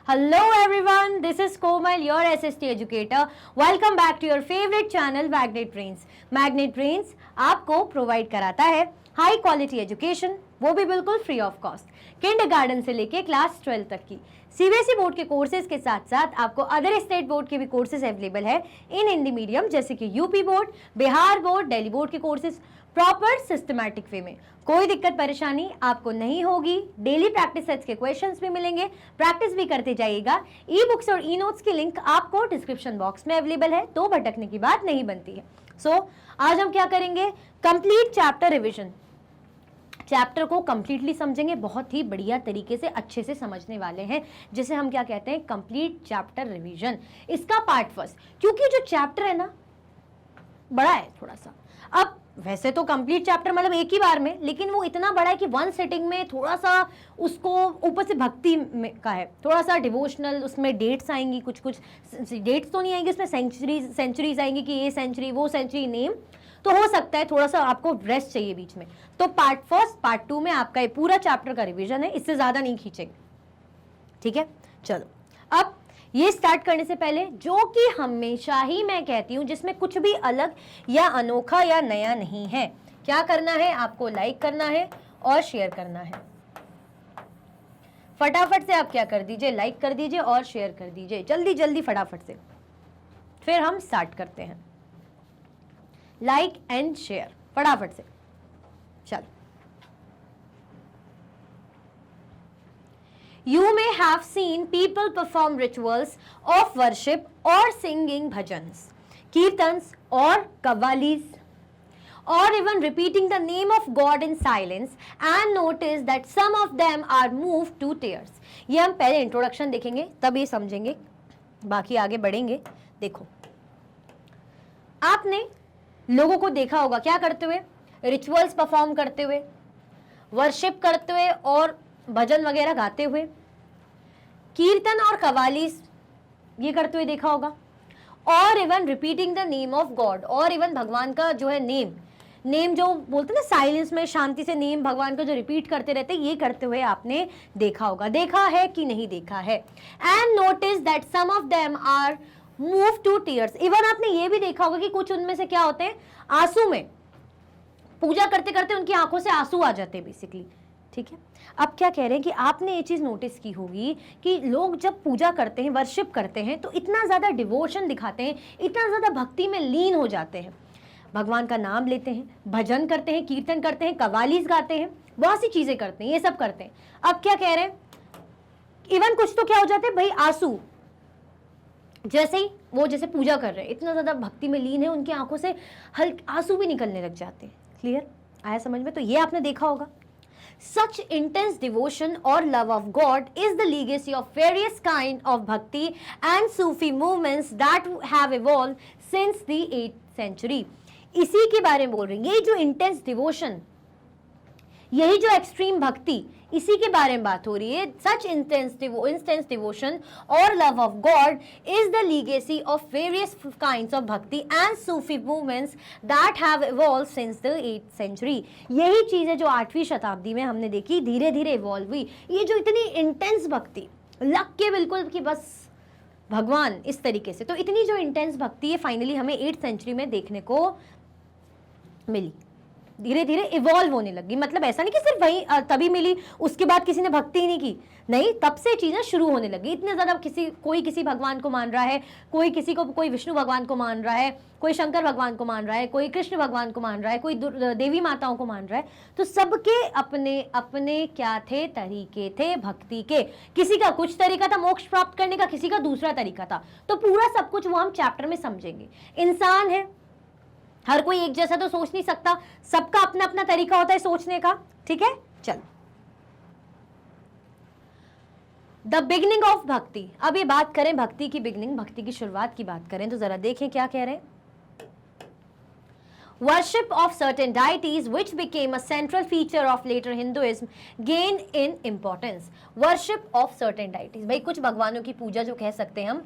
Hello everyone, this is Komal, your SST educator. Welcome back to your favorite channel Magnet Brains. Magnet Brains आपको provide कराता है high quality education, वो भी बिल्कुल free of cost, kindergarten से लेके class 12 तक की सीबीएसई बोर्ड के कोर्सेज के साथ साथ आपको अदर स्टेट बोर्ड के भी कोर्सेज अवेलेबल है इन हिंदी मीडियम, जैसे कि UP board, Bihar board, Delhi board के कोर्सेज प्रॉपर सिस्टमैटिक वे में। कोई दिक्कत परेशानी आपको नहीं होगी। डेली प्रैक्टिस सेट्स के क्वेश्चंस भी मिलेंगे, प्रैक्टिस भी करते जाइएगा। ई बुक्स और ई नोट्स की लिंक आपको डिस्क्रिप्शन बॉक्स में अवेलेबल है, तो भटकने की बात नहीं बनती है। आज हम क्या करेंगे? Complete chapter revision. चैप्टर को कंप्लीटली समझेंगे, बहुत ही बढ़िया तरीके से अच्छे से समझने वाले हैं, जिसे हम क्या कहते हैं, कंप्लीट चैप्टर रिवीजन। इसका पार्ट फर्स्ट, क्योंकि जो चैप्टर है ना बड़ा है थोड़ा सा। अब वैसे तो कंप्लीट चैप्टर मतलब एक ही बार में, लेकिन वो इतना बड़ा है कि वन सिटिंग में थोड़ा सा उसको ऊपर से भक्ति में का है, थोड़ा सा डिवोशनल, उसमें डेट्स आएंगी, कुछ डेट्स तो नहीं आएंगी, उसमें सेंचुरीज आएंगी कि ये सेंचुरी वो सेंचुरी नेम, तो हो सकता है थोड़ा सा आपको रेस्ट चाहिए बीच में। तो पार्ट फर्स्ट पार्ट 2 में आपका ये पूरा चैप्टर का रिवीजन है, इससे ज्यादा नहीं खींचेंगे, ठीक है। चलो अब ये स्टार्ट करने से पहले, जो कि हमेशा ही मैं कहती हूं, जिसमें कुछ भी अलग या अनोखा या नया नहीं है, क्या करना है? आपको लाइक करना है और शेयर करना है। फटाफट से आप क्या कर दीजिए, लाइक कर दीजिए और शेयर कर दीजिए, जल्दी जल्दी फटाफट से। फिर हम स्टार्ट करते हैं। लाइक एंड शेयर फटाफट से, चलो। You may have seen people perform rituals of worship or singing bhajans, kirtans or kavalis, or even repeating the name of God in silence, and notice that some of them are moved to tears. ये हम पहले introduction देखेंगे, तब ये समझेंगे, बाकी आगे बढ़ेंगे। देखो, आपने लोगों को देखा होगा क्या करते हुए, रिचुअल्स परफॉर्म करते हुए, वर्शिप करते हुए और भजन वगैरह गाते हुए, कीर्तन और कवालीस ये करते हुए देखा होगा, और even repeating the name of God, और इवन भगवान का जो है नेम जो बोलते हैं ना साइलेंस में, शांति से नेम भगवान का जो रिपीट करते रहते, ये करते हुए आपने देखा होगा। देखा है कि नहीं देखा है? And notice that some of them are move to tears. Even आपने ये भी देखा होगा कि कुछ उनमें से क्या होते हैं, आंसू में, पूजा करते करते उनकी आंखों से आंसू आ जाते हैं बेसिकली, ठीक है। अब क्या कह रहे हैं कि आपने ये चीज नोटिस की होगी कि लोग जब पूजा करते हैं, वर्शिप करते हैं, तो इतना ज्यादा डिवोशन दिखाते हैं, इतना ज्यादा भक्ति में लीन हो जाते हैं, भगवान का नाम लेते हैं, भजन करते हैं, कीर्तन करते हैं, कवालीस गाते हैं, बहुत सी चीजें करते हैं, ये सब करते हैं। अब क्या कह रहे हैं, इवन कुछ तो क्या हो जाते हैं भाई, आंसू, जैसे ही वो जैसे पूजा कर रहे हैं, इतना ज्यादा भक्ति में लीन है, उनकी आंखों से हल्के आंसू भी निकलने लग जाते हैं। क्लियर आया समझ में? तो ये आपने देखा होगा। Such intense devotion or love of God is the legacy of various kind of bhakti and Sufi movements that have evolved since the 8th century. इसी के बारे में बोल रहे हैं, ये जो intense devotion, यही जो एक्सट्रीम भक्ति, इसी के बारे में बात हो रही है। Such intense devotion or love of God is the legacy of various kinds of bhakti and Sufi movements that have evolved since the 8th century. यही चीज है जो 8वीं शताब्दी में हमने देखी, धीरे धीरे इवॉल्व हुई। ये जो इतनी इंटेंस भक्ति, लग के बिल्कुल कि बस भगवान इस तरीके से, तो इतनी जो इंटेंस भक्ति है फाइनली हमें 8th सेंचुरी में देखने को मिली, धीरे धीरे इवॉल्व होने लगी। मतलब ऐसा नहीं कि सिर्फ वही तभी मिली, उसके बाद किसी ने भक्ति ही नहीं की, नहीं, तब से चीजें शुरू होने लगी। इतने ज्यादा कोई किसी भगवान को मान रहा है, कोई विष्णु भगवान को मान रहा है, कोई शंकर भगवान को मान रहा है, कोई कृष्ण भगवान को मान रहा है, कोई देवी माताओं को मान रहा है, तो सबके अपने अपने क्या थे, तरीके थे भक्ति के। किसी का कुछ तरीका था मोक्ष प्राप्त करने का, किसी का दूसरा तरीका था। तो पूरा सब कुछ वो हम चैप्टर में समझेंगे। इंसान है, हर कोई एक जैसा तो सोच नहीं सकता, सबका अपना अपना तरीका होता है सोचने का, ठीक है। चलो, द बिगनिंग ऑफ भक्ति। अब ये बात करें भक्ति की बिगनिंग, भक्ति की शुरुआत की बात करें, तो जरा देखें क्या कह रहे हैं। Worship of certain deities which became a central feature of later Hinduism gained in importance. Worship of certain deities, भाई कुछ भगवानों की पूजा जो कह सकते हैं हम,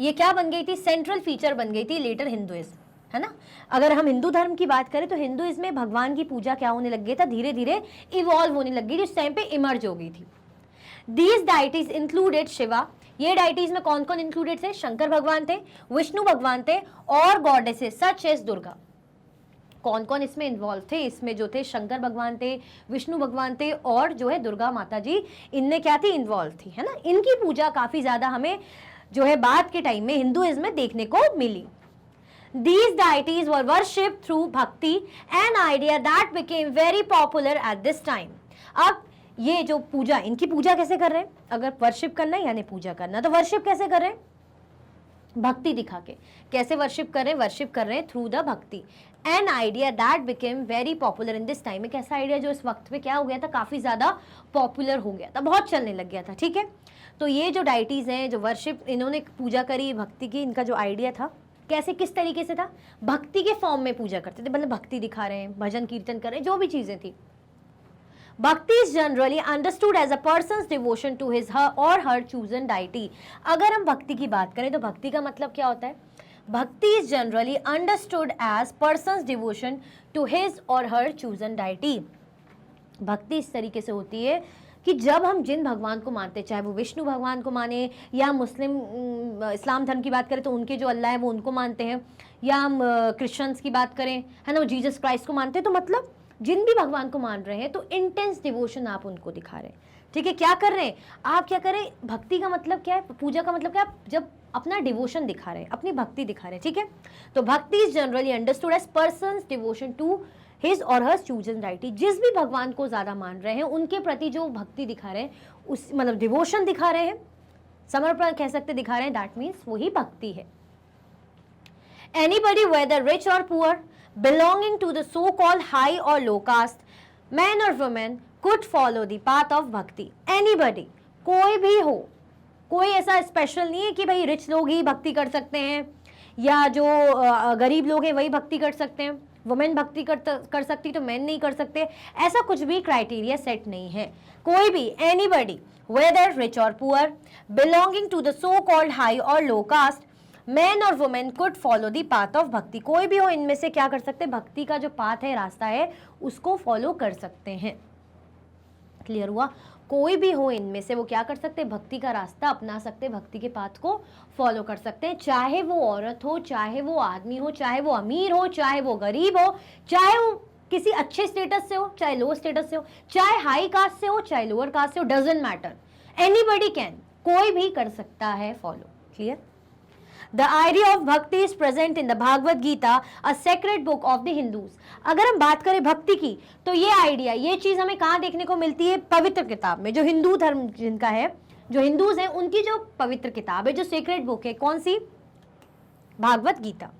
ये क्या बन गई थी, सेंट्रल फीचर बन गई थी लेटर हिंदुइज्म, है ना। अगर हम हिंदू धर्म की बात करें तो हिंदुइज्म में भगवान की पूजा क्या होने लग गया था, धीरे धीरे इवॉल्व होने लग गई, उस टाइम पे इमर्ज हो गई थी। These deities included Shiva, ये डाइटीज में कौन कौन इंक्लूडेड थे? शंकर भगवान थे, विष्णु भगवान थे और गॉडेसेस सच एज दुर्गा। कौन कौन इसमें इन्वॉल्व थे? इसमें जो थे शंकर भगवान थे, विष्णु भगवान थे और जो है दुर्गा माता जी, इनमें क्या थी? इन्वॉल्व थी, है ना। इनकी पूजा काफी ज्यादा हमें जो है बाद के टाइम में हिंदुइज्म में देखने को मिली। These deities were worshipped through bhakti, an idea that became very popular at this time. अब ये जो पूजा, इनकी पूजा कैसे कर रहे हैं? अगर वर्शिप करना है यानी पूजा करना, तो वर्शिप कैसे कर रहे हैं? भक्ति दिखा के। कैसे वर्शिप कर रहे हैं? वर्शिप कर रहे हैं थ्रू द भक्ति। An idea that became very popular in this time. एक ऐसा आइडिया जो इस वक्त पे क्या हो गया था? काफी ज्यादा पॉपुलर हो गया था, बहुत चलने लग गया था, ठीक है। तो ये जो डाइटीज हैं, जो वर्शिप इन्होंने पूजा करी भक्ति की, इनका जो आइडिया था कैसे, किस तरीके से था? भक्ति के फॉर्म में पूजा करते थे, मतलब भक्ति दिखा रहे हैं, भजन कीर्तन कर रहे हैं, जो भी चीजें थी। Bhakti is generally understood as a person's devotion to his or her chosen deity. अगर हम भक्ति की बात करें तो भक्ति का मतलब क्या होता है? Bhakti is generally understood as person's devotion to his or her chosen deity. भक्ति इस तरीके से होती है कि जब हम जिन भगवान को मानते, चाहे वो विष्णु भगवान को माने या मुस्लिम इस्लाम धर्म की बात करें तो उनके जो अल्लाह है वो उनको मानते हैं, या हम क्रिश्चियंस की बात करें, है ना, वो जीसस क्राइस्ट को मानते हैं, तो मतलब जिन भी भगवान को मान रहे हैं तो इंटेंस डिवोशन आप उनको दिखा रहे हैं, ठीक है। क्या कर रहे हैं आप? क्या करें? भक्ति का मतलब क्या है? पूजा का मतलब क्या है? जब अपना डिवोशन दिखा रहे हैं, अपनी भक्ति दिखा रहे हैं, ठीक है। तो bhakti is generally understood as person's devotion to his or her chosen deity. जिस भी भगवान को ज्यादा मान रहे हैं उनके प्रति जो भक्ति दिखा रहे हैं, उस मतलब डिवोशन दिखा रहे हैं, समर्पण कह सकते दिखा रहे हैं, दैट मीन्स वही भक्ति है। Anybody whether rich or poor, belonging to the so-called high or low caste, man or woman could follow the path of bhakti. Anybody, कोई भी हो, कोई ऐसा स्पेशल नहीं है कि भाई रिच लोग ही भक्ति कर सकते हैं या जो गरीब लोग हैं वही भक्ति कर सकते हैं, वुमेन भक्ति कर सकती तो मैन नहीं कर सकते, ऐसा कुछ भी क्राइटेरिया सेट नहीं है। कोई भी, anybody whether rich or poor, belonging to the so called high or low caste, man or women could follow the path of bhakti. कोई भी हो इनमें से क्या कर सकते हैं? भक्ति का जो पाथ है, रास्ता है, उसको फॉलो कर सकते हैं। क्लियर हुआ? कोई भी हो इनमें से वो क्या कर सकते हैं? भक्ति का रास्ता अपना सकते हैं, भक्ति के पाथ को फॉलो कर सकते हैं, चाहे वो औरत हो, चाहे वो आदमी हो, चाहे वो अमीर हो, चाहे वो गरीब हो, चाहे वो किसी अच्छे स्टेटस से हो, चाहे लो स्टेटस से हो, चाहे हाई कास्ट से हो, चाहे लोअर कास्ट से हो, डजंट मैटर, एनीबडी कैन, कोई भी कर सकता है follow. Clear? The idea of bhakti is present in the Bhagavad Gita, a sacred book of the Hindus. अगर हम बात करें भक्ति की तो ये आइडिया, ये चीज हमें कहाँ देखने को मिलती है? पवित्र किताब में। जो हिंदू धर्म जिनका है, जो हिंदूज हैं, उनकी जो पवित्र किताब है, जो सेक्रेड बुक है, कौन सी? भागवत गीता।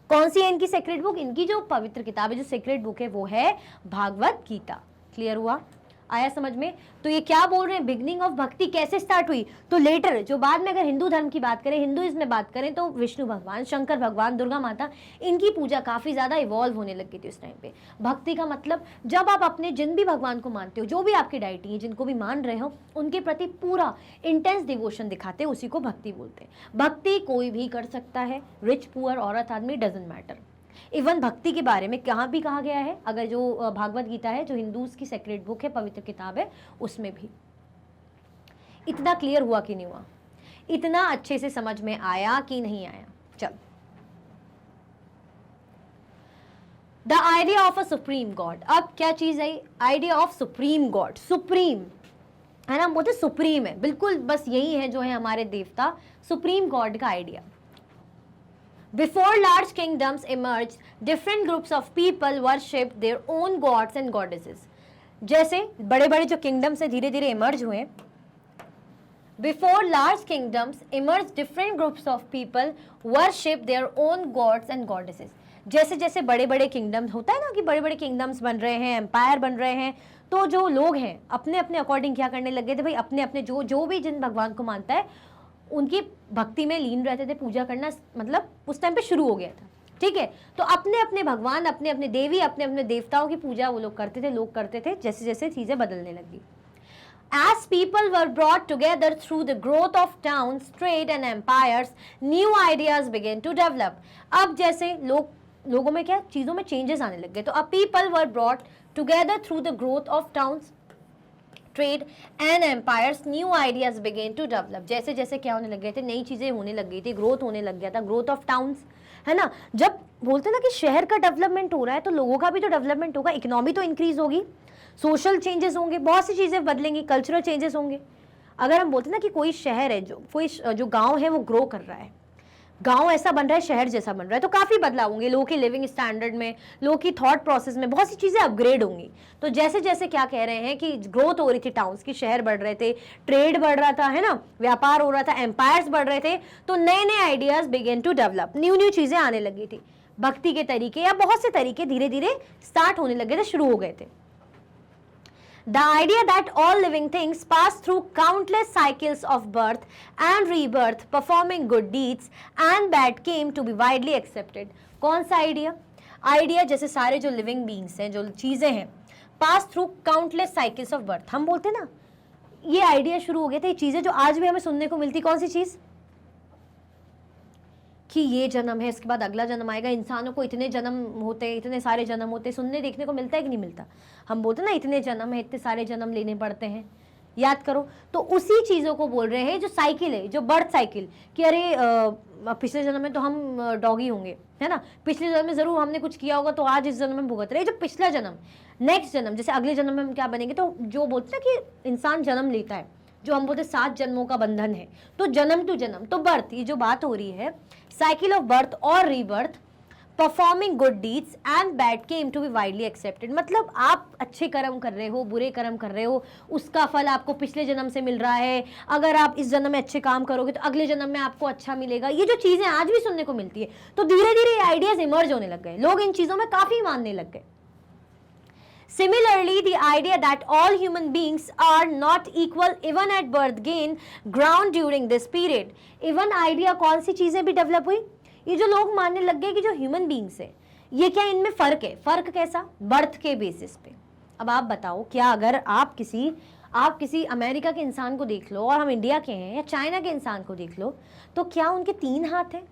कौन सी है इनकी सेक्रेड बुक? इनकी जो पवित्र किताब है, जो सेक्रेड बुक है, वो है भागवत गीता। क्लियर हुआ? आया समझ में? तो ये क्या बोल रहे हैं? बिगनिंग ऑफ भक्ति कैसे स्टार्ट हुई? तो लेटर, जो बाद में अगर हिंदू धर्म की बात करें, हिंदुइज्म में बात करें, तो विष्णु भगवान, शंकर भगवान, दुर्गा माता, इनकी पूजा काफी ज्यादा इवॉल्व होने लग गई थी उस टाइम पे। भक्ति का मतलब जब आप अपने जिन भी भगवान को मानते हो, जो भी आपकी डाइटी है, जिनको भी मान रहे हो, उनके प्रति पूरा इंटेंस डिवोशन दिखाते हैं, उसी को भक्ति बोलते हैं। भक्ति कोई भी कर सकता है, रिच पुअर, औरत आदमी, डजंट मैटर। इवन भक्ति के बारे में कहाँ भी कहा गया है, अगर जो भागवत गीता है, जो हिंदूज की सेक्रेड बुक है, पवित्र किताब है, उसमें भी। इतना क्लियर हुआ कि नहीं हुआ? इतना अच्छे से समझ में आया कि नहीं आया? चल, the idea of a supreme God. अब क्या चीज है? Idea of supreme God. Supreme है ना, वो तो सुप्रीम है, बिल्कुल बस यही है जो है हमारे देवता, सुप्रीम गॉड का idea. Before large kingdoms emerged, different groups of people worshipped their own gods and goddesses. जैसे बड़े बड़े जो किंगडम्स है धीरे धीरे इमर्ज हुए, Before large kingdoms emerged, different groups of people worship their own gods and goddesses. जैसे जैसे बड़े बड़े किंगडम्स, होता है ना कि बड़े बड़े किंगडम्स बन रहे हैं, एम्पायर बन रहे हैं, तो जो लोग हैं अपने अपने अकॉर्डिंग क्या करने लगे थे? भाई अपने अपने जो भी जिन भगवान को मानता है उनकी भक्ति में लीन रहते थे, पूजा करना मतलब उस टाइम पे शुरू हो गया था। ठीक है, तो अपने अपने भगवान, अपने अपने देवी, अपने अपने देवताओं की पूजा वो लोग करते थे, लोग करते थे, जैसे जैसे चीजें बदलने लगी। As people were brought together through the growth of towns, trade and empires, new ideas began to develop. अब जैसे लोगों में क्या चीजों में चेंजेस आने लग गए, तो अब people were brought together through the growth of towns, trade and empires new ideas began to develop. जैसे जैसे क्या होने लग गए थे, नई चीजें होने लग गई थी, ग्रोथ होने लग गया था, ग्रोथ ऑफ टाउन्स, है ना। जब बोलते ना कि शहर का डेवलपमेंट हो रहा है तो लोगों का भी तो डेवलपमेंट होगा, इकोनॉमी तो इंक्रीज होगी, सोशल चेंजेस होंगे, बहुत सी चीजें बदलेंगी, कल्चरल चेंजेस होंगे। अगर हम बोलते ना कि कोई शहर है, जो गांव है वो ग्रो कर रहा है, गांव ऐसा बन रहा है, शहर जैसा बन रहा है, तो काफी बदलाव होंगे लोगों की लिविंग स्टैंडर्ड में, लोगों की थॉट प्रोसेस में, बहुत सी चीजें अपग्रेड होंगी। तो जैसे जैसे क्या कह रहे हैं कि ग्रोथ हो रही थी टाउन्स की, शहर बढ़ रहे थे, ट्रेड बढ़ रहा था, है ना, व्यापार हो रहा था, एम्पायर्स बढ़ रहे थे, तो नए नए ideas began to develop, new new चीजें आने लगी थी, भक्ति के तरीके या बहुत से तरीके धीरे धीरे स्टार्ट होने लगे थे, शुरू हो गए थे। The idea that all living things pass through countless cycles of birth and rebirth, performing good deeds and bad, came to be widely accepted. कौन सा आइडिया? आइडिया जैसे सारे जो लिविंग बींग्स हैं, जो चीज़ें हैं, pass through countless cycles of birth, हम बोलते ना, ये आइडिया शुरू हो गए थे, ये चीज़ें जो आज भी हमें सुनने को मिलती, कौन सी चीज़? कि ये जन्म है, इसके बाद अगला जन्म आएगा, इंसानों को इतने जन्म होते हैं, इतने सारे जन्म होते हैं, सुनने देखने को मिलता है कि नहीं मिलता? हम बोलते ना इतने जन्म है, इतने सारे जन्म लेने पड़ते हैं, याद करो। तो उसी चीज़ों को बोल रहे हैं जो साइकिल है, जो बर्थ साइकिल, कि अरे पिछले जन्म में तो हम डॉगी होंगे, है ना, पिछले जन्म में ज़रूर हमने कुछ किया होगा तो आज इस जन्म में भुगत रहे, जो पिछला जन्म, नेक्स्ट जन्म, जैसे अगले जन्म में हम क्या बनेंगे, तो जो बोलते हैं कि इंसान जन्म लेता है, जो हम बोलते 7 जन्मों का बंधन है, तो जन्म टू जन्म, तो बर्थ, ये जो बात हो रही है, साइकिल ऑफ बर्थ और rebirth, performing good deeds and bad came to be widely accepted. मतलब आप अच्छे कर्म कर रहे हो, बुरे कर्म कर रहे हो, उसका फल आपको पिछले जन्म से मिल रहा है, अगर आप इस जन्म में अच्छे काम करोगे तो अगले जन्म में आपको अच्छा मिलेगा, ये जो चीजें आज भी सुनने को मिलती है, तो धीरे धीरे ये आइडियाज इमर्ज होने लग गए, लोग इन चीजों में काफी मानने लग गए। Similarly, the idea that all human beings are not equal even at birth gain ground during this period. Even idea कौन सी चीजें भी डेवलप हुई, ये जो लोग मानने लग गए कि जो ह्यूमन बींग्स है, ये क्या इनमें फर्क है, फर्क कैसा? बर्थ के बेसिस पे। अब आप बताओ, क्या अगर आप किसी अमेरिका के इंसान को देख लो और हम इंडिया के हैं, या चाइना के इंसान को देख लो, तो क्या उनके 3 हाथ हैं,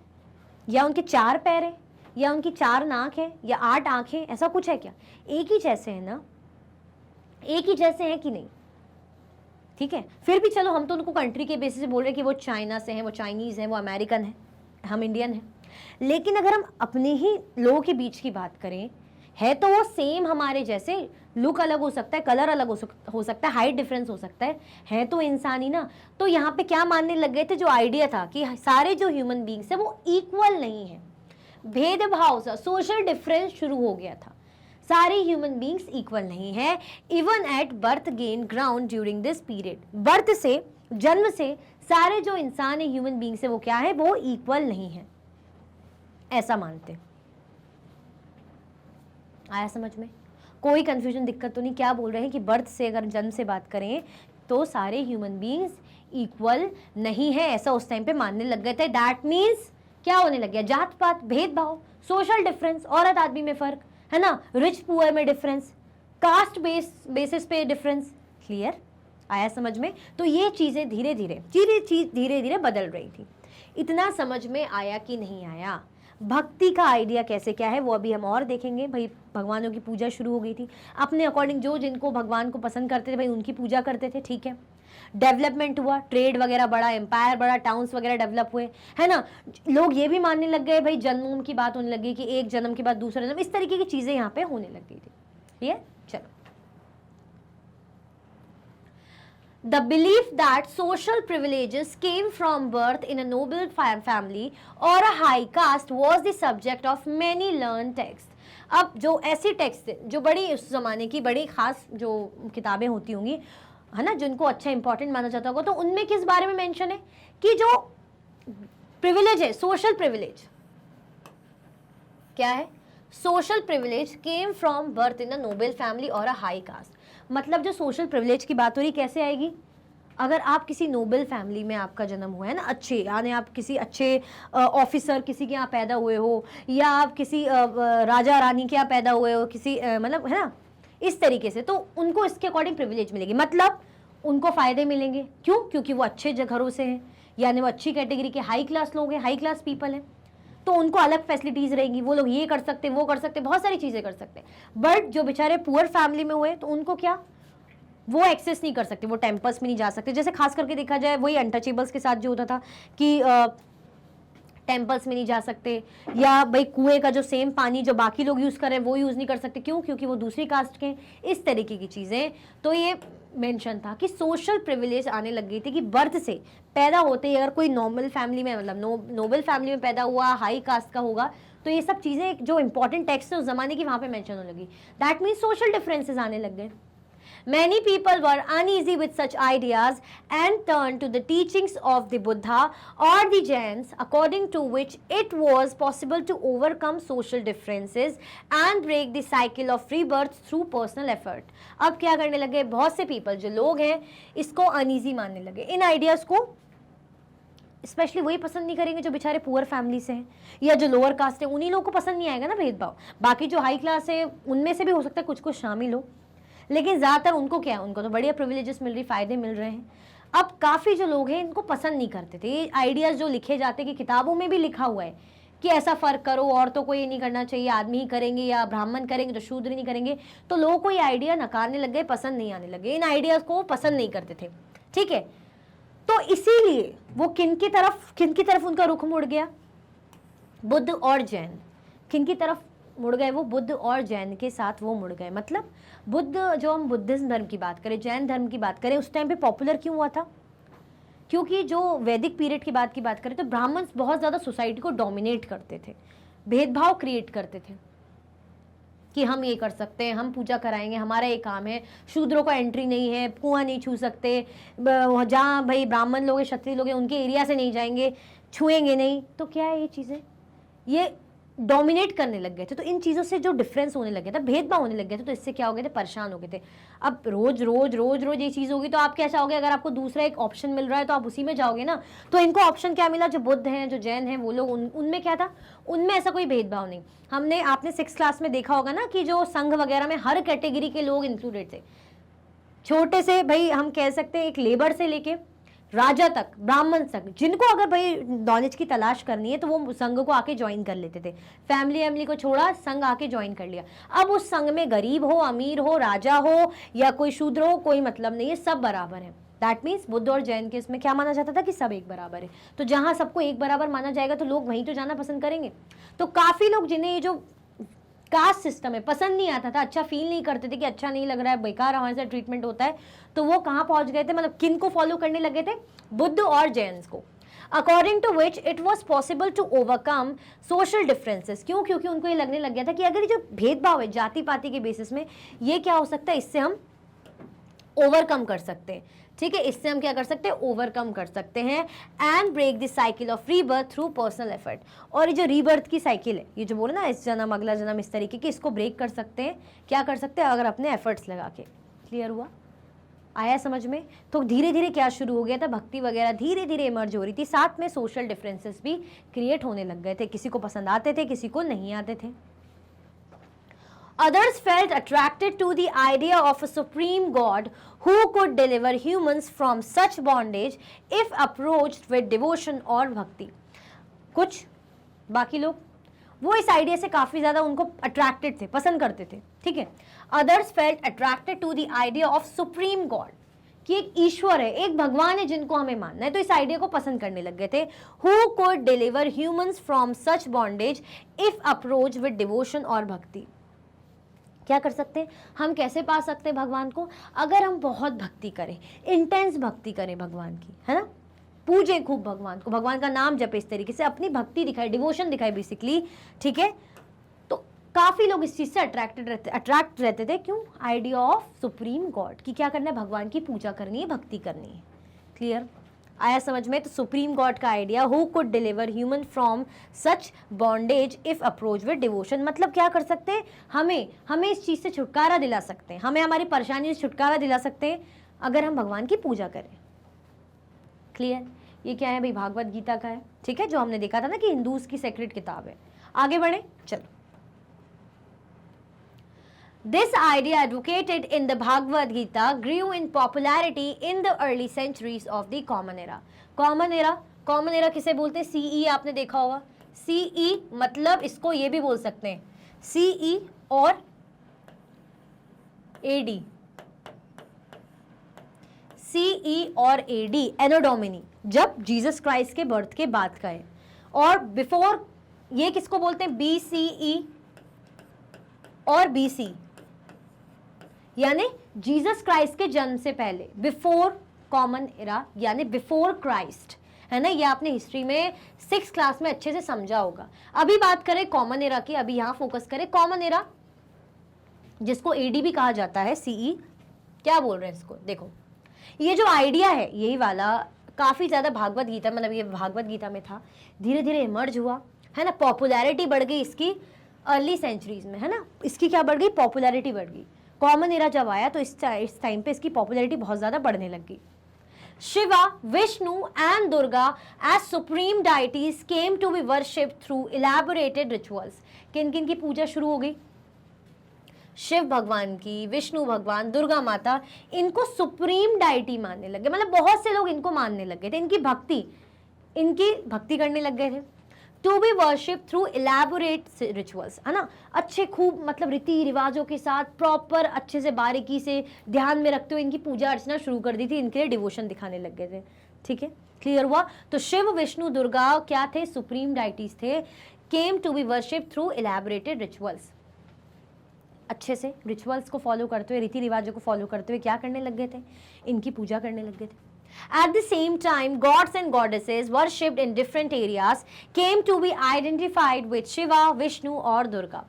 या उनके 4 पैर हैं, या उनकी 4 नाक है, या 8 आंखें, ऐसा कुछ है क्या? एक ही जैसे है ना, एक ही जैसे हैं कि नहीं? ठीक है, फिर भी चलो हम तो उनको कंट्री के बेसिस से बोल रहे हैं कि वो चाइना से हैं, वो चाइनीज़ हैं, वो अमेरिकन है, हम इंडियन हैं। लेकिन अगर हम अपने ही लोगों के बीच की बात करें, है तो वो सेम हमारे जैसे, लुक अलग हो सकता है, कलर अलग हो सकता है, हाइट डिफरेंस हो सकता है तो इंसान ही ना। तो यहाँ पे क्या मानने लग गए थे, जो आइडिया था कि सारे जो ह्यूमन बींग्स है वो इक्वल नहीं है, भेदभाव सा, सोशल डिफरेंस शुरू हो गया था, सारे ह्यूमन बींग्स इक्वल नहीं है। Even at birth gain ground during this period, birth से, जन्म से सारे जो इंसान है, ह्यूमन बींग्स है, वो क्या है, वो इक्वल नहीं है, ऐसा मानते। आया समझ में? कोई कंफ्यूजन, दिक्कत तो नहीं? क्या बोल रहे हैं कि बर्थ से, अगर जन्म से बात करें तो सारे ह्यूमन बींग्स इक्वल नहीं है, ऐसा उस टाइम पे मानने लग गए थे। दैट मीन्स क्या होने लग गया, जात पात, भेदभाव, सोशल डिफरेंस, औरत आदमी में फर्क, है ना, रिच पुअर में डिफरेंस, कास्ट बेसिस पे डिफरेंस। क्लियर? आया समझ में? तो ये चीज़ें धीरे धीरे बदल रही थी। इतना समझ में आया कि नहीं आया? भक्ति का आइडिया कैसे क्या है वो अभी हम और देखेंगे। भाई भगवानों की पूजा शुरू हो गई थी, अपने अकॉर्डिंग जो जिनको भगवान को पसंद करते थे भाई उनकी पूजा करते थे, ठीक है। डेवलपमेंट हुआ, ट्रेड वगैरह बढ़ा, एम्पायर बढ़ा, टाउन्स वगैरह डेवलप हुए, है ना। लोग ये भी मानने लग गए, भाई जन्मों की बात होने लगी कि एक जन्म के बाद दूसरा जन्म, इस तरीके की चीज़ें यहाँ पे होने लग गई थी। ठीक है, चलो। The belief that social privileges came from birth in a noble family or a high caste was the subject of many learned texts. अब जो ऐसी टेक्स्ट जो बड़ी उस ज़माने की बड़ी ख़ास जो किताबें होती होंगी, है ना, जिनको अच्छा इंपॉर्टेंट माना जाता होगा, तो उनमें किस बारे में मेंशन है कि जो प्रिविलेज है, सोशल प्रिविलेज क्या है, social privilege came from birth in a Nobel family और अ हाई कास्ट। मतलब जो सोशल प्रिविलेज की बात हो रही, कैसे आएगी? अगर आप किसी नोबल फैमिली में आपका जन्म हुआ है ना, अच्छे, यानी आप किसी अच्छे ऑफिसर किसी के यहाँ पैदा हुए हो, या आप किसी राजा रानी के यहाँ पैदा हुए हो, किसी मतलब, है ना, इस तरीके से, तो उनको इसके अकॉर्डिंग प्रिविलेज मिलेगी, मतलब उनको फ़ायदे मिलेंगे। क्यों? क्योंकि वो अच्छे घरों से हैं, यानी वो अच्छी कैटेगरी के हाई क्लास लोग हैं, हाई क्लास पीपल हैं, तो उनको अलग फैसिलिटीज़ रहेंगी, वो लोग ये कर सकते हैं, वो कर सकते हैं, बहुत सारी चीज़ें कर सकते हैं। बट जो बेचारे पुअर फैमिली में हुए तो उनको क्या, वो एक्सेस नहीं कर सकते, वो टेम्पल्स में नहीं जा सकते। जैसे खास करके देखा जाए वही अनटचेबल्स के साथ जो होता था कि टेम्पल्स में नहीं जा सकते, या भाई कुएं का जो सेम पानी जो बाकी लोग यूज़ कर रहे हैं वो यूज़ नहीं कर सकते। क्यों? क्योंकि वो दूसरी कास्ट के, इस तरीके की चीज़ें। तो ये मेंशन था कि सोशल प्रिविलेज आने लग गई थी कि बर्थ से, पैदा होते ही अगर कोई नॉर्मल फैमिली में, मतलब नोबल फैमिली में पैदा हुआ, हाई कास्ट का होगा, तो ये सब चीज़ें जो इंपॉर्टेंट टेक्स्ट है उस जमाने की वहाँ पे मेंशन होने लगी। दैट मीन्स सोशल डिफरेंसेस आने लग गए। Many people were uneasy with such ideas and turned to the teachings of the Buddha or the Jains, according to which it was possible to overcome social differences and break the cycle of rebirth through personal effort. अब क्या करने लगे बहुत से people, जो लोग हैं, इसको uneasy मानने लगे। इन आइडियाज़ को स्पेशली वही पसंद नहीं करेंगे जो बेचारे पुअर फैमिली से हैं या जो लोअर कास्ट है, उन्हीं लोगों को पसंद नहीं आएगा ना भेदभाव। बाकी जो हाई क्लास है उनमें से भी हो सकता है कुछ कुछ शामिल हो, लेकिन ज़्यादातर उनको क्या है, उनको तो बढ़िया प्रिविलेजेस मिल रही, फ़ायदे मिल रहे हैं। अब काफ़ी जो लोग हैं इनको पसंद नहीं करते थे ये आइडियाज़ जो लिखे जाते कि किताबों में भी लिखा हुआ है कि ऐसा फ़र्क करो, औरतों को ये नहीं करना चाहिए, आदमी ही करेंगे या ब्राह्मण करेंगे तो शूद्र नहीं करेंगे। तो लोगों को ये आइडिया नकारने लग गए, पसंद नहीं आने लगे, इन आइडियाज़ को पसंद नहीं करते थे। ठीक है, तो इसीलिए वो किन की तरफ उनका रुख मुड़ गया? बुद्ध और जैन। किन की तरफ मुड़ गए वो? बुद्ध और जैन के साथ वो मुड़ गए। मतलब बुद्ध, जो हम बुद्धिज्म धर्म की बात करें, जैन धर्म की बात करें, उस टाइम पे पॉपुलर क्यों हुआ था? क्योंकि जो वैदिक पीरियड की बात करें तो ब्राह्मण्स बहुत ज़्यादा सोसाइटी को डोमिनेट करते थे, भेदभाव क्रिएट करते थे कि हम ये कर सकते हैं, हम पूजा कराएंगे, हमारा ये काम है, शूद्रों को एंट्री नहीं है, कुआं नहीं छू सकते, जहाँ भाई ब्राह्मण लोग हैं, क्षत्रिय लोग हैं, उनके एरिया से नहीं जाएंगे, छुएंगे नहीं। तो क्या है, ये चीज़ें ये डोमिनेट करने लग गए थे। तो इन चीज़ों से जो डिफरेंस होने लग गया था, भेदभाव होने लग गया था, तो इससे क्या हो गए थे, परेशान हो गए थे। अब रोज रोज रोज रोज ये चीज़ होगी तो आप क्या चाहोगे? अगर आपको दूसरा एक ऑप्शन मिल रहा है तो आप उसी में जाओगे ना। तो इनको ऑप्शन क्या मिला? जो बुद्ध हैं, जो जैन हैं, वो लोग उनमें क्या था, उनमें ऐसा कोई भेदभाव नहीं। आपने 6th क्लास में देखा होगा ना कि जो संघ वगैरह में हर कैटेगरी के लोग इंक्लूडेड थे, छोटे से भाई हम कह सकते हैं एक लेबर से लेके राजा तक, ब्राह्मण तक, जिनको अगर भाई नॉलेज की तलाश करनी है तो वो संघ को आके ज्वाइन कर लेते थे। फैमिली को छोड़ा, संघ आके ज्वाइन कर लिया। अब उस संघ में गरीब हो, अमीर हो, राजा हो या कोई शूद्र हो, कोई मतलब नहीं है, सब बराबर है। दैट मीन्स बुद्ध और जैन के इसमें क्या माना जाता था कि सब एक बराबर है। तो जहाँ सबको एक बराबर माना जाएगा तो लोग वहीं तो जाना पसंद करेंगे। तो काफ़ी लोग जिन्हें ये जो कास्ट सिस्टम है पसंद नहीं आता था, अच्छा फील नहीं करते थे कि अच्छा नहीं लग रहा है, बेकार हमारे साथ ट्रीटमेंट होता है, तो वो कहाँ पहुंच गए थे? मतलब किन को फॉलो करने लगे थे? बुद्ध और जैन्स को। According to which it was possible to overcome social differences. क्यों? क्योंकि उनको ये लगने लग गया था कि अगर ये जो भेदभाव है जाति पाति के बेसिस में, ये क्या हो सकता है, इससे हम ओवरकम कर सकते हैं। ठीक है, इससे हम क्या कर सकते हैं? ओवरकम कर सकते हैं। And break the cycle of rebirth through personal effort. और ये जो रीबर्थ की साइकिल है, ये जो बोले ना इस जन्म अगला जन्म, इस तरीके की, इसको ब्रेक कर सकते हैं। क्या कर सकते हैं? अगर अपने एफर्ट्स लगा के। क्लियर हुआ? आया समझ में? तो धीरे धीरे क्या शुरू हो गया था, भक्ति वगैरह धीरे धीरे इमर्ज हो रही थी, साथ में सोशल डिफरेंसेस भी क्रिएट होने लग गए थे। किसी को पसंद आते थे, किसी को नहीं आते थे। Others felt attracted to the idea of a supreme God who could deliver humans from such bondage if approached with devotion or bhakti. कुछ बाकी लोग वो इस आइडिया से काफ़ी ज़्यादा उनको अट्रैक्टेड थे, पसंद करते थे। ठीक है, others felt attracted to the idea of supreme god, कि एक ईश्वर है, एक भगवान है जिनको हमें मानना है, तो इस आइडिया को पसंद करने लग गए थे। Who could deliver humans from such bondage if approach with devotion और भक्ति। क्या कर सकते हैं हम? कैसे पा सकते हैं भगवान को? अगर हम बहुत भक्ति करें, इंटेंस भक्ति करें भगवान की, है ना, पूजे खूब भगवान को, भगवान का नाम जपे, इस तरीके से अपनी भक्ति दिखाए, डिवोशन दिखाए बेसिकली। ठीक है, तो काफ़ी लोग इस चीज़ से अट्रैक्ट रहते थे। क्यों? आइडिया ऑफ सुप्रीम गॉड, कि क्या करना है, भगवान की पूजा करनी है, भक्ति करनी है। क्लियर? आया समझ में? तो सुप्रीम गॉड का idea, who could deliver human from such bondage if approach with devotion, मतलब क्या कर सकते हैं, हमें इस चीज़ से छुटकारा दिला सकते हैं, हमें हमारी परेशानी से छुटकारा दिला सकते हैं अगर हम भगवान की पूजा करें। क्लियर? ये क्या है भाई? भागवत गीता का है। ठीक है, जो हमने देखा था ना कि हिंदूज की सेक्रेट किताब है। आगे बढ़े, चलो। This idea advocated in the Bhagavad Gita grew in popularity in the early centuries of the Common Era. Common Era किसे बोलते हैं? CE आपने देखा होगा। CE मतलब इसको ये भी बोल सकते हैं, CE और AD, CE और AD एनो डोमिनी, जब जीसस क्राइस्ट के बर्थ के बाद का है, और बिफोर ये किसको बोलते हैं, BCE और BC, यानी जीसस क्राइस्ट के जन्म से पहले, बिफोर कॉमन एरा यानी बिफोर क्राइस्ट, है ना। ये आपने हिस्ट्री में 6th क्लास में अच्छे से समझा होगा। अभी बात करें कॉमन एरा की, अभी यहां फोकस करें कॉमन एरा, जिसको AD भी कहा जाता है, CE क्या बोल रहे हैं इसको। देखो ये जो आइडिया है यही वाला काफी ज्यादा भागवत गीता, मतलब ये भागवत गीता में था, धीरे धीरे इमर्ज हुआ, है ना। पॉपुलैरिटी बढ़ गई इसकी अर्ली सेंचुरीज में, है ना। इसकी क्या बढ़ गई, पॉपुलैरिटी बढ़ गई। कॉमन एरा जब आया तो इस टाइम पे इसकी पॉपुलैरिटी बहुत ज्यादा बढ़ने लग गई। Shiva, Vishnu and Durga as supreme deities came to be worshipped through elaborated rituals. किन किन की पूजा शुरू हो गई, शिव भगवान की, विष्णु भगवान, दुर्गा माता, इनको सुप्रीम डाइटी मानने लगे, मतलब बहुत से लोग इनको मानने लग गए थे, इनकी भक्ति करने लग गए थे। To be worship through elaborate rituals, है ना, अच्छे खूब मतलब रीति रिवाजों के साथ प्रॉपर अच्छे से बारीकी से ध्यान में रखते हुए इनकी पूजा अर्चना शुरू कर दी थी, इनके लिए डिवोशन दिखाने लग गए थे। ठीक है, क्लियर हुआ। तो शिव विष्णु दुर्गा क्या थे, सुप्रीम डाइटीज थे। Came to be worship through elaborated rituals, अच्छे से रिचुअल्स को फॉलो करते हुए, रीति रिवाजों को फॉलो करते हुए क्या करने लग गए थे, इनकी पूजा करने लग गए थे। At the same time, gods and goddesses worshipped in different areas came to be identified with Shiva, Vishnu और दुर्गा।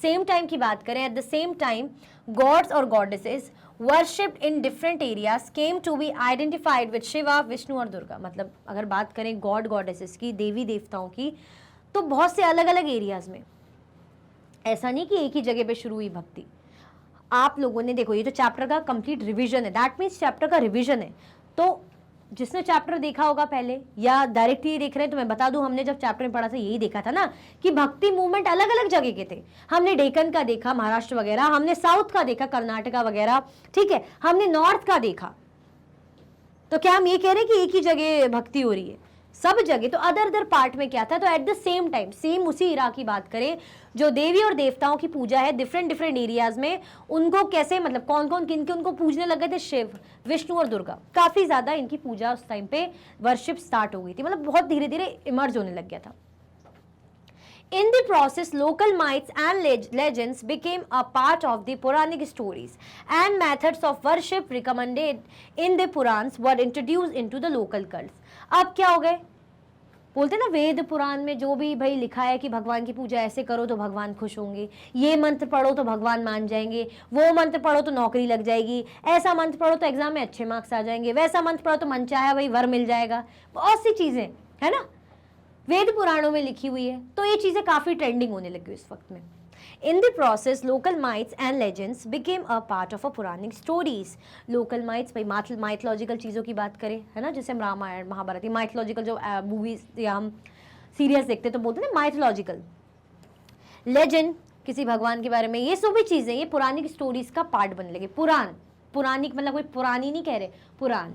सेम टाइम की बात करें, at the same time, gods और goddesses worshipped in different areas came to be identified with Shiva, Vishnu और दुर्गा। मतलब अगर बात करें गॉड गॉडेसेस की, देवी देवताओं की, तो बहुत से अलग अलग एरियाज में, ऐसा नहीं कि एक ही जगह पे शुरू हुई भक्ति। आप लोगों ने देखो, ये तो चैप्टर का कंप्लीट रिवीजन है, दैट मीन्स चैप्टर का रिवीजन है। तो जिसने चैप्टर देखा होगा पहले या डायरेक्टली देख रहे हैं, तो मैं बता दूं, हमने जब चैप्टर में पढ़ा था यही देखा था ना कि भक्ति मूवमेंट अलग अलग जगह के थे। हमने डेक्कन का देखा, महाराष्ट्र वगैरह, हमने साउथ का देखा, कर्नाटका वगैरह, ठीक है, हमने नॉर्थ का देखा। तो क्या हम ये कह रहे हैं कि एक ही जगह भक्ति हो रही है, सब जगह तो अदर पार्ट में क्या था। तो at the same time, same उसी इरा की बात करें, जो देवी और देवताओं की पूजा है डिफरेंट एरियाज में, उनको कैसे, मतलब कौन कौन किन के उनको पूजने लगे थे, शिव विष्णु और दुर्गा। काफी ज्यादा इनकी पूजा उस टाइम पे वर्शिप स्टार्ट हो गई थी, मतलब बहुत धीरे धीरे इमर्ज होने लग गया था। In the process, local myths and legends became a part of the Puranic stories, and methods of worship recommended in the Purans were introduced into the local cults. अब क्या हो गए, बोलते ना वेद पुराण में जो भी भाई लिखा है कि भगवान की पूजा ऐसे करो तो भगवान खुश होंगे, ये मंत्र पढ़ो तो भगवान मान जाएंगे, वो मंत्र पढ़ो तो नौकरी लग जाएगी, ऐसा मंत्र पढ़ो तो एग्जाम में अच्छे मार्क्स आ जाएंगे, वैसा मंत्र पढ़ो तो मन चाहे भाई वर मिल जाएगा, बहुत सी चीजें है ना वेद पुराणों में लिखी हुई है। तो ये चीजें काफी ट्रेंडिंग होने लगी इस वक्त में। In the process, local myths and legends became a part of a Puranic stories. Local myths, भाई mythological चीज़ों की बात करें, है ना, जैसे हम रामायण महाभारत, mythological जो मूवीज या हम सीरियल्स देखते तो बोलते हैं mythological। Legend, किसी भगवान के बारे में, ये सभी चीज़ें ये पुरानिक स्टोरीज का पार्ट बनने लगे। पुरानिक मतलब कोई पुरानी नहीं कह रहे, Purana.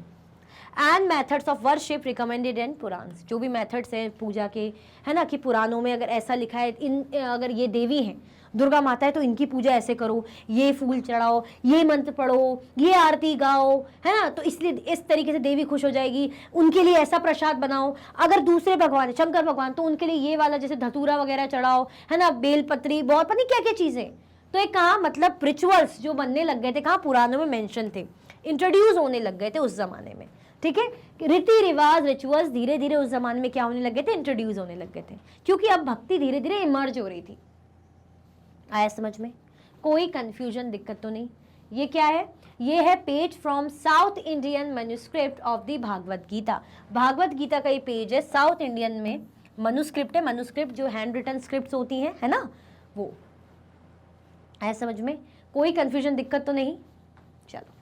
And methods of worship recommended in Puranas, जो भी मेथड्स हैं पूजा के, है ना, कि पुराणों में अगर ऐसा लिखा है, इन अगर ये देवी हैं, दुर्गा माता है, तो इनकी पूजा ऐसे करो, ये फूल चढ़ाओ, ये मंत्र पढ़ो, ये आरती गाओ, है ना, तो इसलिए इस तरीके से देवी खुश हो जाएगी, उनके लिए ऐसा प्रसाद बनाओ। अगर दूसरे भगवान है, शंकर भगवान, तो उनके लिए ये वाला जैसे धतूरा वगैरह चढ़ाओ, है ना, बेलपत्री, बहुत पता नहीं क्या क्या चीजें। तो ये कहाँ, मतलब रिचुअल्स जो बनने लग गए थे, कहाँ पुराणों में मेंशन थे, इंट्रोड्यूस होने लग गए थे उस जमाने में। ठीक है, रीति रिवाज रिचुअल्स धीरे धीरे उस जमाने में क्या होने लगे थे, इंट्रोड्यूस होने लग गए थे, क्योंकि अब भक्ति धीरे धीरे इमर्ज हो रही थी। आया समझ में, कोई कंफ्यूजन, दिक्कत तो नहीं। ये क्या है, ये है page from south Indian manuscript of the Bhagavad Gita. Bhagavad Gita का ये पेज है, साउथ इंडियन में मनुस्क्रिप्ट है, मनुस्क्रिप्ट जो हैंड रिटन स्क्रिप्ट होती हैं, है ना, वो। आया समझ में, कोई कंफ्यूजन, दिक्कत तो नहीं। चलो,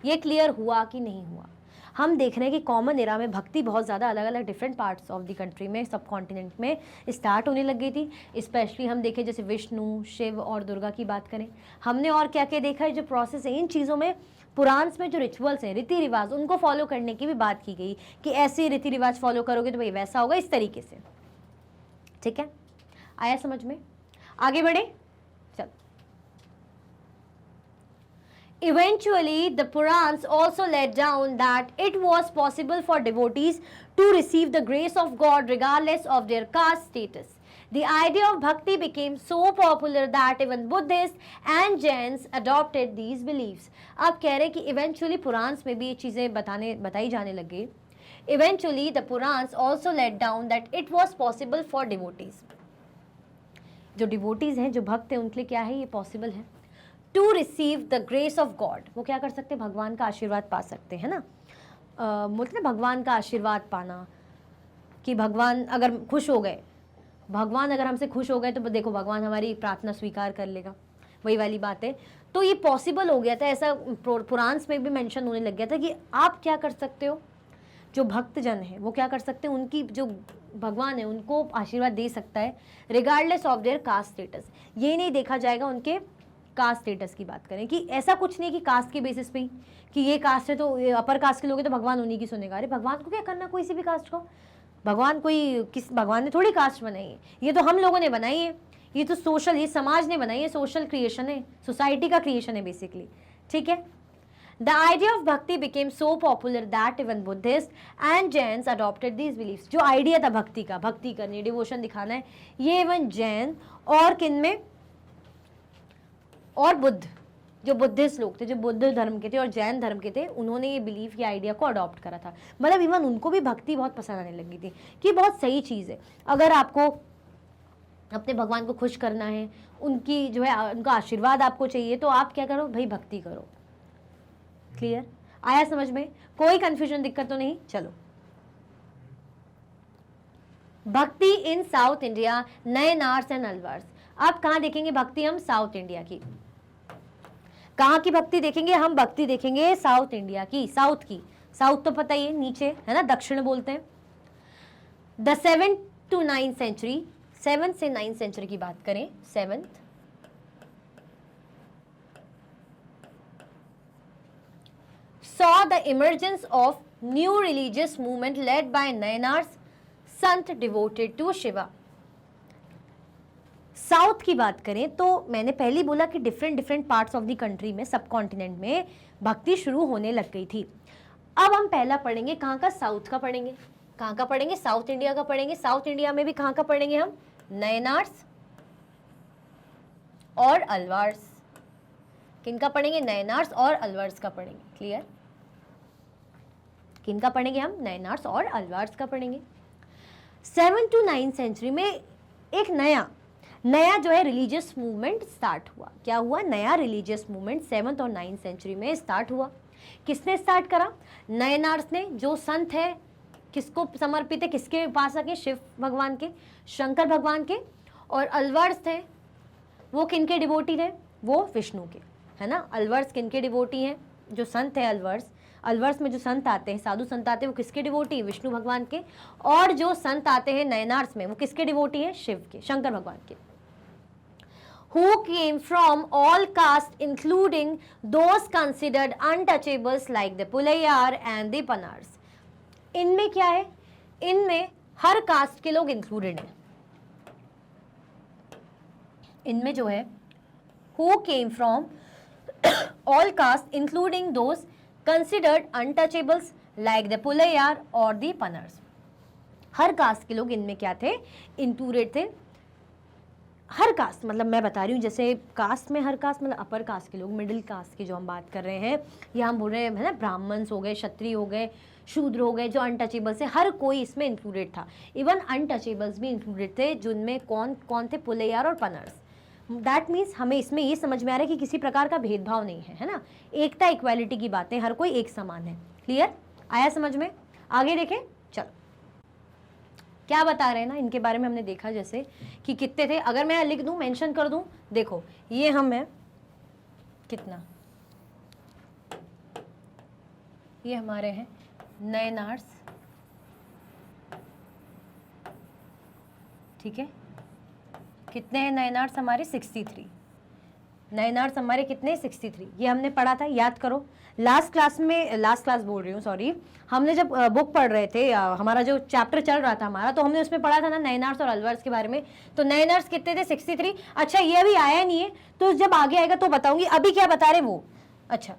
ये क्लियर हुआ कि नहीं हुआ। हम देख रहे हैं कि कॉमन एरा में भक्ति बहुत ज़्यादा अलग अलग different parts of the country में, सब कॉन्टिनेंट में स्टार्ट होने लग गई थी। स्पेशली हम देखें जैसे विष्णु, शिव और दुर्गा की बात करें, हमने और क्या क्या देखा है, जो प्रोसेस है इन चीज़ों में, पुराण्स में जो रिचुअल्स हैं, रीति रिवाज, उनको फॉलो करने की भी बात की गई कि ऐसे रीति रिवाज फॉलो करोगे तो भाई वैसा होगा, इस तरीके से। ठीक है, आया समझ में, आगे बढ़े। Eventually, the Purans also laid down that it was possible for devotees to receive the grace of God regardless of their caste status. The idea of bhakti became so popular that even Buddhists and Jains adopted these beliefs. अब कह रहे हैं कि eventually Puranas में भी ये चीज़ें बताई जाने लगी. Eventually, the Purans also laid down that it was possible for devotees. जो devotees हैं, जो भक्त हैं, उनके लिए क्या है, ये possible है. To receive the grace of god, वो क्या कर सकते हैं, भगवान का आशीर्वाद पा सकते हैं ना. मतलब भगवान का आशीर्वाद पाना, कि भगवान अगर खुश हो गए, भगवान अगर हमसे खुश हो गए तो देखो भगवान हमारी प्रार्थना स्वीकार कर लेगा, वही वाली बात है. तो ये पॉसिबल हो गया था, ऐसा पुराण्स में भी मेंशन होने लग गया था कि आप क्या कर सकते हो, जो भक्तजन है वो क्या कर सकते हैं, उनकी जो भगवान है उनको आशीर्वाद दे सकता है regardless of their caste status. ये नहीं देखा जाएगा उनके कास्ट स्टेटस की बात करें, कि ऐसा कुछ नहीं कि कास्ट के बेसिस पे ही कि ये कास्ट है तो अपर कास्ट के लोग हैं तो भगवान उन्हीं की सुनेगा. अरे भगवान को क्या करना कोई सी भी कास्ट को, भगवान ने थोड़ी कास्ट बनाई है, ये तो हम लोगों ने बनाई है, ये तो सोशल, ये समाज ने बनाई है, सोशल क्रिएशन है, सोसाइटी का क्रिएशन है बेसिकली. ठीक है. The idea of bhakti became so popular that even Buddhist and Jains adopted these beliefs. जो आइडिया था भक्ति का, भक्ति करनी, डिवोशन दिखाना है, ये इवन जैन और किन में, और बुद्ध, जो बुद्धिस्ट लोग थे, जो बुद्ध धर्म के थे और जैन धर्म के थे, उन्होंने ये बिलीफ, ये आइडिया को अडॉप्ट करा था. मतलब इवन उनको भी भक्ति बहुत पसंद आने लगी थी कि बहुत सही चीज़ है. अगर आपको अपने भगवान को खुश करना है, उनकी जो है उनका आशीर्वाद आपको चाहिए, तो आप क्या करो भाई, भक्ति करो. क्लियर आया समझ में, कोई कंफ्यूजन, दिक्कत तो नहीं. चलो, भक्ति इन south India, Nayanars and Alvars. आप कहाँ देखेंगे भक्ति, हम साउथ इंडिया की. कहाँ की भक्ति देखेंगे हम, भक्ति देखेंगे साउथ इंडिया की, साउथ की. साउथ तो पता ही है, नीचे है ना, दक्षिण बोलते हैं. The 7th to 9th century, 7th से 9th सेंचुरी की बात करें, 7th saw the emergence of new religious movement led by Nayanars, Sant devoted to Shiva. South की बात करें तो मैंने पहले बोला कि different parts of the country में, सब कॉन्टिनेंट में भक्ति शुरू होने लग गई थी. अब हम पहला पढ़ेंगे कहाँ का, साउथ का पढ़ेंगे. कहाँ का पढ़ेंगे, साउथ इंडिया का पढ़ेंगे. साउथ इंडिया में भी कहाँ का पढ़ेंगे हम, नयनार्स और अलवार्स. किनका पढ़ेंगे, नयनार्स और अलवार्स का पढ़ेंगे. क्लियर, किनका पढ़ेंगे हम, नयनार्स और अलवार्स का पढ़ेंगे. 7th to 9th सेंचुरी में एक नया जो है रिलीजियस मूवमेंट स्टार्ट हुआ. क्या हुआ, नया रिलीजियस मूवमेंट 7th और 9th सेंचुरी में स्टार्ट हुआ. किसने स्टार्ट करा, नयनार्स ने. जो संत है किसको समर्पित है, किसके पास आके, शिव भगवान के, शंकर भगवान के. और अलवर्स थे, वो किनके डिवोटी थे, वो विष्णु के, है ना. अलवर्स किनके डिवोटी हैं, जो संत है अलवर्स में जो संत आते हैं, साधु संत आते हैं, वो किसके डिवोटी है, विष्णु भगवान के. और जो संत आते हैं नयनार्स में, वो किसके डिवोटी हैं, शिव के, शंकर भगवान के. Who came from all castes including those considered untouchables like the पुलैयार and the पनार्स. इनमें क्या है, इनमें हर कास्ट के लोग इंक्लूडेड हैं. इनमें जो है who came from all castes including those considered untouchables like the पुलैयार और the पनार्स. हर कास्ट के लोग इनमें क्या थे, इंक्लूडेड थे. हर कास्ट मतलब मैं बता रही हूँ, जैसे कास्ट में हर कास्ट मतलब अपर कास्ट के लोग, मिडिल कास्ट की जो हम बात कर रहे हैं, या हम बोल रहे हैं है ना, ब्राह्मण्स हो गए, क्षत्रिय हो गए, शूद्र हो गए, जो अनटचेबल्स है, हर कोई इसमें इंक्लूडेड था. इवन अनटचेबल्स भी इंक्लूडेड थे, जिनमें कौन कौन थे, पुलैयार और पनार्स. दैट मीन्स हमें इसमें ये समझ में आ रहा है कि किसी प्रकार का भेदभाव नहीं है, है ना. एकता, इक्वालिटी की बातें, हर कोई एक समान है. क्लियर आया समझ में. आगे देखें, चलो क्या बता रहे हैं ना, इनके बारे में हमने देखा जैसे कि कितने थे. अगर मैं लिख दूं, मेंशन कर दूं, देखो ये हम है कितना, ये हमारे हैं नयनार्स, ठीक है. कितने हैं नयनार्स हमारे, 63. नयनार्स हमारे कितने, 63. ये हमने पढ़ा था, याद करो. लास्ट क्लास बोल रही हूँ, सॉरी, हमने जब बुक पढ़ रहे थे, हमारा जो चैप्टर चल रहा था हमारा, तो हमने उसमें पढ़ा था ना नयनार्स और अलवर्स के बारे में. तो नयनार्स कितने थे, 63. अच्छा ये अभी आया नहीं है, तो जब आगे आएगा तो बताऊंगी. अभी क्या बता रहे वो, अच्छा,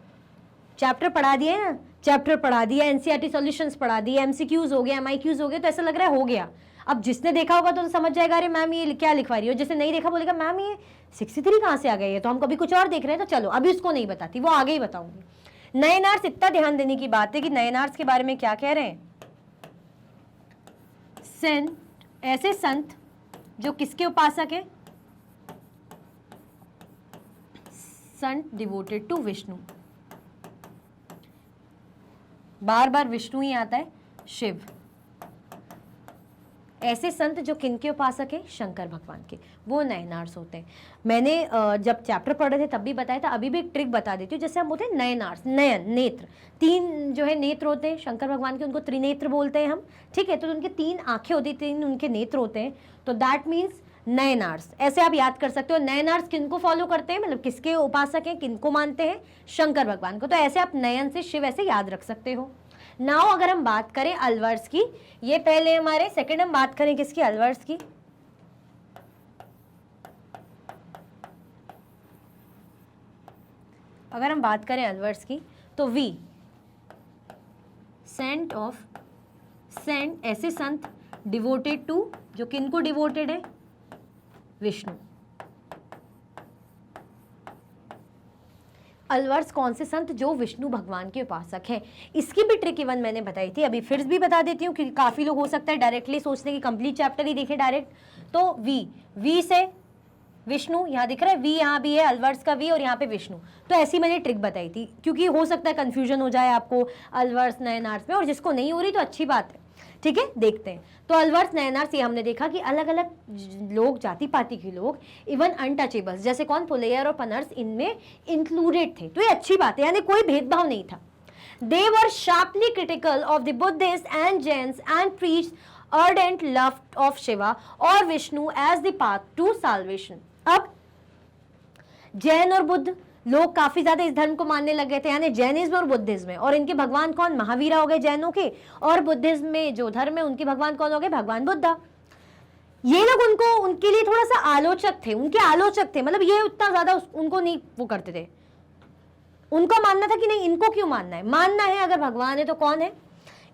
चैप्टर पढ़ा दिया है ना, चैप्टर पढ़ा दिया, एनसीईआरटी सॉल्यूशंस पढ़ा दिए, एमसीक्यूज हो गया, एमआईक्यूज हो गए, तो ऐसा लग रहा है हो गया। अब जिसने देखा होगा तो समझ जाएगा अरे मैम ये क्या लिखवा रही हो, जिसने नहीं देखा बोलेगा मैम ये 63 कहाँ से आ गई है, तो हम कभी कुछ और देख रहे हैं, तो चलो अभी उसको नहीं बताती, वो आगे ही बताऊंगी। नयनार्स, इतना ध्यान देने की बात है कि नयनार्स के बारे में क्या कह रहे हैं, सेंट, ऐसे संत जो किसके उपासक है, संत डिवोटेड टू विष्णु, बार बार विष्णु ही आता है, शिव, ऐसे संत जो किनके उपासक है, शंकर भगवान के, वो नयनार्स होते हैं। मैंने जब चैप्टर पढ़ रहे थे तब भी बताया था, अभी भी एक ट्रिक बता देती हूँ। जैसे हम बोलते हैं नयनार्स, नयन, नेत्र, 3 जो है नेत्र होते हैं शंकर भगवान के, उनको त्रिनेत्र बोलते हैं हम, ठीक है। तो उनके 3 आंखें होती हैं, 3 उनके नेत्र होते हैं, तो दैट मीन्स नयनार्स। ऐसे आप याद कर सकते हो, नयनार्स किनको फॉलो करते हैं, मतलब किसके उपासक हैं, किनको मानते हैं, शंकर भगवान को। तो ऐसे आप नयन से शिव ऐसे याद रख सकते हो। नाउ अगर हम बात करें अलवर्स की, ये पहले हमारे सेकंड, हम बात करें किसकी, अलवर्स की। अगर हम बात करें अलवर्स की तो वी, सेंट ऑफ, सेंट ऐसे संत डिवोटेड टू, जो किनको डिवोटेड है, विष्णु। अलवर्स कौन से संत, जो विष्णु भगवान के उपासक हैं। इसकी भी ट्रिक इवन मैंने बताई थी, अभी फिर भी बता देती हूँ क्योंकि काफी लोग हो सकता है डायरेक्टली सोचने की कंप्लीट चैप्टर ही देखे डायरेक्ट। तो वी से विष्णु, यहाँ दिख रहा है वी, यहाँ भी है अलवर्स का वी और यहाँ पे विष्णु। तो ऐसी मैंने ट्रिक बताई थी, क्योंकि हो सकता है कंफ्यूजन हो जाए आपको अलवर्स नयनार्स में, और जिसको नहीं हो रही तो अच्छी बात है, ठीक है। देखते हैं, तो अलवर्स नयनार्स, ये हमने देखा कि अलग अलग लोग, जाति पाति के लोग, इवन अनटचेबल्स जैसे कौन, पुलैयर और पनर्स, इनमें इंक्लूडेड थे। तो ये अच्छी बात है, यानी कोई भेदभाव नहीं था। They were sharply critical of the Buddhists and Jains and preached ardent love of Shiva or Vishnu as the path to salvation. अब जैन और बुद्ध लोग काफी ज्यादा इस धर्म को मानने लग गए थे, यानी जैनिज्म और बुद्धिज्म में, और इनके भगवान कौन, महावीरा हो गए जैनों के, और बुद्धिज्म में जो धर्म है उनके भगवान कौन हो गए, भगवान बुद्धा। ये लोग उनको, उनके लिए थोड़ा सा आलोचक थे, उनके आलोचक थे, मतलब ये उतना ज्यादा उनको नहीं वो करते थे। उनको मानना था कि नहीं, इनको क्यों मानना है, मानना है अगर भगवान है तो कौन है।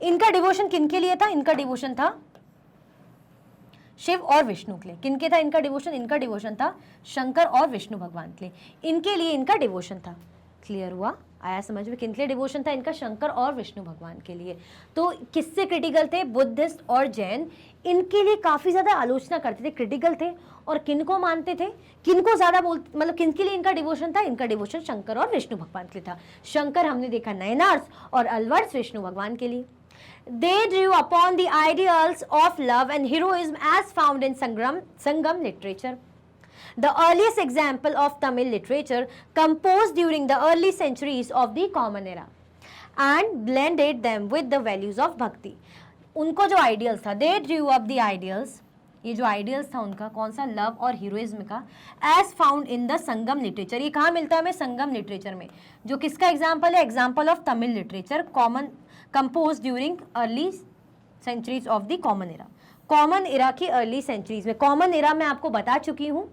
इनका डिवोशन किनके लिए था, इनका डिवोशन था शिव और विष्णु के लिए। किनके था इनका डिवोशन, इनका डिवोशन था शंकर और विष्णु भगवान के लिए, इनके लिए इनका डिवोशन था। क्लियर हुआ, आया समझ में, किनके लिए डिवोशन था इनका, शंकर और विष्णु भगवान के लिए। तो किससे क्रिटिकल थे, बुद्धिस्ट और जैन, इनके लिए काफी ज्यादा आलोचना करते थे, क्रिटिकल थे, और किनको मानते थे, किनको ज्यादा मतलब किनके लिए इनका डिवोशन था, इनका डिवोशन शंकर और विष्णु भगवान के लिए था। शंकर हमने देखा नयनार्स, और अलवर्स विष्णु भगवान के लिए। They drew upon the ideals of love and heroism as found in Sangam literature. The earliest example of Tamil literature composed during the early centuries of the Common Era and blended them with the values of bhakti. उनको जो ideals था, they drew up the ideals, ये जो ideals था उनका कौन सा, love और हीरोइज्म का, as found in the Sangam literature. ये कहाँ मिलता है हमें, संगम लिटरेचर में, जो किसका एग्जाम्पल है, example of Tamil literature, common composed during early centuries of the common era. Common era की अर्ली सेंचुरीज में, कॉमन एरा मैं आपको बता चुकी हूँ,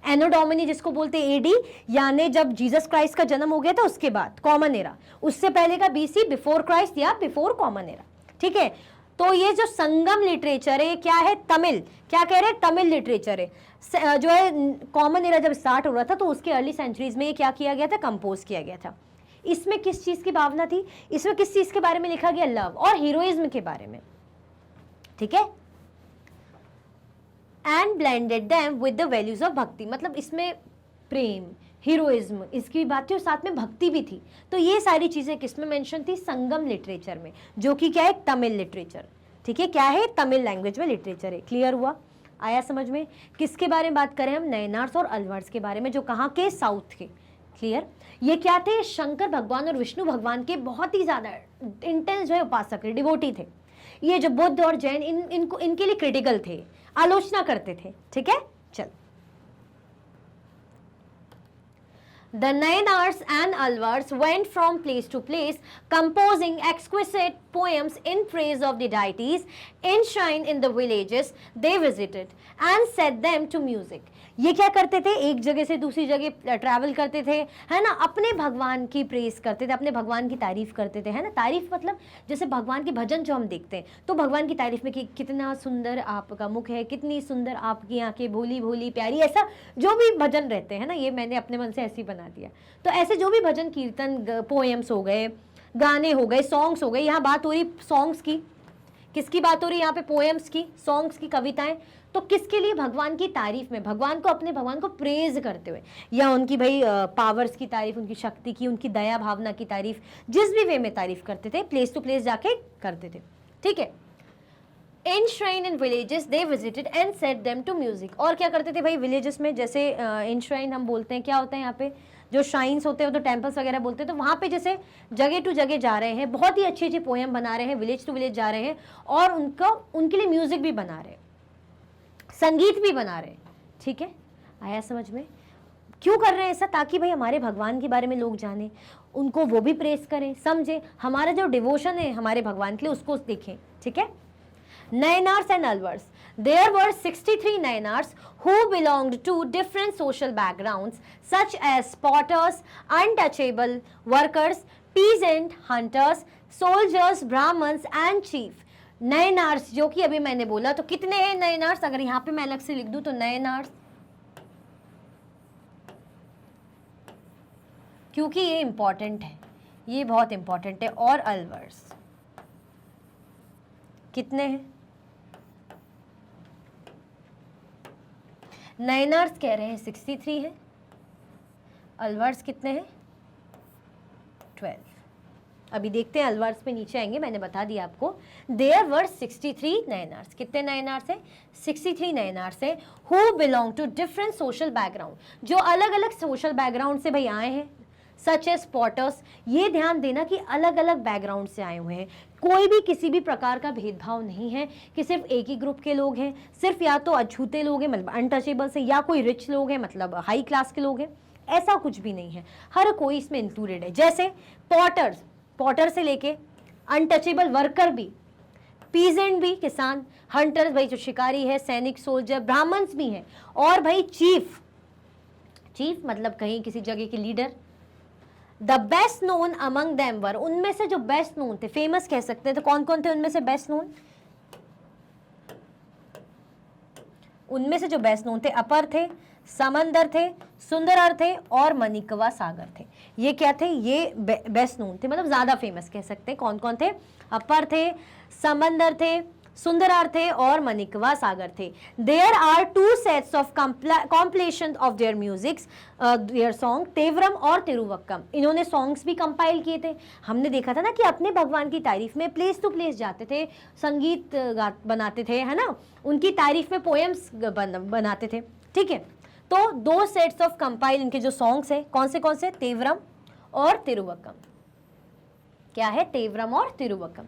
एनो डोमिनी जिसको बोलते हैं एडी, यानी जब जीसस क्राइस्ट का जन्म हो गया था उसके बाद कॉमन एरा, उससे पहले का बीसी, बिफोर क्राइस्ट या बिफोर कॉमन एरा, ठीक है। तो ये जो संगम लिटरेचर है क्या है, तमिल, क्या कह रहे हैं, तमिल लिटरेचर है, जो है कॉमन एरा जब स्टार्ट हो रहा था तो उसके अर्ली सेंचुरीज में ये क्या किया गया था, कंपोज किया गया था। इसमें किस चीज की भावना थी, इसमें किस चीज के बारे में लिखा गया, लव और हीरोइज्म के बारे में, ठीक है। And blended them with the values of भक्ति, मतलब इसमें प्रेम, हीरोइज्म, इसकी बात थी और साथ में भक्ति भी थी। तो ये सारी चीजें किसमें मेंशन थी, संगम लिटरेचर में, जो कि क्या है, तमिल लिटरेचर, ठीक है, क्या है, तमिल लैंग्वेज में लिटरेचर है। क्लियर हुआ, आया समझ में। किसके बारे में बात करें हम, नयनार्स और अलवर्स के बारे में, जो कहाँ के, साउथ के। क्लियर, ये क्या थे, शंकर भगवान और विष्णु भगवान के बहुत ही ज्यादा इंटेंस जो है उपासक थे, डिवोटी थे। ये जो बुद्ध और जैन इनको इनके लिए क्रिटिकल थे, आलोचना करते थे, ठीक है। चल, The Nayanars and Alvars went from place to place, composing exquisite poems in praise of the deities enshrined in the villages they visited and set them to music. ये क्या करते थे, एक जगह से दूसरी जगह ट्रैवल करते थे, है ना, अपने भगवान की प्रेस करते थे, अपने भगवान की तारीफ करते थे, है ना। तारीफ मतलब जैसे भगवान के भजन जो हम देखते हैं तो भगवान की तारीफ में कि कितना सुंदर आपका मुख है, कितनी सुंदर आपकी आंखें, भोली भोली प्यारी, ऐसा जो भी भजन रहते हैं ना, ये मैंने अपने मन से ऐसे ही बना दिया। तो ऐसे जो भी भजन कीर्तन पोएम्स हो गए, गाने हो गए, सॉन्ग्स हो गए, यहाँ बात हो रही सॉन्ग्स की, किसकी बात हो रही है यहाँ पे, पोएम्स की, सॉन्ग्स की, कविताएं, तो किसके लिए, भगवान की तारीफ में, भगवान को, अपने भगवान को प्रेज करते हुए, या उनकी भाई पावर्स की तारीफ, उनकी शक्ति की, उनकी दया भावना की तारीफ, जिस भी वे में तारीफ करते थे, प्लेस टू प्लेस जाके करते थे, ठीक है। Enshrine in villages they visited and set them to music. और क्या करते थे भाई विलेजेस में, जैसे enshrined हम बोलते हैं, क्या होता है यहाँ पे, जो श्राइन्स होते हैं तो टेम्पल्स वगैरह बोलते हैं, तो वहाँ पे जैसे जगह टू जगह जा रहे हैं, बहुत ही अच्छी अच्छी पोएम बना रहे हैं, विलेज टू विलेज जा रहे हैं, और उनके लिए म्यूजिक भी बना रहे हैं, संगीत भी बना रहे हैं, ठीक है। आया समझ में? क्यों कर रहे हैं ऐसा? ताकि भाई हमारे भगवान के बारे में लोग जाने, उनको वो भी प्रेस करें, समझे, हमारा जो डिवोशन है हमारे भगवान के लिए उसको देखें, ठीक है। Nayanars and Alvars. There were 63 Nayanars who belonged to different social backgrounds such as potters, untouchable workers, peasant, hunters, soldiers, brahmins and chief. Nayanars जो कि अभी मैंने बोला, तो कितने हैं Nayanars? अगर यहाँ पे मैं अलग से लिख दूँ तो Nayanars, क्योंकि ये इंपॉर्टेंट है, ये बहुत इंपॉर्टेंट है, और Alvars कितने हैं? नयनार्स कह रहे हैं 63 है, अलवर्स कितने हैं? 12। अभी देखते हैं, अलवर्स पे नीचे आएंगे, मैंने बता दिया आपको। There were 63 Nayanars. कितने नयनार्स हैं? 63 नयनार्स हैं, who belong to different social background, जो अलग अलग सोशल बैकग्राउंड से भाई आए हैं, सच एज पॉटर्स। ये ध्यान देना कि अलग अलग बैकग्राउंड से आए हुए हैं, कोई भी किसी भी प्रकार का भेदभाव नहीं है कि सिर्फ एक ही ग्रुप के लोग हैं, सिर्फ या तो अछूते लोग हैं मतलब अनटचेबल से, या कोई रिच लोग हैं मतलब हाई क्लास के लोग हैं, ऐसा कुछ भी नहीं है, हर कोई इसमें इंक्लूडेड है। जैसे पॉटर्स, पॉटर से लेके अनटचेबल वर्कर भी, पीजेंट भी किसान, हंटर्स भाई जो शिकारी है, सैनिक, सोल्जर, ब्राह्मण्स भी हैं, और भाई चीफ, चीफ मतलब कहीं किसी जगह के leader. The best known among them वर, उनमें से जो बेस्ट नोन थे, फेमस कह सकते हैं, तो कौन कौन थे उनमें से बेस्ट नोन? उनमें से जो बेस्ट नोन थे, अपर थे, समंदर थे, सुंदरर थे, और मणिकवा सागर थे। ये क्या थे? ये बेस्ट नोन थे, मतलब ज्यादा फेमस कह सकते हैं। कौन कौन थे? अपर थे, समंदर थे, सुंदरार थे, और मणिकवा सागर थे। There are 2 sets of compilation of their musics, their song, Tevaram और तिरुवक्कम। इन्होंने सॉन्ग्स भी कंपाइल किए थे। हमने देखा था ना कि अपने भगवान की तारीफ में प्लेस टू प्लेस जाते थे, संगीत बनाते थे, है ना, उनकी तारीफ में पोएम्स बनाते थे, ठीक है। तो 2 सेट्स ऑफ कंपाइल इनके जो सॉन्ग्स हैं, कौन से? तेवरम और तिरुवक्कम। क्या है? तेवरम और Tiruvachakam.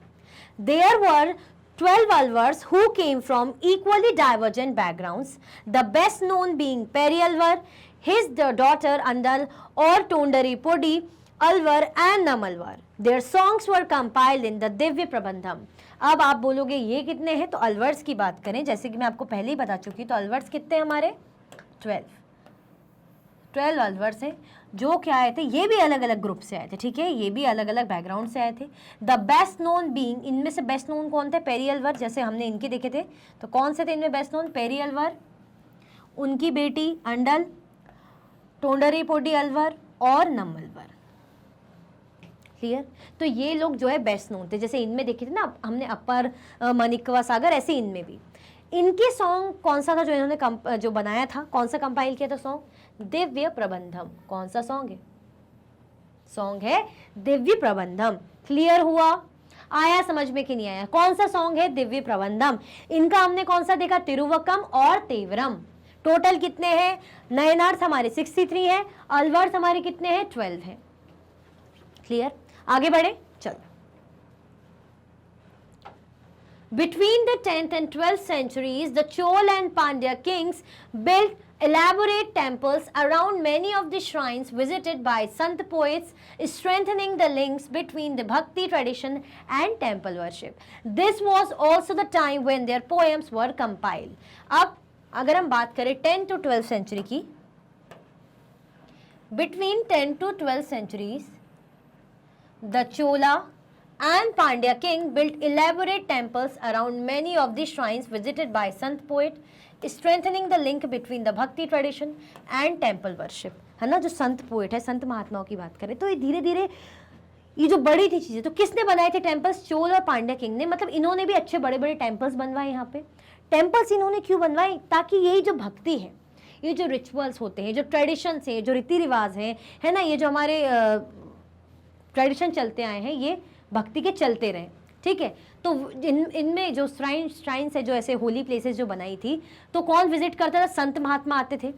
There were 12 Alvars who came from equally divergent backgrounds, the best known being Peri Alvar, his daughter Andal or Tondari Podi Alvar and Namalvar. Their songs were compiled in the Divya Prabandham. अब आप बोलोगे ये कितने हैं? तो अलवर्स की बात करें, जैसे कि मैं आपको पहले ही बता चुकी, तो अलवर्स कितने हमारे? 12 अलवर्स हैं, जो क्या आए थे, ये भी अलग अलग ग्रुप से आए थे, ठीक है, ये भी अलग अलग बैकग्राउंड से आए थे। द बेस्ट नोन बीइंग, इनमें से बेस्ट नोन कौन थे? पेरी अलवर, जैसे हमने इनके देखे थे, तो कौन से थे इनमें बेस्ट नोन? पेरी अलवर, उनकी बेटी अंडल, टोंडरी पोडी अलवर और नमलवर। क्लियर? तो ये लोग जो है बेस्ट नोन थे। जैसे इनमें देखे थे ना हमने अपर, मणिकवा सागर, ऐसे इनमें भी। इनके सॉन्ग कौन सा था जो इन्होंने जो बनाया था, कौन सा कंपाइल किया था सॉन्ग? दिव्य प्रबंधम। कौन सा सॉन्ग है? सॉन्ग है दिव्य प्रबंधम। क्लियर हुआ? आया समझ में कि नहीं आया? कौन सा सॉन्ग है? दिव्य प्रबंधम। इनका हमने कौन सा देखा? तिरुवक्कम और तेवरम। टोटल कितने हैं? नयनार्स हमारे 63 है, अलवर्स हमारे कितने हैं? 12 है। क्लियर? आगे बढ़े, चलो। Between the 10th and 12th centuries, the Chola and Pandya kings built elaborate temples around many of the shrines visited by Sant poets, strengthening the links between the Bhakti tradition and temple worship. This was also the time when their poems were compiled. अब अगर हम बात करें 10 to 12th century की, between 10 to 12th centuries, the Chola and Pandya king built elaborate temples around many of the shrines visited by Sant poet, strengthening the link between the Bhakti tradition and temple worship. है ना, जो संत poet है, संत महात्माओं की बात करें तो ये धीरे धीरे ये जो बड़ी थी चीजें, तो किसने बनाए थे टेम्पल्स? चोल और पांड्या किंग ने। मतलब इन्होंने भी अच्छे बड़े बड़े टेम्पल्स बनवाए। यहाँ पे टेम्पल्स इन्होंने क्यों बनवाए? ताकि यही जो भक्ति है, ये जो रिचुअल्स होते हैं, जो ट्रेडिशंस हैं, जो रीति रिवाज हैं, है ना, ये जो हमारे ट्रेडिशन चलते आए हैं, ये भक्ति के चलते रहे। ठीक है, तो इनमें जो श्राइन्स है, जो ऐसे होली प्लेसेस जो बनाई थी, तो कौन विजिट करता था? संत महात्मा आते थे।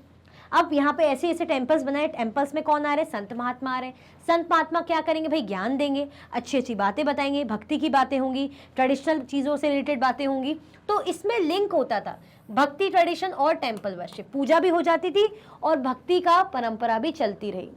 अब यहाँ पे ऐसे ऐसे टेम्पल्स बनाए, टेम्पल्स में कौन आ रहे हैं? संत महात्मा आ रहे हैं। संत महात्मा क्या करेंगे भाई? ज्ञान देंगे, अच्छी अच्छी बातें बताएंगे, भक्ति की बातें होंगी, ट्रेडिशनल चीज़ों से रिलेटेड बातें होंगी। तो इसमें लिंक होता था भक्ति ट्रेडिशन और टेम्पल वर्शिप, पूजा भी हो जाती थी और भक्ति का परंपरा भी चलती रही।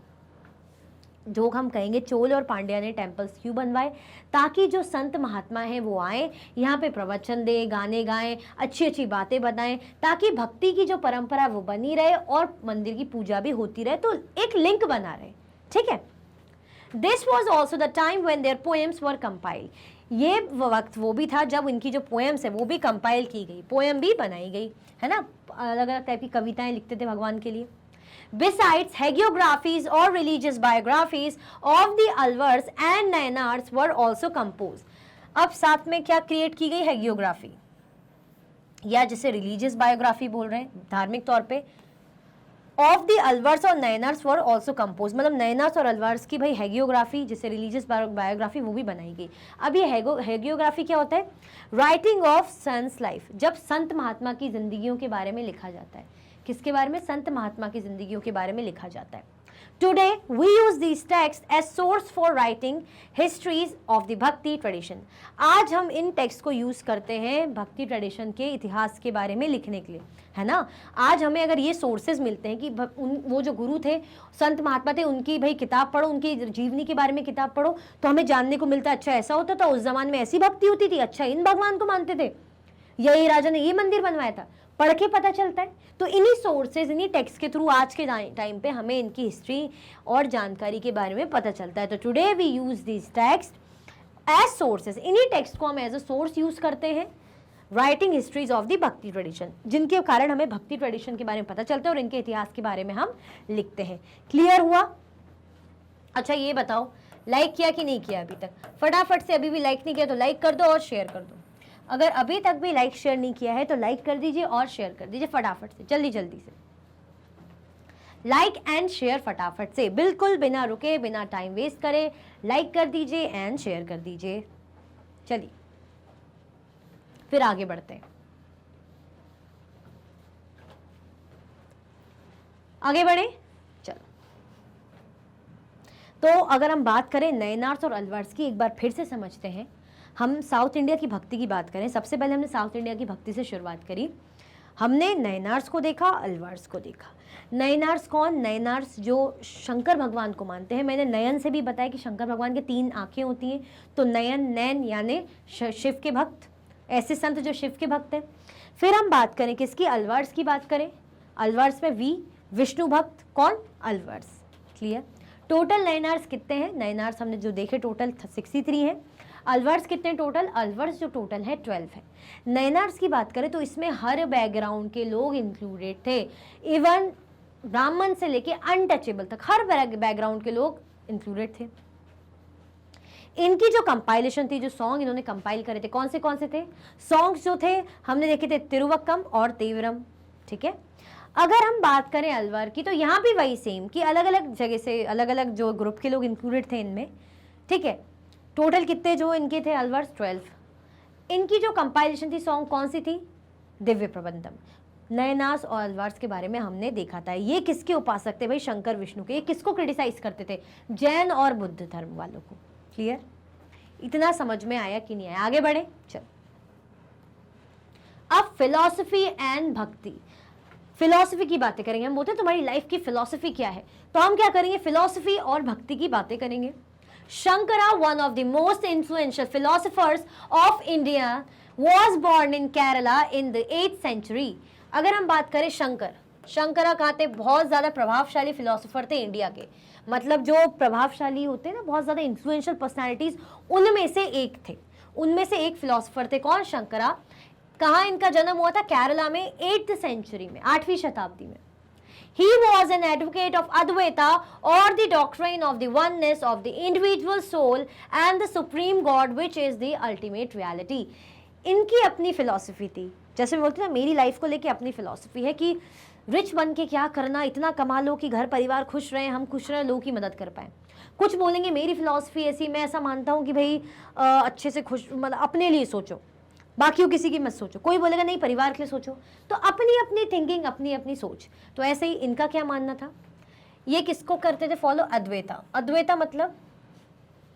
जो हम कहेंगे चोल और पांड्या ने टेम्पल्स क्यों बनवाए? ताकि जो संत महात्मा हैं वो आए, यहाँ पे प्रवचन दे, गाने गाएं, अच्छी अच्छी बातें बताएं, ताकि भक्ति की जो परंपरा वो बनी रहे और मंदिर की पूजा भी होती रहे, तो एक लिंक बना रहे। ठीक है, this was also the time when there poems were compiled. ये वक्त वो भी था जब इनकी जो पोएम्स है वो भी कंपाइल की गई, पोएम भी बनाई गई, है ना, अलग अलग टाइप की कविताएं लिखते थे भगवान के लिए। Besides, hagiographies or religious biographies of the Alvars and Nayanars were also composed. अब साथ में क्या क्रिएट की गई? हैगियोग्राफी, या जिसे रिलीजियस बायोग्राफी बोल रहे हैं धार्मिक तौर पे। ऑफ द अलवर्स और नयनार्स वर ऑल्सो कंपोज, मतलब नयनार्स और अलवर्स की भाई हैगियोग्राफी, जिसे रिलीजियस बायोग्राफी, वो भी बनाई गई। अब ये हैगियोग्राफी क्या होता है? राइटिंग ऑफ संस लाइफ, जब संत महात्मा की जिंदगियों के बारे में लिखा जाता है। किसके बारे में? संत महात्मा की जिंदगियों के बारे में लिखा जाता है। Today we use this text as source for writing histories of the bhakti tradition. आज हम इन टेक्स्ट को यूज करते हैं भक्ति ट्रेडिशन के इतिहास के बारे में लिखने के लिए, है ना। आज हमें अगर ये सोर्सेज मिलते हैं कि वो जो गुरु थे, संत महात्मा थे, उनकी भाई किताब पढ़ो, उनकी जीवनी के बारे में किताब पढ़ो, तो हमें जानने को मिलता है अच्छा ऐसा होता था उस जमाने में, ऐसी भक्ति होती थी, अच्छा इन भगवान को मानते थे, यही राजा ने ये मंदिर बनवाया था, पढ़ के पता चलता है। तो इन्हीं सोर्सेज, इन्हीं टेक्स्ट के थ्रू आज के टाइम पे हमें इनकी हिस्ट्री और जानकारी के बारे में पता चलता है। तो today we use this text as sources, इन्हीं टेक्स्ट को हम एज अ सोर्स यूज करते हैं writing histories of the bhakti tradition, जिनके कारण हमें भक्ति ट्रेडिशन के बारे में पता चलता है और इनके इतिहास के बारे में हम लिखते हैं। क्लियर हुआ? अच्छा ये बताओ, लाइक किया कि नहीं किया अभी तक? फटाफट से, अभी भी लाइक नहीं किया तो लाइक कर दो और शेयर कर दो। अगर अभी तक भी लाइक शेयर नहीं किया है तो लाइक कर दीजिए और शेयर कर दीजिए फटाफट से, जल्दी जल्दी से। लाइक एंड शेयर फटाफट से, बिल्कुल बिना रुके, बिना टाइम वेस्ट करे, लाइक कर दीजिए एंड शेयर कर दीजिए। चलिए फिर आगे बढ़ते हैं, आगे बढ़े। चलो, तो अगर हम बात करें नयनार्स और अलवर्स की, एक बार फिर से समझते हैं। हम साउथ इंडिया की भक्ति की बात करें, सबसे पहले हमने साउथ इंडिया की भक्ति से शुरुआत करी। हमने नयनार्स को देखा, अलवर्स को देखा। नयनार्स कौन? नयनार्स जो शंकर भगवान को मानते हैं। मैंने नयन से भी बताया कि शंकर भगवान के 3 आंखें होती हैं, तो नयन, नैन यानी शिव के भक्त, ऐसे संत जो शिव के भक्त हैं। फिर हम बात करें किसकी? अलवर्स की बात करें। अलवर्स में विष्णु भक्त, कौन? अलवर्स। क्लियर? टोटल नयनार्स कितने हैं? नयनार्स हमने जो देखे टोटल 63 हैं। अलवर्स कितने टोटल? अलवर्स जो टोटल है 12 है। नयनार्स की बात करें तो इसमें हर बैकग्राउंड के लोग इंक्लूडेड थे, इवन ब्राह्मण से लेके अनटचेबल तक हर बैकग्राउंड के लोग इंक्लूडेड थे। इनकी जो कंपाइलेशन थी, जो सॉन्ग इन्होंने कंपाइल करे थे, कौन से थे सॉन्ग्स जो थे? हमने देखे थे तिरुवक्कम और तेवरम। ठीक है, अगर हम बात करें अलवर की, तो यहाँ भी वही सेम कि अलग अलग जगह से अलग अलग जो ग्रुप के लोग इंक्लूडेड थे इनमें। ठीक है, टोटल कितने जो इनके थे अलवर्स? 12। इनकी जो कंपाइलेशन थी सॉन्ग कौन सी थी? दिव्य प्रबंधम। नयनार्स और अलवर्स के बारे में हमने देखा था। ये किसके उपासक थे भाई? शंकर विष्णु के। ये किसको क्रिटिसाइज करते थे? जैन और बुद्ध धर्म वालों को। क्लियर? इतना समझ में आया कि नहीं आया? आगे बढ़े। चल, अब फिलॉसफी एंड भक्ति, फिलॉसफी की बातें करेंगे। हम बोलते हैं तुम्हारी लाइफ की फिलॉसफी क्या है, तो हम क्या करेंगे, फिलॉसफी और भक्ति की बातें करेंगे। Shankara, one of the most influential philosophers of India, was born in Kerala in the 8th century. अगर हम बात करें शंकरा कहाँ थे, बहुत ज्यादा प्रभावशाली फिलोसोफर थे इंडिया के, मतलब जो प्रभावशाली होते हैं ना, बहुत ज्यादा इन्फ्लुएंशियल पर्सनालिटीज, उनमें से एक थे, उनमें से एक फिलोसोफर थे। कौन? शंकरा। कहाँ इनका जन्म हुआ था? केरला में 8th सेंचुरी में, 8वीं शताब्दी में। He was an advocate of Advaita or the doctrine of the oneness of the individual soul and the supreme God which is the ultimate reality. इनकी अपनी फिलॉसफी थी, जैसे मैं बोलती ना मेरी लाइफ को लेके अपनी फिलॉसफी है कि रिच बन के क्या करना, इतना कमा लो कि घर परिवार खुश रहे, हम खुश रहे, लोगों की मदद कर पाए। कुछ बोलेंगे मेरी फिलॉसफी ऐसी, मैं ऐसा मानता हूँ कि भाई अच्छे से खुश, मतलब अपने लिए सोचो, बाकियों किसी की मत सोचो। कोई बोलेगा नहीं परिवार के लिए सोचो, तो अपनी अपनी थिंकिंग, अपनी अपनी सोच। तो ऐसे ही इनका क्या मानना था, ये किसको करते थे फॉलो? अद्वैता। अद्वैता मतलब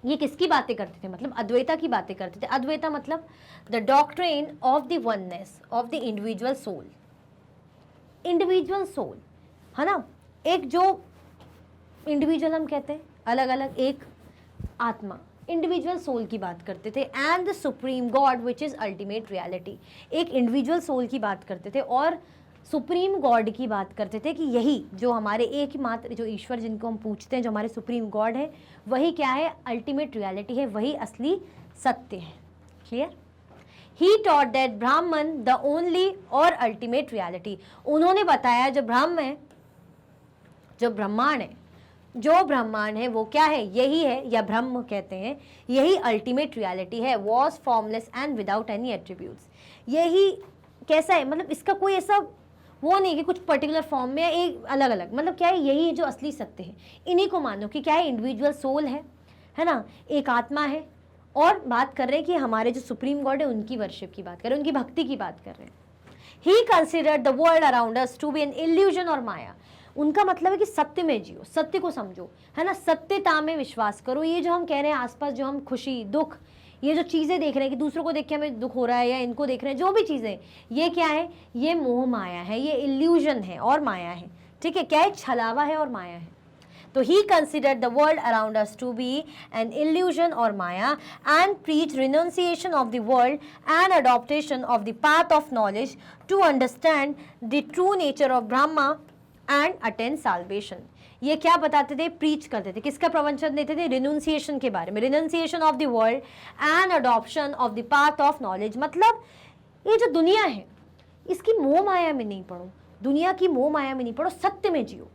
ये किसकी बातें करते थे, मतलब अद्वैता की बातें करते थे। अद्वैता मतलब the doctrine of the oneness of the individual soul. Individual soul है ना, एक जो इंडिविजुअल हम कहते हैं अलग अलग, एक आत्मा, इंडिविजुअल सोल की बात करते थे। And the supreme God which is ultimate reality, एक इंडिविजुअल सोल की बात करते थे और सुप्रीम गॉड की बात करते थे कि यही जो हमारे एक मात्र जो ईश्वर जिनको हम पूछते हैं, जो हमारे सुप्रीम गॉड है, वही क्या है? अल्टीमेट रियलिटी है, वही असली सत्य है। क्लियर? ही टॉट दैट ब्राह्मण द ओनली और अल्टीमेट रियलिटी। उन्होंने बताया जो ब्रह्म है, जो ब्रह्मांड है, जो ब्रह्मांड है वो क्या है? यही है, या ब्रह्म कहते हैं, यही अल्टीमेट रियलिटी है। Was formless and without any attributes. यही कैसा है, मतलब इसका कोई ऐसा वो नहीं कि कुछ पर्टिकुलर फॉर्म में, एक अलग अलग, मतलब क्या है, यही जो असली सत्य है। इन्हीं को मानो कि क्या है, इंडिविजुअल सोल है ना, एक आत्मा है। और बात कर रहे हैं कि हमारे जो सुप्रीम गॉड है उनकी वर्शिप की बात कर रहे हैं, उनकी भक्ति की बात कर रहे हैं। He considered the world around us to be an illusion और माया। उनका मतलब है कि सत्य में जियो, सत्य को समझो, है ना, सत्यता में विश्वास करो। ये जो हम कह रहे हैं आसपास, जो हम खुशी दुख, ये जो चीज़ें देख रहे हैं कि दूसरों को देख के हमें दुख हो रहा है या इनको देख रहे हैं, जो भी चीज़ें, ये क्या है? ये मोह माया है, ये इल्यूजन है और माया है। ठीक है, क्या है? छलावा है और माया है। तो he considered the world around us to be an illusion और maya and preach renunciation of the world and adoption of the path of knowledge to understand the true nature of Brahma and attain salvation. ये क्या बताते थे? Preach करते थे, किसका प्रवचन देते थे? रिनाउंसिएशन के बारे में, renunciation of the world and adoption of the path of knowledge. मतलब ये जो दुनिया है इसकी मोह माया में नहीं पड़ो, दुनिया की मोह माया में नहीं पड़ो, सत्य में जियो,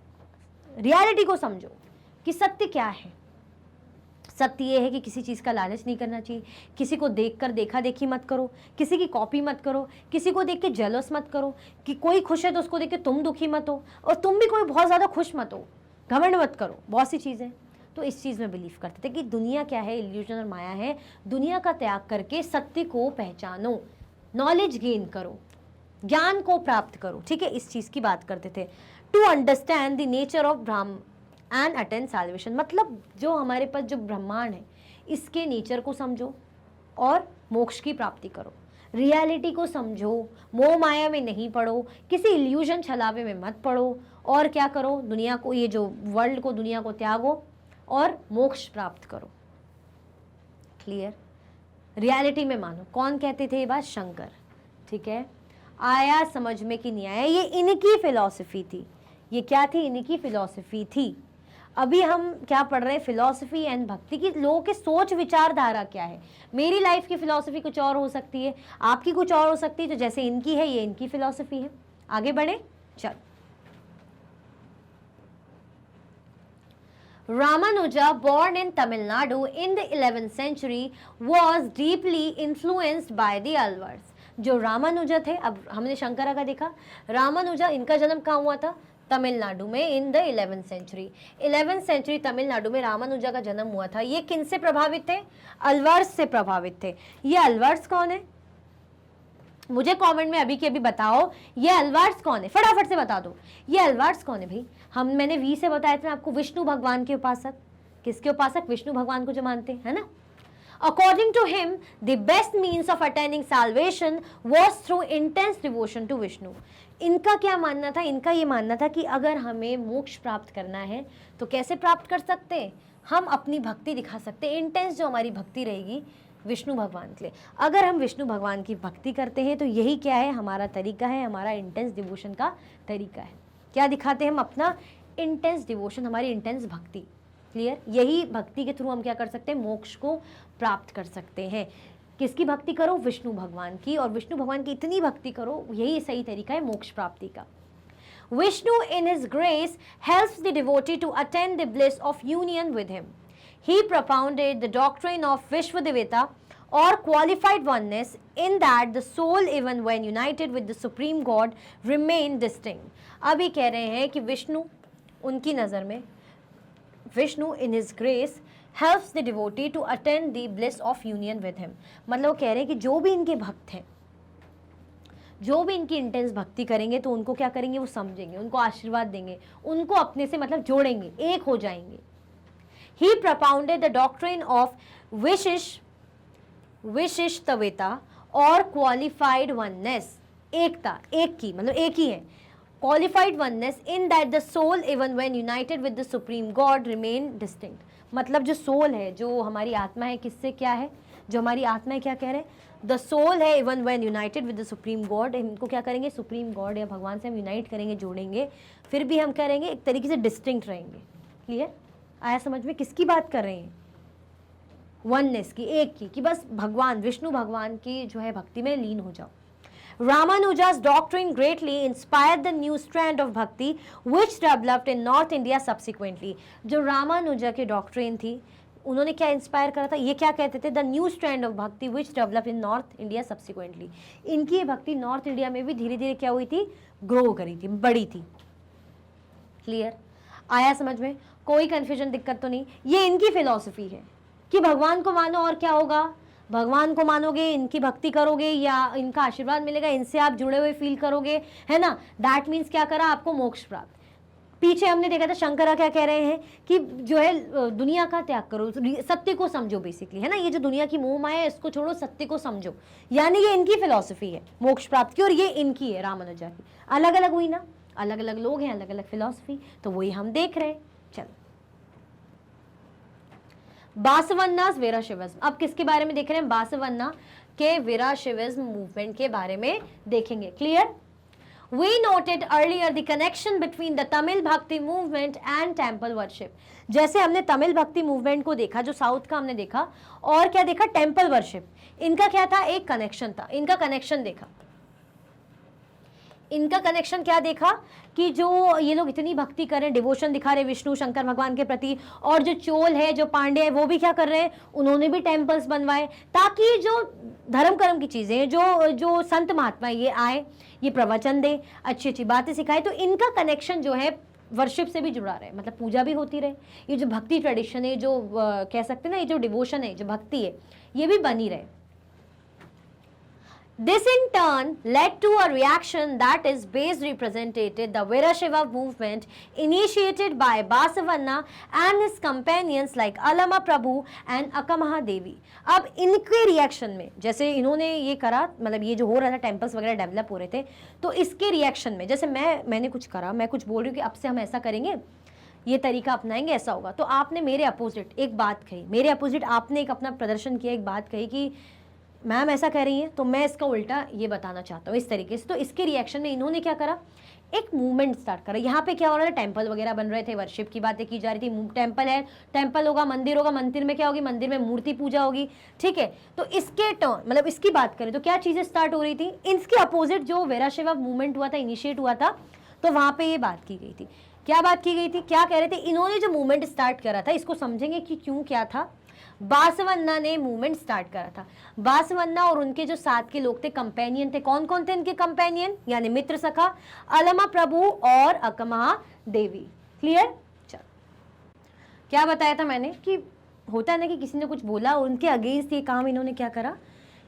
रियलिटी को समझो कि सत्य क्या है। सत्य ये है कि किसी चीज़ का लालच नहीं करना चाहिए, किसी को देखकर देखा देखी मत करो, किसी की कॉपी मत करो, किसी को देख के जेलस मत करो कि कोई खुश है तो उसको देख के तुम दुखी मत हो, और तुम भी कोई बहुत ज़्यादा खुश मत हो, घमंड मत करो, बहुत सी चीज़ें। तो इस चीज़ में बिलीव करते थे कि दुनिया क्या है? इल्यूजन और माया है। दुनिया का त्याग करके सत्य को पहचानो, नॉलेज गेन करो, ज्ञान को प्राप्त करो। ठीक है, इस चीज़ की बात करते थे। To understand the nature of Brahman and attain salvation, मतलब जो हमारे पास जो ब्रह्मांड है इसके नेचर को समझो और मोक्ष की प्राप्ति करो, रियलिटी को समझो, मोह माया में नहीं पड़ो, किसी इल्यूजन छलावे में मत पड़ो, और क्या करो? दुनिया को, ये जो वर्ल्ड को, दुनिया को त्यागो और मोक्ष प्राप्त करो। क्लियर? रियलिटी में मानो। कौन कहते थे ये बात? शंकर। ठीक है, आया समझ में कि नहीं आया? ये इनकी फिलॉसफी थी। ये क्या थी? इनकी फिलॉसफी थी। अभी हम क्या पढ़ रहे हैं? फिलॉसफी एंड भक्ति की लोगों के सोच विचारधारा क्या है। मेरी लाइफ की फिलॉसफी कुछ और हो सकती है, आपकी कुछ और हो सकती है, तो जैसे इनकी है ये इनकी फिलॉसफी है। आगे बढ़े, चल। Ramanuja, born in Tamil Nadu in the 11th century, was deeply influenced by the Alvars. जो रामानुजा थे, अब हमने शंकरा का देखा, रामानुजा इनका जन्म कहाँ हुआ था? तमिलनाडु में, in the 11th century. 11th century Tamil Nadu में रामानुजा का जन्म हुआ था। ये किन से प्रभावित थे? अलवर्स से प्रभावित थे। ये अलवर्स कौन है? मुझे कमेंट में अभी के अभी बताओ, ये अलवर्स कौन है? फटाफट से बता दो, ये अलवर्स कौन है भाई? मैंने वी से बताया था आपको, विष्णु भगवान के उपासक। किसके उपासक? विष्णु भगवान को जो मानते हैं, है ना। According to him, the best means of attaining salvation was through intense devotion to Vishnu. इनका क्या मानना था? इनका ये मानना था कि अगर हमें मोक्ष प्राप्त करना है तो कैसे प्राप्त कर सकते हैं? हम अपनी भक्ति दिखा सकते हैं, इंटेंस जो हमारी भक्ति रहेगी विष्णु भगवान के लिए। अगर हम विष्णु भगवान की भक्ति करते हैं तो यही क्या है? हमारा तरीका है, हमारा इंटेंस डिवोशन का तरीका है। क्या दिखाते हैं हम? अपना इंटेंस डिवोशन, हमारी इंटेंस भक्ति। क्लियर? यही भक्ति के थ्रू हम क्या कर सकते हैं? मोक्ष को प्राप्त कर सकते हैं। किसकी भक्ति करो? विष्णु भगवान की। और विष्णु भगवान की इतनी भक्ति करो, यही सही तरीका है मोक्ष प्राप्ति का। Vishnu in his grace helps the devotee to attain the bliss of union with him. He propounded the doctrine of Vishvadevata or qualified oneness, in that the soul even when united with the supreme God remain distinct. अभी कह रहे हैं कि विष्णु, उनकी नज़र में Vishnu in his grace helps the devotee to attain the bliss of union with him. मतलब वो कह रहे हैं कि जो भी इनके भक्त हैं, जो भी इनकी इंटेंस भक्ति करेंगे तो उनको क्या करेंगे? वो समझेंगे, उनको आशीर्वाद देंगे, उनको अपने से मतलब जोड़ेंगे, एक हो जाएंगे। He propounded the doctrine of विशिष्टवेता और क्वालिफाइड वननेस, एकता, एक की मतलब एक ही है। Qualified oneness in that the soul even when united with the supreme god remain distinct. मतलब जो सोल है, जो हमारी आत्मा है, किससे क्या है? जो हमारी आत्मा है, क्या कह रहे हैं? द सोल है even when united with the supreme God. इनको क्या करेंगे? सुप्रीम गॉड या भगवान से हम यूनाइट करेंगे, जोड़ेंगे, फिर भी हम करेंगे एक तरीके से डिस्टिंक्ट रहेंगे। क्लियर? आया समझ में? किसकी बात कर रहे हैं? वननेस की, एक की, कि बस भगवान विष्णु भगवान की जो है भक्ति में लीन हो जाओ। Ramanuja's doctrine greatly inspired the new strand of bhakti which developed in North India subsequently. जो रामानुजा की डॉक्ट्रिन थी, उन्होंने क्या इंस्पायर करा था? ये क्या कहते थे? द न्यू स्ट्रैंड ऑफ भक्ति which develop in north India subsequently. इनकी ये भक्ति नॉर्थ इंडिया में भी धीरे धीरे क्या हुई थी? ग्रो करी थी, बड़ी थी। क्लियर? आया समझ में? कोई कंफ्यूजन, दिक्कत तो नहीं? ये इनकी फिलॉसफी है कि भगवान को मानो और क्या होगा? भगवान को मानोगे, इनकी भक्ति करोगे या इनका आशीर्वाद मिलेगा, इनसे आप जुड़े हुए फील करोगे, है ना? दैट मीन्स क्या करा? आपको मोक्ष प्राप्त। पीछे हमने देखा था शंकरा क्या कह रहे हैं कि जो है दुनिया का त्याग करो, सत्य को समझो बेसिकली, है ना? ये जो दुनिया की मोह माया है इसको छोड़ो, सत्य को समझो। यानी ये इनकी फिलॉसफी है मोक्ष प्राप्त की, और ये इनकी है रामानुजा की। अलग अलग हुई ना, अलग अलग लोग हैं, अलग अलग फिलॉसफी, तो वही हम देख रहे हैं। चलो, बासवन्नास वीराशिविज्म। अब किसके बारे में देख रहे हैं? बासवन्ना के वीराशिविज्म मूवमेंट के बारे में देखेंगे। Clear? We noted earlier the connection between the Tamil Bhakti movement and temple worship. जैसे हमने तमिल भक्ति मूवमेंट को देखा, जो साउथ का हमने देखा, और क्या देखा? Temple worship. इनका क्या था? एक कनेक्शन था। इनका कनेक्शन देखा, इनका कनेक्शन क्या देखा कि जो ये लोग इतनी भक्ति कर रहे हैं, डिवोशन दिखा रहे हैं विष्णु शंकर भगवान के प्रति, और जो चोल है, जो पांडे है, वो भी क्या कर रहे हैं? उन्होंने भी टेम्पल्स बनवाए, ताकि जो धर्म कर्म की चीज़ें, जो संत महात्मा ये आए, ये प्रवचन दे, अच्छी अच्छी बातें सिखाए। तो इनका कनेक्शन जो है वर्शिप से भी जुड़ा रहे, मतलब पूजा भी होती रहे, ये जो भक्ति ट्रेडिशन है, जो कह सकते हैं ना, ये जो डिवोशन है, जो भक्ति है, ये भी बनी रहे। This in turn led to a reaction that is based represented the Virashaiva movement initiated by Basavanna and his companions like Alama Prabhu and Akamaha Devi. अब इनके रिएक्शन में, जैसे इन्होंने ये करा, मतलब ये जो हो रहा था, टेम्पल्स वगैरह डेवलप हो रहे थे, तो इसके रिएक्शन में जैसे मैंने कुछ करा, मैं कुछ बोल रही हूँ कि अब से हम ऐसा करेंगे, ये तरीका अपनाएंगे, ऐसा होगा, तो आपने मेरे अपोजिट एक बात कही, मेरे अपोजिट आपने एक अपना प्रदर्शन किया, एक बात कही कि मैम ऐसा कह रही हैं, तो मैं इसका उल्टा ये बताना चाहता हूँ, इस तरीके से। तो इसके रिएक्शन में इन्होंने क्या करा? एक मूवमेंट स्टार्ट करा। यहाँ पे क्या हो रहा था? टेम्पल वगैरह बन रहे थे, वर्शिप की बातें की जा रही थी। टेम्पल है, टेम्पल होगा, मंदिर होगा, मंदिर में क्या होगी? मंदिर में मूर्ति पूजा होगी, ठीक है? तो इसके टर्न, मतलब इसकी बात करें तो क्या चीज़ें स्टार्ट हो रही थी? इसके अपोजिट जो वीराशैव मूवमेंट हुआ था, इनिशिएट हुआ था, तो वहाँ पे ये बात की गई थी। क्या बात की गई थी? क्या कह रहे थे? इन्होंने जो मूवमेंट स्टार्ट करा था, इसको समझेंगे कि क्यों, क्या था। बासवन्ना ने मूवमेंट स्टार्ट करा था। बासवन्ना और उनके जो साथ के लोग थे, कंपेनियन थे, कौन कौन थे इनके कंपेनियन, यानी मित्र सखा? अलमा प्रभु और अकमहा देवी। क्लियर? चलो, क्या बताया था मैंने कि होता है ना कि किसी ने कुछ बोला, उनके अगेंस्ट ये काम इन्होंने क्या करा?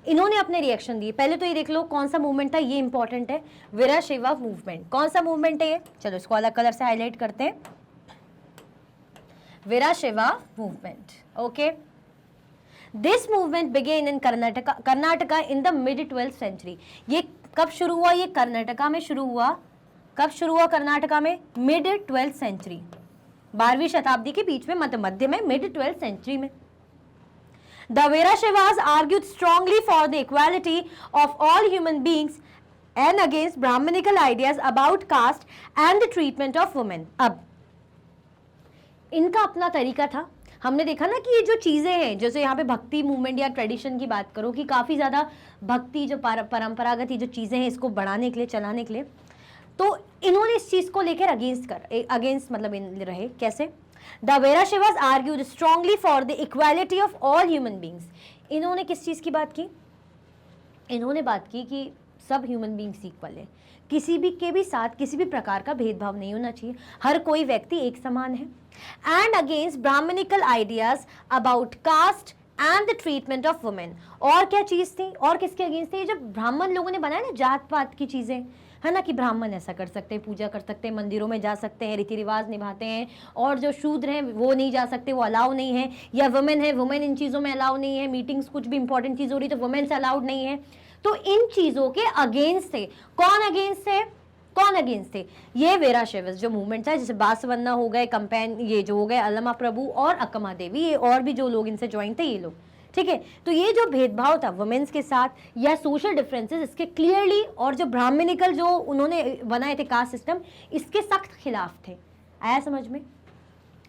इन्होंने अपने रिएक्शन दिए। पहले तो ये देख लो कौन सा मूवमेंट था, ये इंपॉर्टेंट है, वीराशैव मूवमेंट। कौन सा मूवमेंट है ये? चलो इसको अलग कलर से हाईलाइट करते हैं, Virashaiva movement. Okay, this movement began in Karnataka in the mid 12th century. ये कब शुरू हुआ? ये कर्नाटका में शुरू हुआ। कब शुरू हुआ कर्नाटका में? मिड 12th सेंचुरी, 12वीं शताब्दी के बीच में, मध्य में, मिड 12th सेंचुरी में। The Veerashivas argued strongly for the equality of all human beings and against Brahmanical ideas about caste and the treatment of women। अब इनका अपना तरीका था। हमने देखा ना कि ये जो चीज़ें हैं, जैसे यहाँ पे भक्ति मूवमेंट या ट्रेडिशन की बात करो कि काफ़ी ज़्यादा भक्ति जो परंपरागत ये जो चीज़ें हैं इसको बढ़ाने के लिए, चलाने के लिए, तो इन्होंने इस चीज़ को लेकर अगेंस्ट मतलब इन रहे। कैसे? The Veerashivas argued strongly for the equality of all human beings। इन्होंने किस चीज़ की बात की? इन्होंने बात की कि सब ह्यूमन बींग्स इक्वल है, किसी भी के भी साथ किसी भी प्रकार का भेदभाव नहीं होना चाहिए, हर कोई व्यक्ति एक समान है। And against brahmanical ideas about caste and the treatment of women. और क्या चीज़ थी? और किसके अगेंस्ट थी? ये जो ब्राह्मण लोगों ने बनाया ना जात पात की चीज़ें, है ना, कि ब्राह्मण ऐसा कर सकते हैं, पूजा कर सकते हैं, मंदिरों में जा सकते हैं, रीति रिवाज निभाते हैं, और जो शूद्र हैं वो नहीं जा सकते, वो अलाउ नहीं है, या वुमेन है, वुमेन इन चीज़ों में अलाउ नहीं है, मीटिंग्स कुछ भी इंपॉर्टेंट चीज़ हो रही तो वुमेन से अलाउड नहीं है। तो इन चीज़ों के अगेंस्ट थे। कौन अगेंस्ट थे? कौन अगेंस्ट थे? ये वीराशैवस जो मूवमेंट था, जैसे बासवन्ना हो गए, कंपेन ये जो हो गए अल्लमा प्रभु और अक्कमा देवी, ये और भी जो लोग इनसे ज्वाइन थे ये लोग, ठीक है। तो ये जो भेदभाव था वुमेन्स के साथ या सोशल डिफरेंसेस, इसके क्लियरली, और जो ब्राह्मणिकल जो उन्होंने बनाए थे कास्ट सिस्टम, इसके सख्त खिलाफ थे। आया समझ में?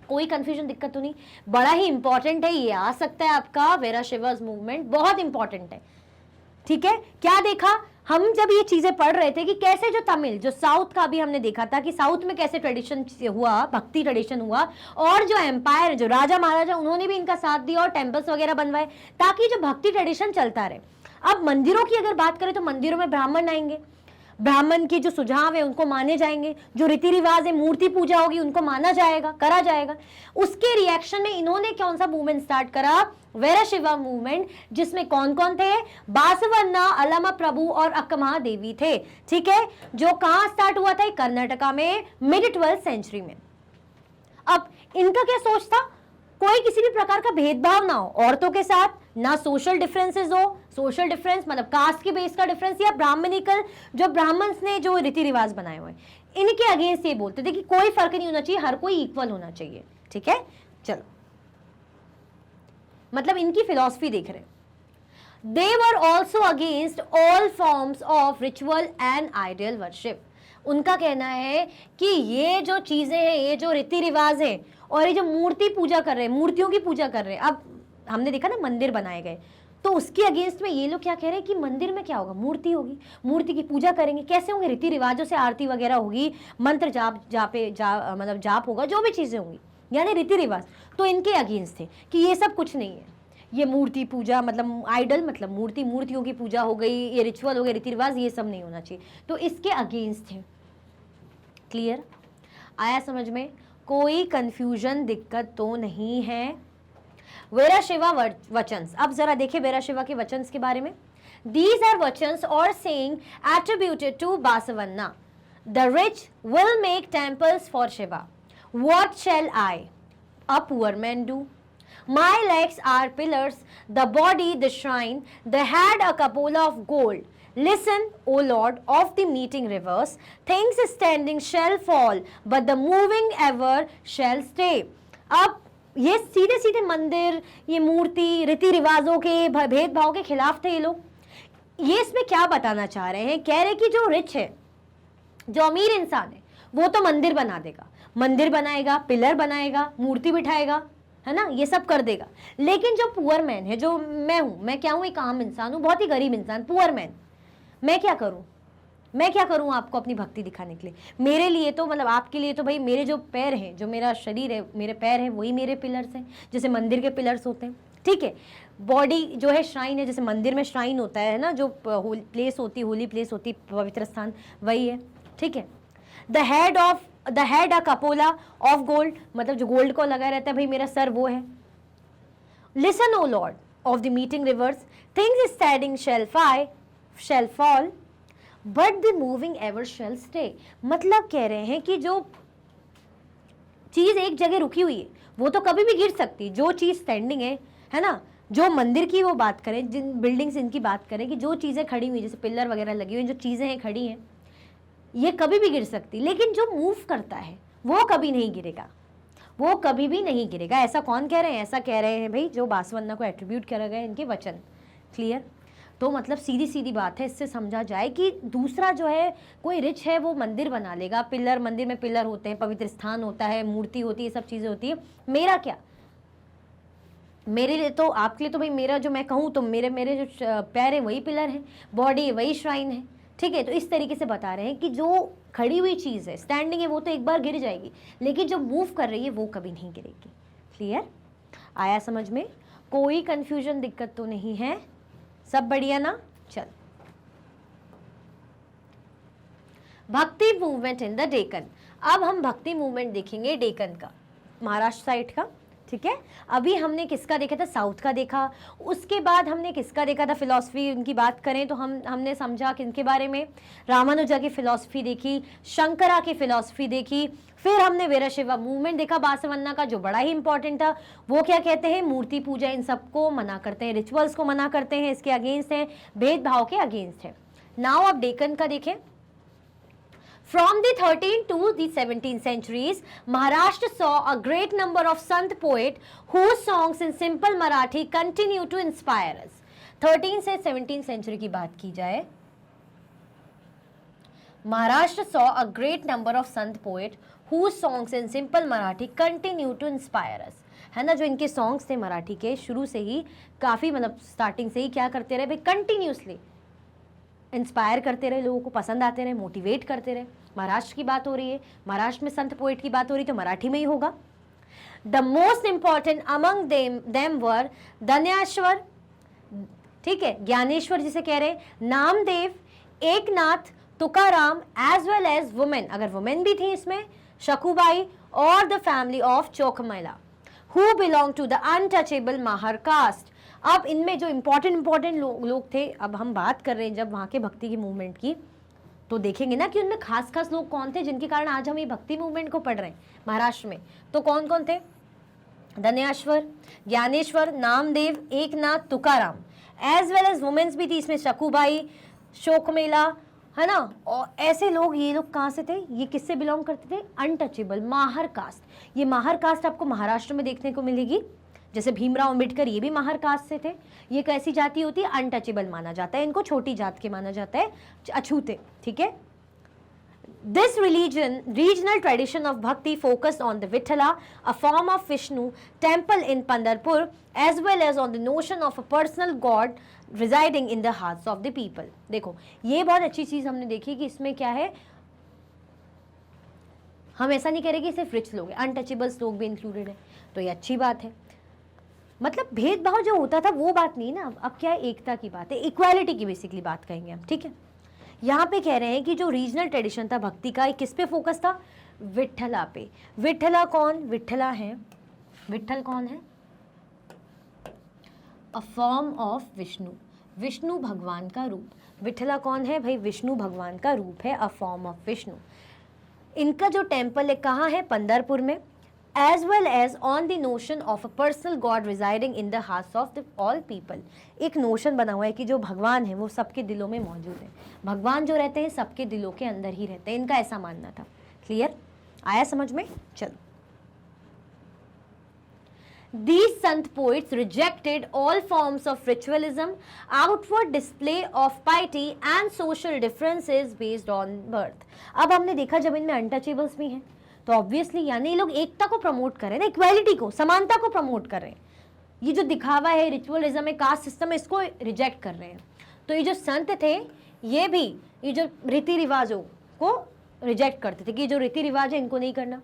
कोई कंफ्यूजन, दिक्कत तो नहीं? बड़ा ही इंपॉर्टेंट है, ये आ सकता है आपका वीराशैवस मूवमेंट, बहुत इंपॉर्टेंट है, ठीक है। क्या देखा हम जब ये चीजें पढ़ रहे थे कि कैसे जो तमिल, जो साउथ का भी हमने देखा था कि साउथ में कैसे ट्रेडिशन हुआ, भक्ति ट्रेडिशन हुआ, और जो एम्पायर, जो राजा महाराजा, उन्होंने भी इनका साथ दिया और टेम्पल्स वगैरह बनवाए ताकि जो भक्ति ट्रेडिशन चलता रहे। अब मंदिरों की अगर बात करें तो मंदिरों में ब्राह्मण आएंगे, ब्राह्मण के जो सुझाव है उनको माने जाएंगे, जो रीति रिवाज है, मूर्ति पूजा होगी, उनको माना जाएगा, करा जाएगा। उसके रिएक्शन में इन्होंने कौन सा मूवमेंट स्टार्ट करा? वीरशैव मूवमेंट, जिसमें कौन कौन थे? बासवन्ना, अल्लमा प्रभु और अक्कमा देवी थे, ठीक है। जो कहां स्टार्ट हुआ था? कर्नाटका में मिड 12th सेंचुरी में। अब इनका क्या सोच था? कोई किसी भी प्रकार का भेदभाव ना हो औरतों के साथ, ना सोशल डिफरेंसेस हो, सोशल डिफरेंस मतलब कास्ट के बेस का डिफरेंस, या ब्राह्मणिकल जो ब्राह्मण्स ने जो रीति रिवाज बनाए हुए, इनके अगेंस्ट ये बोलते थे कि कोई फर्क नहीं होना चाहिए, हर कोई इक्वल होना चाहिए, ठीक है। चलो, मतलब इनकी फिलॉसफी देख रहे हैं। They were also against all forms of ritual and ideal worship। उनका कहना है कि ये जो चीजें हैं, ये जो रीति रिवाज है, और ये जो मूर्ति पूजा कर रहे हैं, मूर्तियों की पूजा कर रहे हैं, अब हमने देखा ना मंदिर बनाए गए, तो उसके अगेंस्ट में ये लोग क्या कह रहे हैं कि मंदिर में क्या होगा? मूर्ति होगी, मूर्ति की पूजा करेंगे, कैसे होंगे? रीति रिवाजों से आरती वगैरह होगी, मंत्र मतलब जाप होगा, जो भी चीजें होंगी, यानी रीति रिवाज। तो इनके अगेंस्ट थे कि ये सब कुछ नहीं है, ये मूर्ति पूजा मतलब आइडल मतलब मूर्ति, मूर्तियों की पूजा हो गई, ये रिचुअल हो गए, रीति रिवाज, ये सब नहीं होना चाहिए। तो इसके अगेंस्ट थे। क्लियर? आया समझ में? कोई कंफ्यूजन, दिक्कत तो नहीं है। वीराशैव वचन्स, अब जरा देखिए वीराशैव के वचन्स के बारे में। These are वचन्स और saying attributed to Basavanna। The rich will make temples for Shiva। What shall I, a poor man, do? My legs are pillars, the body the shrine, the head a cupola of gold। Listen, O Lord of the meeting rivers, things standing shall fall, but the moving ever shall stay। अब ये सीधे सीधे मंदिर, ये मूर्ति, रीति रिवाजों के भेदभाव के खिलाफ थे ये लोग। ये इसमें क्या बताना चाह रहे हैं? कह रहे कि जो रिच है, जो अमीर इंसान है, वो तो मंदिर बना देगा, मंदिर बनाएगा, पिलर बनाएगा, मूर्ति बिठाएगा, है ना, ये सब कर देगा। लेकिन जो पुअर मैन है, जो मैं हूं, मैं क्या हूं? एक आम इंसान हूं, बहुत ही गरीब इंसान, पुअर मैन। मैं क्या करूं? मैं क्या करूं आपको अपनी भक्ति दिखाने के लिए? मेरे लिए तो मतलब आपके लिए तो भाई मेरे जो पैर हैं, जो मेरा शरीर है, मेरे पैर हैं, वही मेरे पिलर्स हैं, जैसे मंदिर के पिलर्स होते हैं, ठीक है। बॉडी जो है श्राइन है, जैसे मंदिर में श्राइन होता है ना, जो प्लेस होती है, होली प्लेस होती है, पवित्र स्थान, वही है, ठीक है। The head a cupola of gold, मतलब जो गोल्ड को लगा रहता है, भाई मेरा सर वो है। Listen O lord of the meeting rivers, things standing shall fall, but the moving ever shall stay। मतलब कह रहे हैं कि जो चीज एक जगह रुकी हुई है वो तो कभी भी गिर सकती है। जो चीज स्टैंडिंग है ना, जो मंदिर की वो बात करें, जिन बिल्डिंग्स इनकी बात करें, कि जो चीज़ें खड़ी हुई जैसे पिलर वगैरह लगी हुई, जो चीज़ें हैं खड़ी हैं, ये कभी भी गिर सकती, लेकिन जो मूव करता है वो कभी नहीं गिरेगा, वो कभी भी नहीं गिरेगा। ऐसा कौन कह रहे हैं? ऐसा कह रहे हैं भाई जो बासवन्ना को एट्रीब्यूट करा गया इनके वचन। क्लियर? तो मतलब सीधी सीधी बात है, इससे समझा जाए कि दूसरा जो है, कोई रिच है वो मंदिर बना लेगा, पिलर, मंदिर में पिलर होते हैं, पवित्र स्थान होता है, मूर्ति होती है, सब चीज़ें होती है, मेरा क्या, मेरे लिए तो, आपके लिए तो भाई मेरा जो मैं कहूँ तो मेरे जो पैर है वही पिलर है, बॉडी वही श्राइन है, ठीक है। तो इस तरीके से बता रहे हैं कि जो खड़ी हुई चीज़ है, स्टैंडिंग है, वो तो एक बार गिर जाएगी, लेकिन जो मूव कर रही है वो कभी नहीं गिरेगी। क्लियर? आया समझ में? कोई कंफ्यूजन, दिक्कत तो नहीं है? सब बढ़िया ना? चल, भक्ति मूवमेंट इन द डेक्कन। अब हम भक्ति मूवमेंट देखेंगे डेक्कन का, महाराष्ट्र साइड का, ठीक है। अभी हमने किसका देखा था? साउथ का देखा। उसके बाद हमने किसका देखा था? फिलॉसफी उनकी बात करें तो हमने समझा किनके बारे में? रामानुजा की फिलॉसफी देखी, शंकरा की फिलॉसफी देखी, फिर हमने वीरशैव मूवमेंट देखा बासवन्ना का, जो बड़ा ही इंपॉर्टेंट था। वो क्या कहते हैं? मूर्ति पूजा इन सबको मना करते हैं, रिचुअल्स को मना करते हैं, इसके अगेंस्ट है, भेदभाव के अगेंस्ट है। नाउ अब डेक्कन का देखें। From the 13th to the 17th centuries, Maharashtra saw a great number of Sant poet whose songs in simple Marathi continue to inspire us. 13th से 17th century की बात की जाए, Maharashtra saw a great number of Sant poet whose songs in simple Marathi continue to inspire us. है ना, जो इनके songs थे मराठी के, शुरू से ही काफ़ी, मतलब स्टार्टिंग से ही क्या करते रहे भाई, कंटिन्यूसली इंस्पायर करते रहे, लोगों को पसंद आते रहे, मोटिवेट करते रहे। महाराष्ट्र की बात हो रही है, महाराष्ट्र में संत पोएट की बात हो रही, तो मराठी में ही होगा। The most important among them were Dhanyeshwar, ठीक है, ज्ञानेश्वर जिसे कह रहे, Namdev, Eknath, Tukaram, as well as women, अगर वुमेन भी थी इसमें, शकुबाई और the family of Chokhamela, who belong to the untouchable Mahar caste. अब इनमें जो इंपॉर्टेंट लोग थे, अब हम बात कर रहे हैं जब वहाँ के भक्ति की मूवमेंट की, तो देखेंगे ना कि उनमें खास लोग कौन थे जिनके कारण आज हम ये भक्ति मूवमेंट को पढ़ रहे हैं महाराष्ट्र में। तो कौन कौन थे? Dhanyeshwar, Dnyaneshwar, Namdev, Eknath, Tukaram, as well as womens भी थी इसमें, शकुबाई, शोकमेला, है ना। और ऐसे लोग, ये लोग कहाँ से थे? ये किससे बिलोंग करते थे? Untouchable, Mahar caste. ये माहर कास्ट आपको महाराष्ट्र में देखने को मिलेगी, जैसे भीमराव अंबेडकर, ये भी माहर कास्ट से थे। ये कैसी जाति होती है? अनटचेबल माना जाता है इनको, छोटी जात के माना जाता है, अछूते, ठीक है। This regional tradition of bhakti focused on the Vithala, a form of Vishnu, temple in Pandharpur, as well as on the notion of a personal God residing in the hearts of the people. देखो, ये बहुत अच्छी चीज हमने देखी कि इसमें क्या है, हम ऐसा नहीं कह रहे कि सिर्फ रिच लोग हैं, अनटचेबल्स लोग भी इंक्लूडेड है, तो ये अच्छी बात है। मतलब भेदभाव जो होता था वो बात नहीं ना, अब क्या है, एकता की बात है, इक्वालिटी की बेसिकली बात कहेंगे हम, ठीक है। यहाँ पे कह रहे हैं कि जो रीजनल ट्रेडिशन था भक्ति का, किस पे फोकस था? विठला पे। विठला कौन? विठला है, विठल कौन है? A form of Vishnu, Vishnu भगवान का रूप। विठला कौन है भाई? विष्णु भगवान का रूप है, अ फॉर्म ऑफ विष्णु। इनका जो टेम्पल है कहाँ है? पंढरपुर में। as well as on the notion of a personal God residing in the hearts of the all people. एक नोशन बना हुआ है कि जो भगवान है वो सबके दिलों में मौजूद है, भगवान जो रहते हैं सबके दिलों के अंदर ही रहते हैं, इनका ऐसा मानना था। क्लियर? आया समझ में? चलो, These sant poets rejected all forms of ritualism, outward display of piety and social differences based on birth. अब हमने देखा जब इनमें अनटचेबल्स भी हैं तो ऑब्वियसली यानी ये लोग एकता को प्रमोट कर रहे हैं, इक्वालिटी को, समानता को प्रमोट कर रहे हैं। ये जो दिखावा है, रिचुअलिज्म है, कास्ट सिस्टम है, इसको रिजेक्ट कर रहे हैं। तो ये जो संत थे ये भी ये जो रीति रिवाजों को रिजेक्ट करते थे कि जो रीति रिवाज है इनको नहीं करना।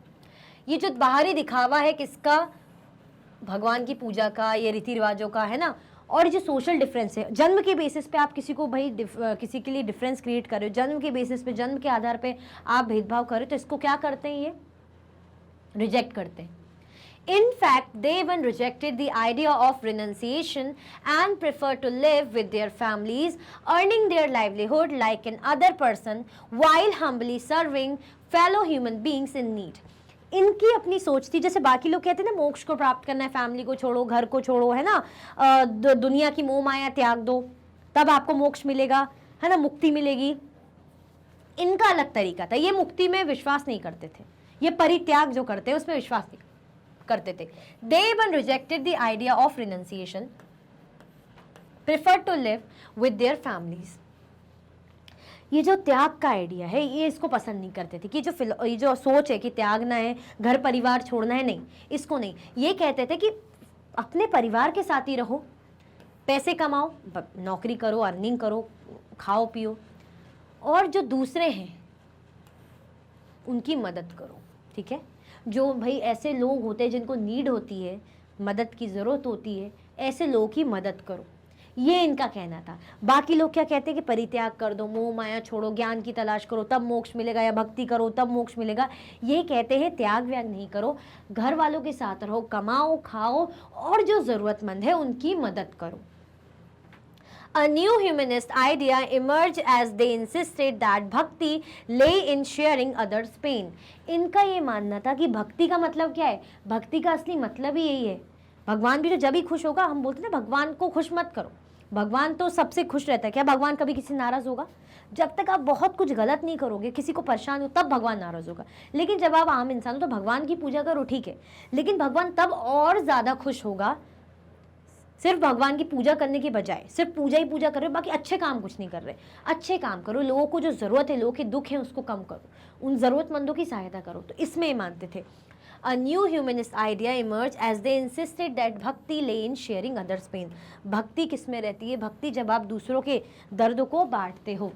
ये जो बाहरी दिखावा है किसका? भगवान की पूजा का, ये रीति रिवाजों का, है ना। और जो सोशल डिफरेंस है, जन्म के बेसिस पे आप किसी को भाई किसी के लिए डिफरेंस क्रिएट कर रहे हो, जन्म के बेसिस पे, जन्म के आधार पे आप भेदभाव कर रहे हो, तो इसको क्या करते हैं? ये रिजेक्ट करते हैं। In fact, they even rejected the idea of renunciation and preferred to live with their families, earning their livelihood like an other person while humbly serving fellow human beings in need. इनकी अपनी सोच थी। जैसे बाकी लोग कहते हैं ना मोक्ष को प्राप्त करना है, फैमिली को छोड़ो, घर को छोड़ो, है ना, दुनिया की मोह माया त्याग दो, तब आपको मोक्ष मिलेगा, है ना, मुक्ति मिलेगी। इनका अलग तरीका था, ये मुक्ति में विश्वास नहीं करते थे, ये परित्याग जो करते हैं उसमें विश्वास नहीं करते थे। They even rejected the idea of renunciation, preferred to live with their families. ये जो त्याग का आइडिया है ये इसको पसंद नहीं करते थे कि ये जो सोच है कि त्यागना है, घर परिवार छोड़ना है, नहीं, इसको नहीं। ये कहते थे कि अपने परिवार के साथ ही रहो, पैसे कमाओ, नौकरी करो, अर्निंग करो, खाओ पियो, और जो दूसरे हैं उनकी मदद करो, ठीक है। जो भाई ऐसे लोग होते हैं जिनको नीड होती है, मदद की ज़रूरत होती है, ऐसे लोगों की मदद करो, ये इनका कहना था। बाकी लोग क्या कहते हैं कि परित्याग कर दो, मोह माया छोड़ो, ज्ञान की तलाश करो तब मोक्ष मिलेगा, या भक्ति करो तब मोक्ष मिलेगा। ये कहते हैं त्याग व्याग नहीं करो, घर वालों के साथ रहो, कमाओ खाओ, और जो ज़रूरतमंद है उनकी मदद करो। A new humanist idea emerged as they insisted that bhakti lay in sharing others' pain. इनका ये मानना था कि भक्ति का मतलब क्या है, भक्ति का असली मतलब ही यही है। भगवान भी तो जब ही खुश होगा, हम बोलते हैं ना भगवान को खुश मत करो, भगवान तो सबसे खुश रहता है। क्या भगवान कभी किसी नाराज होगा? जब तक आप बहुत कुछ गलत नहीं करोगे, किसी को परेशान हो, तब भगवान नाराज होगा। लेकिन जब आप आम इंसान हो तो भगवान की पूजा करो, ठीक है, लेकिन भगवान तब और ज़्यादा खुश होगा। सिर्फ भगवान की पूजा करने की बजाय सिर्फ पूजा ही पूजा कर रहे हो, बाकी अच्छे काम कुछ नहीं कर रहे। अच्छे काम करो, लोगों को जो ज़रूरत है, लोगों के दुख है उसको कम करो, उन ज़रूरतमंदों की सहायता करो। तो इसमें ये मानते थे। A new humanist idea emerged as they insisted that bhakti lay in sharing others' pain. भक्ति किस में रहती है? भक्ति जब आप दूसरों के दर्द को बांटते हो।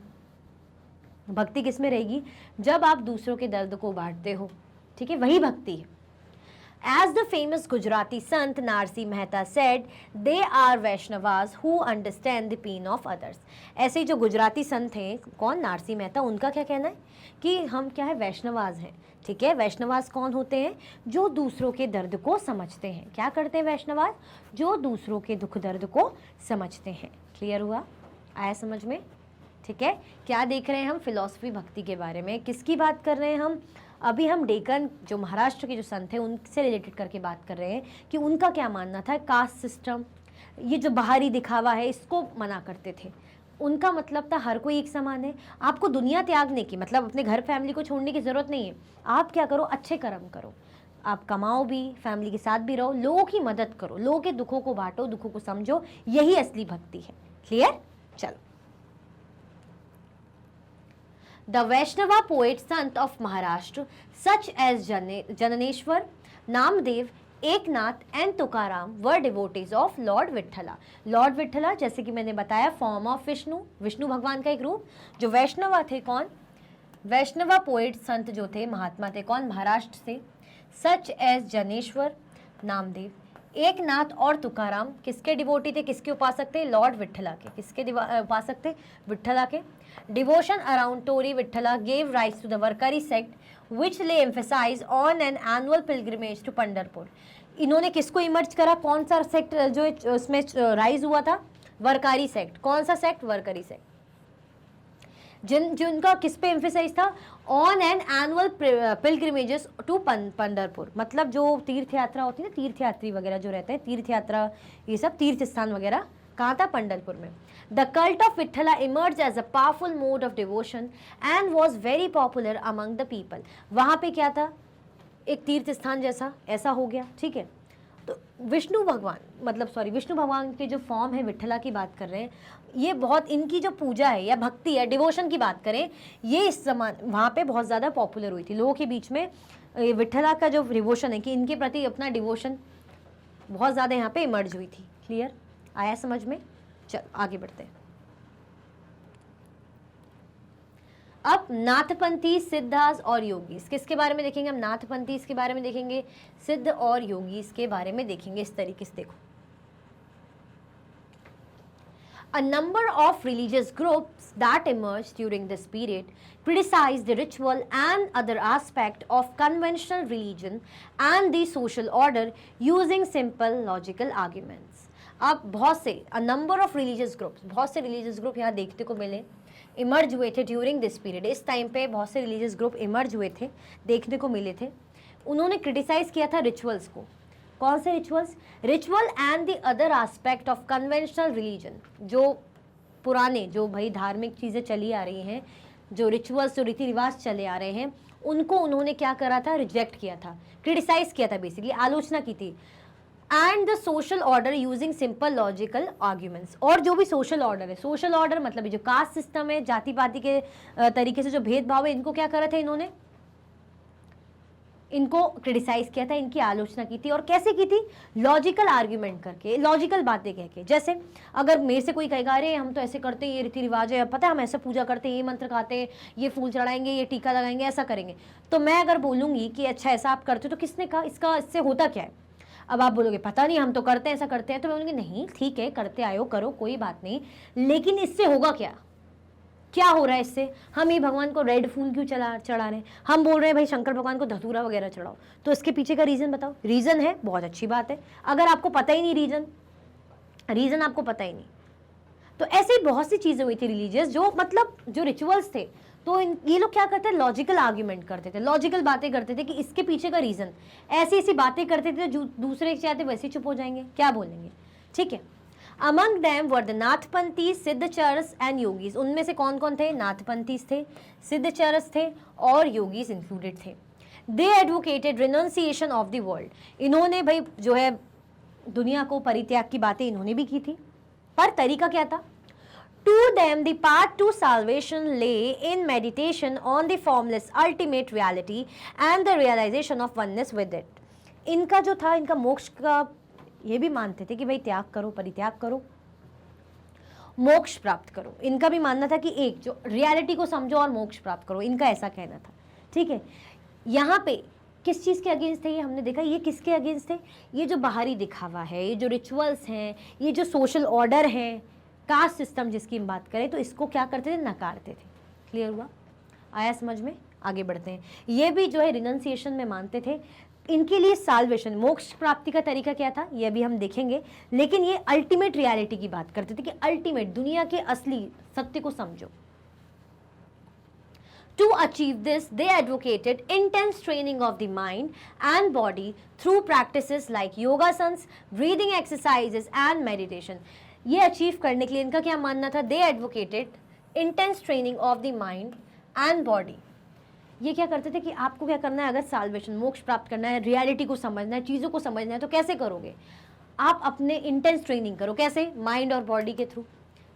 भक्ति किस में रहेगी? जब आप दूसरों के दर्द को बांटते हो, ठीक है, वही भक्ति है। As the famous Gujarati Sant Narsi Mehta said, they are Vaishnavas who understand the pain of others. ऐसे ही जो गुजराती संत हैं, कौन, नारसी मेहता, उनका क्या कहना है कि हम क्या है, वैष्णवास हैं, ठीक है। वैष्णवास कौन होते हैं? जो दूसरों के दर्द को समझते हैं। क्या करते हैं वैष्णवास? जो दूसरों के दुख दर्द को समझते हैं। क्लियर हुआ? आया समझ में? ठीक है। क्या देख रहे हैं हम? फिलॉसफी भक्ति के बारे में। किसकी बात कर रहे हैं हम? अभी हम डेक्कन जो महाराष्ट्र के जो संत हैं उनसे रिलेटेड करके बात कर रहे हैं कि उनका क्या मानना था। कास्ट सिस्टम, ये जो बाहरी दिखावा है, इसको मना करते थे। उनका मतलब था हर कोई एक समान है, आपको दुनिया त्यागने की, मतलब अपने घर फैमिली को छोड़ने की ज़रूरत नहीं है। आप क्या करो, अच्छे कर्म करो, आप कमाओ भी, फैमिली के साथ भी रहो, लोगों की मदद करो, लोगों के दुखों को बांटो, दुखों को समझो, यही असली भक्ति है। क्लियर? चलो। The Vaishnava poets Sant of Maharashtra, such as Jananeshwar, Namdev, Eknath and Tukaram were devotees of Lord Vithala. Lord Vithala, जैसे कि मैंने बताया, फॉर्म ऑफ विष्णु, विष्णु भगवान का एक रूप। जो वैष्णवा थे कौन? वैष्णवा पोएट संत जो थे, महात्मा थे कौन? महाराष्ट्र से। सच एज जनेश्वर, नामदेव, एकनाथ और तुकाराम किसके डिवोटी थे, किसके उपासक थे? लॉर्ड विठला के। किसके उपासक थे? विठला के। डिवोशन अराउंड टोरी Vitthala gave rise to the Warkari sect which lay emphasise on an annual pilgrimage to Pandharpur. इन्होंने किसको इमर्ज करा? कौन सा सेक्ट जो उसमें राइज हुआ था? वरकारी सेक्ट। कौन सा सेक्ट? वरकरी सेक्ट। जिनका किस पे एम्फेसाइज था? On an annual pilgrimages to Pandharpur. मतलब जो तीर्थ यात्रा होती है ना, तीर्थ यात्री वगैरह जो रहते हैं, तीर्थ यात्रा, ये सब तीर्थ स्थान वगैरह कहाँ था? पंढरपुर में। The cult of Vitthala emerge as a powerful mode of devotion and was very popular among the people. वहाँ पे क्या था? एक तीर्थ स्थान जैसा ऐसा हो गया, ठीक है। तो विष्णु भगवान, मतलब सॉरी, विष्णु भगवान के जो फॉर्म है, विठला की बात कर रहे हैं, ये बहुत, इनकी जो पूजा है या भक्ति है, डिवोशन की बात करें, ये इस समय वहाँ पे बहुत ज़्यादा पॉपुलर हुई थी लोगों के बीच में। विठला का जो डिवोशन है कि इनके प्रति अपना डिवोशन बहुत ज़्यादा यहाँ पे इमर्ज हुई थी। क्लियर? आया समझ में? चल आगे बढ़ते हैं। अब नाथपंथी, सिद्धास और योगीस, किसके बारे में देखेंगे हम? नाथपंथी के बारे में देखेंगे, सिद्ध और योगीस के बारे में देखेंगे। इस तरीके से देखो, a number of religious groups that emerged during this period criticized the ritual and other aspect of conventional religion and the social order using simple logical arguments. अब बहुत से a number of religious groups, बहुत से religious group यहाँ देखते को मिले, emerge हुए थे ड्यूरिंग दिस पीरियड। इस टाइम पे बहुत से रिलीजियस ग्रुप इमर्ज हुए थे, देखने को मिले थे। उन्होंने क्रिटिसाइज किया था रिचुअल्स को। कौन से rituals? Ritual and the other aspect of conventional religion, जो पुराने जो भाई धार्मिक चीज़ें चली आ रही हैं, जो रिचुअल्स जो रीति रिवाज चले आ रहे हैं, उनको उन्होंने क्या करा था? रिजेक्ट किया था, क्रिटिसाइज किया था, बेसिकली आलोचना की थी। And the social order using simple logical arguments, और जो भी सोशल ऑर्डर है, सोशल ऑर्डर मतलब जो कास्ट सिस्टम है, जाति पाति के तरीके से जो भेदभाव है, इनको क्या करा था इन्होंने? इनको क्रिटिसाइज किया था, इनकी आलोचना की थी। और कैसे की थी? लॉजिकल आर्ग्यूमेंट करके, लॉजिकल बातें कह के। जैसे अगर मेरे से कोई कहेगा अरे हम तो ऐसे करते हैं, ये रीति रिवाज है, पता है हम ऐसा पूजा करते हैं, ये मंत्र खाते हैं, ये फूल चढ़ाएंगे, ये टीका लगाएंगे, ऐसा करेंगे, तो मैं अगर बोलूंगी कि अच्छा ऐसा आप करते हो, तो किसने कहा? इसका इससे होता क्या है? अब आप बोलोगे पता नहीं, हम तो करते हैं, ऐसा करते हैं, तो मैं बोलूँगी नहीं ठीक है, करते आयो, करो, कोई बात नहीं, लेकिन इससे होगा क्या? क्या हो रहा है इससे? हम ये भगवान को रेड फूल क्यों चढ़ा रहे हैं? हम बोल रहे हैं भाई शंकर भगवान को धतूरा वगैरह चढ़ाओ, तो इसके पीछे का रीज़न बताओ। रीज़न है, बहुत अच्छी बात है। अगर आपको पता ही नहीं रीज़न आपको पता ही नहीं, तो ऐसी बहुत सी चीज़ें हुई थी रिलीजियस, जो मतलब जो रिचुअल्स थे, तो ये लोग क्या करते हैं? लॉजिकल आर्ग्यूमेंट करते थे, लॉजिकल बातें करते थे कि इसके पीछे का रीज़न, ऐसी ऐसी बातें करते थे जो दूसरे चाहते वैसे चुप हो जाएंगे, क्या बोलेंगे, ठीक है। Among them were the Nathpanthi, Siddhacharas and yogis. उनमें से कौन कौन थे? नाथपंथीज थे, सिद्धचरस थे और योगीज इंक्लूडेड थे। They advocated renunciation of the world. इन्होंने भाई जो है दुनिया को परित्याग की बातें इन्होंने भी की थी, पर तरीका क्या था? To them, the path to salvation lay in meditation on the formless ultimate reality and the realization of oneness with it. इनका जो था, इनका मोक्ष का ये भी मानते थे कि भाई त्याग करो, परित्याग करो, मोक्ष प्राप्त करो। इनका भी मानना था कि एक जो रियलिटी को समझो और मोक्ष प्राप्त करो, इनका ऐसा कहना था, ठीक है। यहाँ पे किस चीज़ के अगेंस्ट थे ये हमने देखा, ये किसके अगेंस्ट थे? ये जो बाहरी दिखावा है, ये जो रिचुअल्स हैं, ये जो सोशल ऑर्डर है, कास्ट सिस्टम जिसकी हम बात करें, तो इसको क्या करते थे? नकारते थे। क्लियर हुआ? आया समझ में? आगे बढ़ते हैं। ये भी जो है रिनंसिएशन में मानते थे। इनके लिए साल्वेशन, मोक्ष प्राप्ति का तरीका क्या था ये अभी हम देखेंगे, लेकिन ये अल्टीमेट रियलिटी की बात करते थे कि अल्टीमेट दुनिया के असली सत्य को समझो। To achieve this, they advocated intense training of the mind and body through practices like yogasanas, breathing exercises and meditation. ये अचीव करने के लिए इनका क्या मानना था? They advocated intense training of the mind and body. ये क्या करते थे कि आपको क्या करना है? अगर साल्वेशन, मोक्ष प्राप्त करना है, रियलिटी को समझना है, चीज़ों को समझना है, तो कैसे करोगे? आप अपने इंटेंस ट्रेनिंग करो। कैसे? माइंड और बॉडी के थ्रू।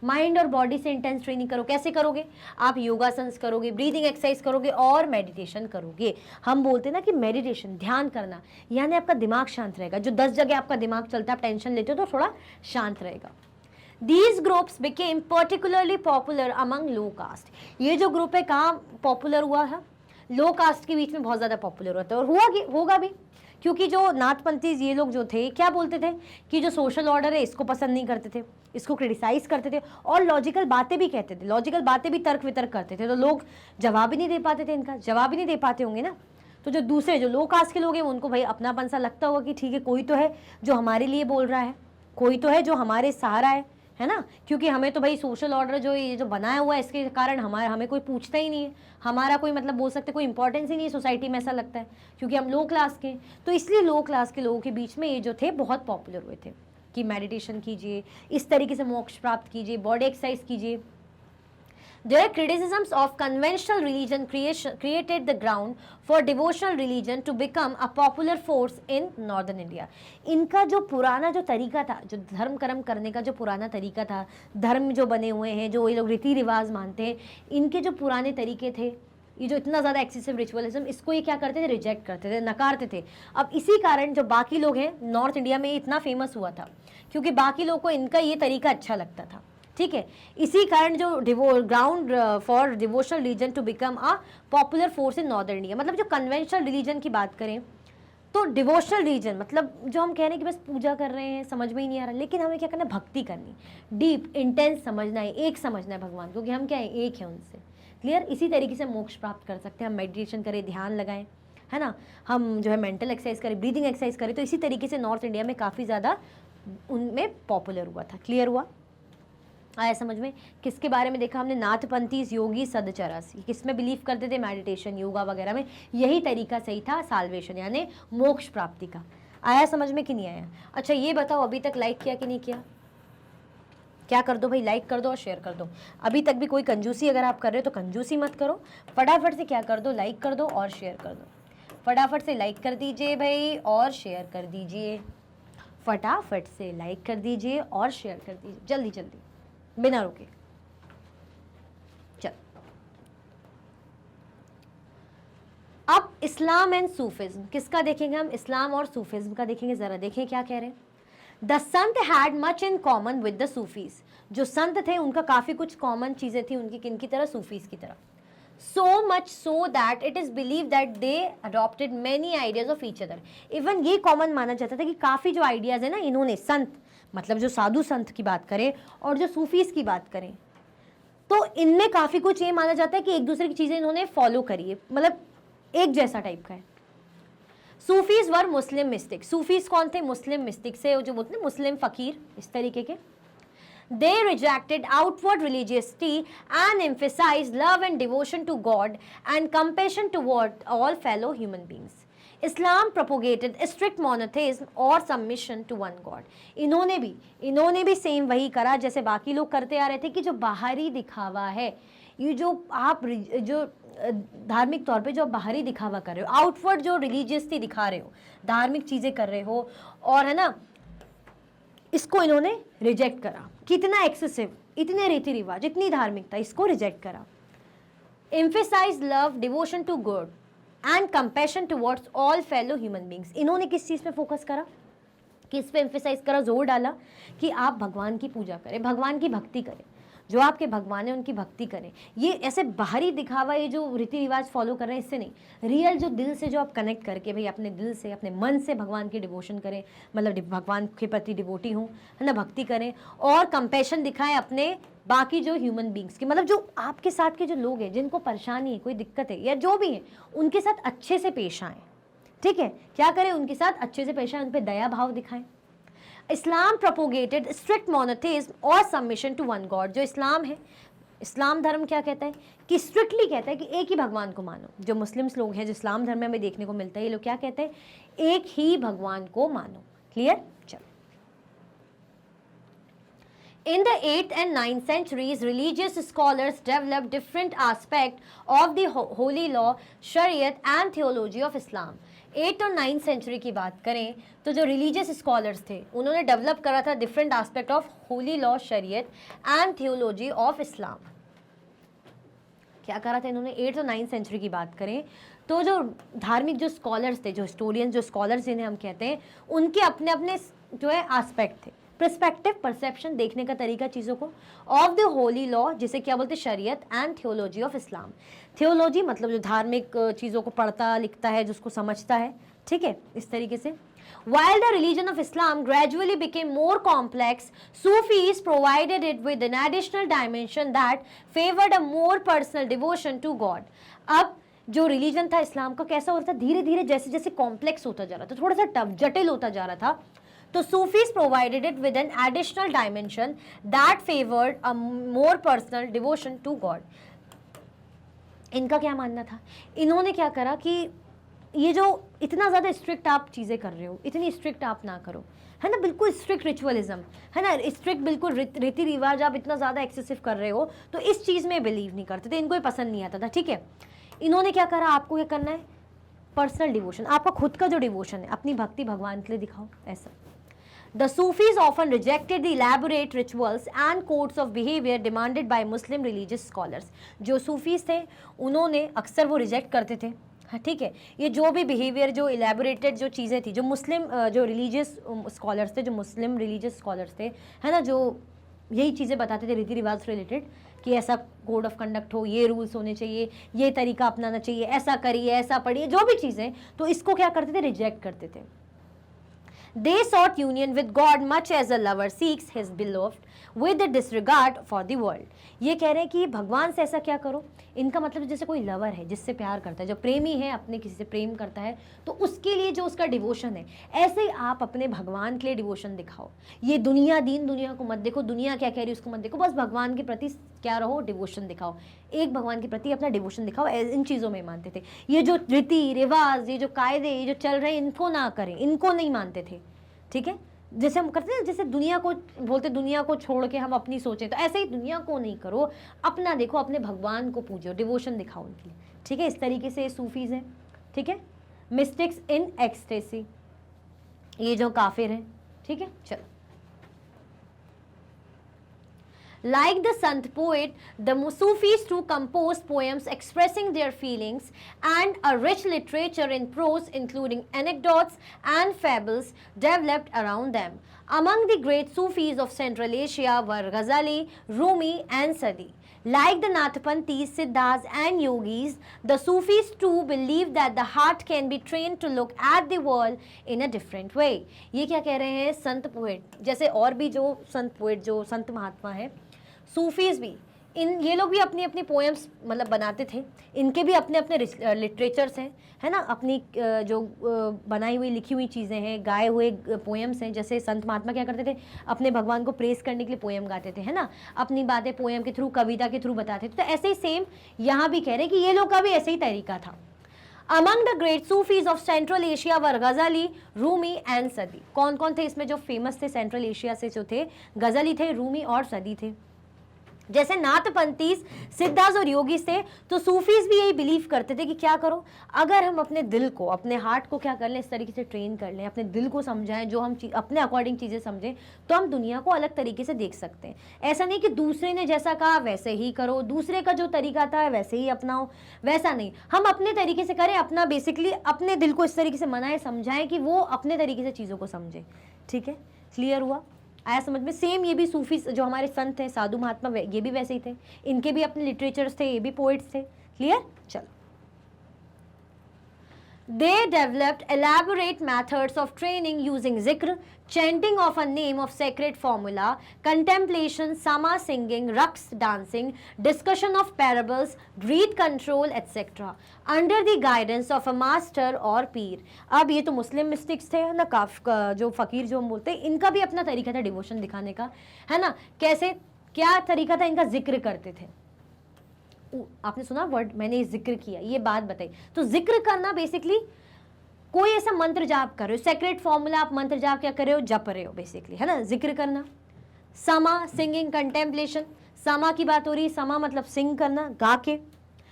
माइंड और बॉडी से इंटेंस ट्रेनिंग करो। कैसे करोगे? आप योगासन्स करोगे, ब्रीदिंग एक्सरसाइज करोगे और मेडिटेशन करोगे। हम बोलते हैं ना कि मेडिटेशन, ध्यान करना, यानी आपका दिमाग शांत रहेगा। जो 10 जगह आपका दिमाग चलता है, आप टेंशन लेते हो, तो थोड़ा शांत रहेगा। These groups became particularly popular among low caste. ये जो ग्रुप है कहाँ पॉपुलर हुआ है? लो कास्ट के बीच में बहुत ज़्यादा पॉपुलर होता है, और होगा भी, क्योंकि जो नाथपंथी ये लोग जो थे क्या बोलते थे कि जो सोशल ऑर्डर है इसको पसंद नहीं करते थे, इसको क्रिटिसाइज करते थे और लॉजिकल बातें भी कहते थे, लॉजिकल बातें भी तर्क वितर्क करते थे, तो लोग जवाब ही नहीं दे पाते थे, इनका जवाब ही नहीं दे पाते होंगे ना। तो जो दूसरे जो लो कास्ट के लोग हैं उनको भाई अपनापन सा लगता होगा कि ठीक है, कोई तो है जो हमारे लिए बोल रहा है, कोई तो है जो हमारे सहारा है ना, क्योंकि हमें तो भाई सोशल ऑर्डर जो ये जो बनाया हुआ है इसके कारण हमें कोई पूछता ही नहीं है, हमारा कोई मतलब बोल सकते कोई इंपॉर्टेंस ही नहीं है सोसाइटी में, ऐसा लगता है, क्योंकि हम लो क्लास के। तो इसलिए लो क्लास के लोगों के बीच में ये जो थे बहुत पॉपुलर हुए थे कि मेडिटेशन कीजिए, इस तरीके से मोक्ष प्राप्त कीजिए, बॉडी एक्सरसाइज कीजिए। Their criticisms of conventional religion created the ground for devotional religion to become a popular force in northern India. इनका जो पुराना जो तरीका था, जो धर्म कर्म करने का जो पुराना तरीका था, धर्म जो बने हुए हैं, जो ये लोग रीति रिवाज मानते हैं, इनके जो पुराने तरीके थे, ये जो इतना ज़्यादा एक्सेसिव रिचुअलिज्म, इसको ये क्या करते थे? रिजेक्ट करते थे, नकारते थे। अब इसी कारण जो बाकी लोग हैं नॉर्थ इंडिया में इतना फेमस हुआ था, क्योंकि बाकी लोगों को इनका ये तरीका अच्छा लगता था, ठीक है। इसी कारण जो ground for devotional religion to become a popular force in northern India, मतलब जो कन्वेंशनल रिलीजन की बात करें तो डिवोशनल रिलीजन मतलब जो हम कह रहे हैं कि बस पूजा कर रहे हैं, समझ में ही नहीं आ रहा, लेकिन हमें क्या करना है? भक्ति करनी, डीप इंटेंस समझना है, एक समझना है भगवान को कि हम क्या है? एक है उनसे। क्लियर? इसी तरीके से मोक्ष प्राप्त कर सकते हैं। हम मेडिटेशन करें, ध्यान लगाएं, है ना, हम जो है मेंटल एक्सरसाइज करें, ब्रीदिंग एक्सरसाइज करें, तो इसी तरीके से नॉर्थ इंडिया में काफ़ी ज़्यादा उनमें पॉपुलर हुआ था। क्लियर हुआ? आया समझ में? किसके बारे में देखा हमने? नाथपंथीज, योगी, सदचरासी। किसमें बिलीव करते थे? मेडिटेशन, योगा वगैरह में। यही तरीका सही था साल्वेशन यानी मोक्ष प्राप्ति का। आया समझ में कि नहीं आया? अच्छा ये बताओ, अभी तक लाइक किया कि नहीं किया? क्या कर दो भाई, लाइक कर दो और शेयर कर दो। अभी तक भी कोई कंजूसी अगर आप कर रहे हो तो कंजूसी मत करो, फटाफट से क्या कर दो, लाइक कर दो और शेयर कर दो। फटाफट से लाइक कर दीजिए भाई और शेयर कर दीजिए, फटाफट से लाइक कर दीजिए और शेयर कर दीजिए, जल्दी जल्दी बिना रुके। चल, अब इस्लाम एंड सूफिज्म, किसका देखेंगे हम? इस्लाम और सूफिज्म का देखेंगे। जरा देखें क्या कह रहे हैं। The Sant had much in common with the Sufis, जो संत थे उनका काफी कुछ कॉमन चीजें थी उनकी, किनकी तरह? सूफीज की तरह। so much so that it is believed that they adopted many ideas of each other। Even ये कॉमन माना जाता था कि काफी जो आइडियाज है ना इन्होंने, संत मतलब जो साधु संत की बात करें और जो सूफीज की बात करें, तो इनमें काफी कुछ ये माना जाता है कि एक दूसरे की चीजें इन्होंने फॉलो करी है, मतलब एक जैसा टाइप का है। सूफीज वर मुस्लिम मिस्टिक, सूफीज कौन थे? मुस्लिम मिस्टिक से जो बोलते हैं मुस्लिम फकीर, इस तरीके के। They rejected outward religiosity and emphasized love and devotion to God and compassion toward all fellow human beings. Islam propagated strict monotheism or submission to one God. इन्होंने भी सेम वही करा जैसे बाकी लोग करते आ रहे थे कि जो बाहरी दिखावा है, ये जो आप जो धार्मिक तौर पे जो बाहरी दिखावा कर रहे हो, आउटवर्ड जो रिलीजियसली दिखा रहे हो, धार्मिक चीजें कर रहे हो, और है ना, इसको इन्होंने रिजेक्ट करा। कितना एक्सेसिव, इतने रीति रिवाज, इतनी धार्मिकता, इसको रिजेक्ट करा। Emphasise love, devotion to god and compassion towards all fellow human beings. इन्होंने किस चीज पे फोकस करा, किस पे एम्फेसाइज करा, जोर डाला कि आप भगवान की पूजा करें, भगवान की भक्ति करें, जो आपके भगवान है उनकी भक्ति करें। ये ऐसे बाहरी दिखावा, ये जो रीति रिवाज फॉलो कर रहे हैं, इससे नहीं, रियल जो दिल से जो आप कनेक्ट करके भाई अपने दिल से, अपने मन से भगवान की डिवोशन करें, मतलब भगवान के प्रति डिवोटी हूँ, है ना, भक्ति करें, और कंपैशन दिखाएं अपने बाकी जो ह्यूमन बींग्स की, मतलब जो आपके साथ के जो लोग हैं जिनको परेशानी है, कोई दिक्कत है या जो भी है, उनके साथ अच्छे से पेश आएँ। ठीक है, क्या करें? उनके साथ अच्छे से पेश आए, उन पर दया भाव दिखाएं। इस्लाम प्रोपोगेटेड स्ट्रिक्ट मोनोथेइज्म और सबमिशन टू वन गॉड। जो इस्लाम है, इस्लाम धर्म क्या कहता है कि स्ट्रिक्टली कहता है कि एक ही भगवान को मानो। जो मुस्लिम्स लोग हैं, जो इस्लाम धर्म में हमें देखने को मिलता है, ये लोग क्या कहते हैं? एक ही भगवान को मानो। क्लियर? चलो, In the 8th and 9th centuries, religious scholars developed different aspects of the holy law, Shariat and theology of Islam. 8th और 9th सेंचुरी की बात करें तो जो रिलीजियस स्कॉलर्स थे उन्होंने डेवलप करा था different aspect of Holi law, शरीयत एंड थियोलॉजी ऑफ इस्लाम। क्या करा था इन्होंने? 8th और 9th सेंचुरी की बात करें तो जो धार्मिक जो स्कॉलर्स थे, जो हिस्टोरियंस, जो स्कॉलर्स जिन्हें हम कहते हैं, उनके अपने अपने जो है एस्पेक्ट थे, पर्सपेक्टिव, परसेप्शन, देखने का तरीका चीज़ों को, ऑफ द होली लॉ, जिसे क्या बोलते हैं? शरीयत, and theology of Islam. Theology मतलब जो धार्मिक चीज़ों को पढ़ता लिखता है, जिसको समझता है, ठीक है, इस तरीके से। While the religion of Islam gradually became more complex, Sufis provided it with an additional dimension that favored a more personal devotion to God. अब जो रिलीजन था इस्लाम का, कैसा होता था? धीरे धीरे जैसे जैसे कॉम्प्लेक्स होता जा रहा था, थोड़ा सा टफ, जटिल होता जा रहा था, तो Sufis provided it with an additional dimension that favoured a more personal devotion to god. इनका क्या मानना था? इन्होंने क्या करा कि ये जो इतना ज़्यादा स्ट्रिक्ट आप चीज़ें कर रहे हो, इतनी स्ट्रिक्ट आप ना करो, है ना, बिल्कुल स्ट्रिक्ट रिचुअलिज्म, है ना, स्ट्रिक्ट बिल्कुल रीति रिवाज आप इतना ज़्यादा एक्सेसिव कर रहे हो, तो इस चीज़ में बिलीव नहीं करते थे, इनको ये पसंद नहीं आता था। ठीक है, इन्होंने क्या करा? आपको क्या करना है? पर्सनल डिवोशन, आपका खुद का जो डिवोशन है, अपनी भक्ति भगवान के लिए दिखाओ, ऐसा। The Sufis often rejected the elaborate rituals and codes of behavior demanded by Muslim religious scholars. जो सूफीज थे उन्होंने अक्सर वो रिजेक्ट करते थे, हाँ ठीक है, ये जो भी बिहेवियर, जो इलेबोरेटेड जो चीज़ें थी, जो मुस्लिम जो रिलीजियस स्कॉलर्स थे, जो मुस्लिम रिलीजियस स्कॉलर्स थे, है ना, जो यही चीज़ें बताते थे रीति रिवाज रिलेटेड कि ऐसा कोड ऑफ कंडक्ट हो, ये रूल्स होने चाहिए, ये तरीका अपनाना चाहिए, ऐसा करिए, ऐसा पढ़िए, जो भी चीज़ें, तो इसको क्या करते थे? रिजेक्ट करते थे। They sought union with God much as a lover seeks his beloved with a disregard for the world. ये कह रहे हैं कि भगवान से ऐसा क्या करो, इनका मतलब जैसे कोई लवर है जिससे प्यार करता है, जो प्रेमी है अपने किसी से प्रेम करता है तो उसके लिए जो उसका डिवोशन है, ऐसे ही आप अपने भगवान के लिए डिवोशन दिखाओ। ये दुनिया दीन दुनिया को मत देखो, दुनिया क्या कह रही है उसको मत देखो, बस भगवान के प्रति क्या रहो, डिवोशन दिखाओ। एक भगवान के प्रति अपना डिवोशन दिखाओ। इन चीज़ों में मानते थे। ये जो रीति रिवाज, ये जो कायदे, ये जो चल रहे हैं, इनको ना करें, इनको नहीं मानते थे। ठीक है, जैसे हम करते हैं, जैसे दुनिया को बोलते, दुनिया को छोड़ के हम अपनी सोचें, तो ऐसे ही दुनिया को नहीं करो, अपना देखो, अपने भगवान को पूजो, डिवोशन दिखाओ उनके लिए। ठीक है, इस तरीके से सूफीज हैं। ठीक है, मिस्टिक्स इन एक्सटेसी, ये जो काफिर हैं। ठीक है, चलो। Like the Sant poet, the Sufis too composed poems expressing their feelings, and a rich literature in prose, including anecdotes and fables, developed around them. Among the great Sufis of Central Asia were Ghazali, Rumi, and Sadi. Like the Nathpanthis, Siddhas, and Yogis, the Sufis too believe that the heart can be trained to look at the world in a different way. ये क्या कह रहे हैं? संत poet, जैसे और भी जो संत poet, जो संत महात्मा है, सूफीज़ भी, ये लोग भी अपनी अपनी पोएम्स मतलब बनाते थे। इनके भी अपने अपने लिटरेचर्स हैं, है ना, अपनी जो बनाई हुई लिखी हुई चीज़ें हैं, गाए हुए पोएम्स हैं। जैसे संत महात्मा क्या करते थे, अपने भगवान को प्रेस करने के लिए पोएम गाते थे, है ना, अपनी बातें पोएम के थ्रू, कविता के थ्रू बताते थे। तो ऐसे ही सेम यहाँ भी कह रहे हैं कि ये लोग का भी ऐसे ही तरीका था। Among the great Sufis of Central Asia were Ghazali, Rumi and Sadi. कौन कौन थे इसमें जो फेमस थे सेंट्रल एशिया से जो थे? गजली थे, रूमी और सदी थे। जैसे नाथपंथीस, सिद्धास और योगीस थे, तो सूफीज भी यही बिलीव करते थे कि क्या करो, अगर हम अपने दिल को, अपने हार्ट को क्या कर लें, इस तरीके से ट्रेन कर लें, अपने दिल को समझाएं, जो हम अपने अकॉर्डिंग चीज़ें समझें, तो हम दुनिया को अलग तरीके से देख सकते हैं। ऐसा नहीं कि दूसरे ने जैसा कहा वैसे ही करो, दूसरे का जो तरीका था वैसे ही अपनाओ, वैसा नहीं, हम अपने तरीके से करें, अपना बेसिकली अपने दिल को इस तरीके से मनाएं, समझाएं कि वो अपने तरीके से चीज़ों को समझे। ठीक है, क्लियर हुआ, आया समझ में? सेम ये भी सूफी जो हमारे संत हैं, साधु महात्मा, ये भी वैसे ही थे, इनके भी अपने लिटरेचर्स थे, ये भी पोइट्स थे। क्लियर, चलो। They developed elaborate methods of training using zikr, chanting of a name of sacred formula, contemplation, sama singing, raqs dancing, discussion of parables, breath control, etc. under the guidance of a master or peer. अब ये तो मुस्लिम mystics थे ना, जो फकीर जो हम बोलते हैं, इनका भी अपना तरीका था डिवोशन दिखाने का, है ना। कैसे, क्या तरीका था इनका? जिक्र करते थे। आपने सुना वर्ड, मैंने जिक्र किया, ये बात बताई। तो जिक्र करना बेसिकली, कोई ऐसा मंत्र जाप कर रहे हो, सेक्रेट फॉर्मूला, आप मंत्र जाप क्या कर रहे हो, जप रहे हो बेसिकली, है ना, जिक्र करना। समा सिंगिंग, कंटेम्पलेशन, समा की बात हो रही, समा मतलब सिंग करना, गा के,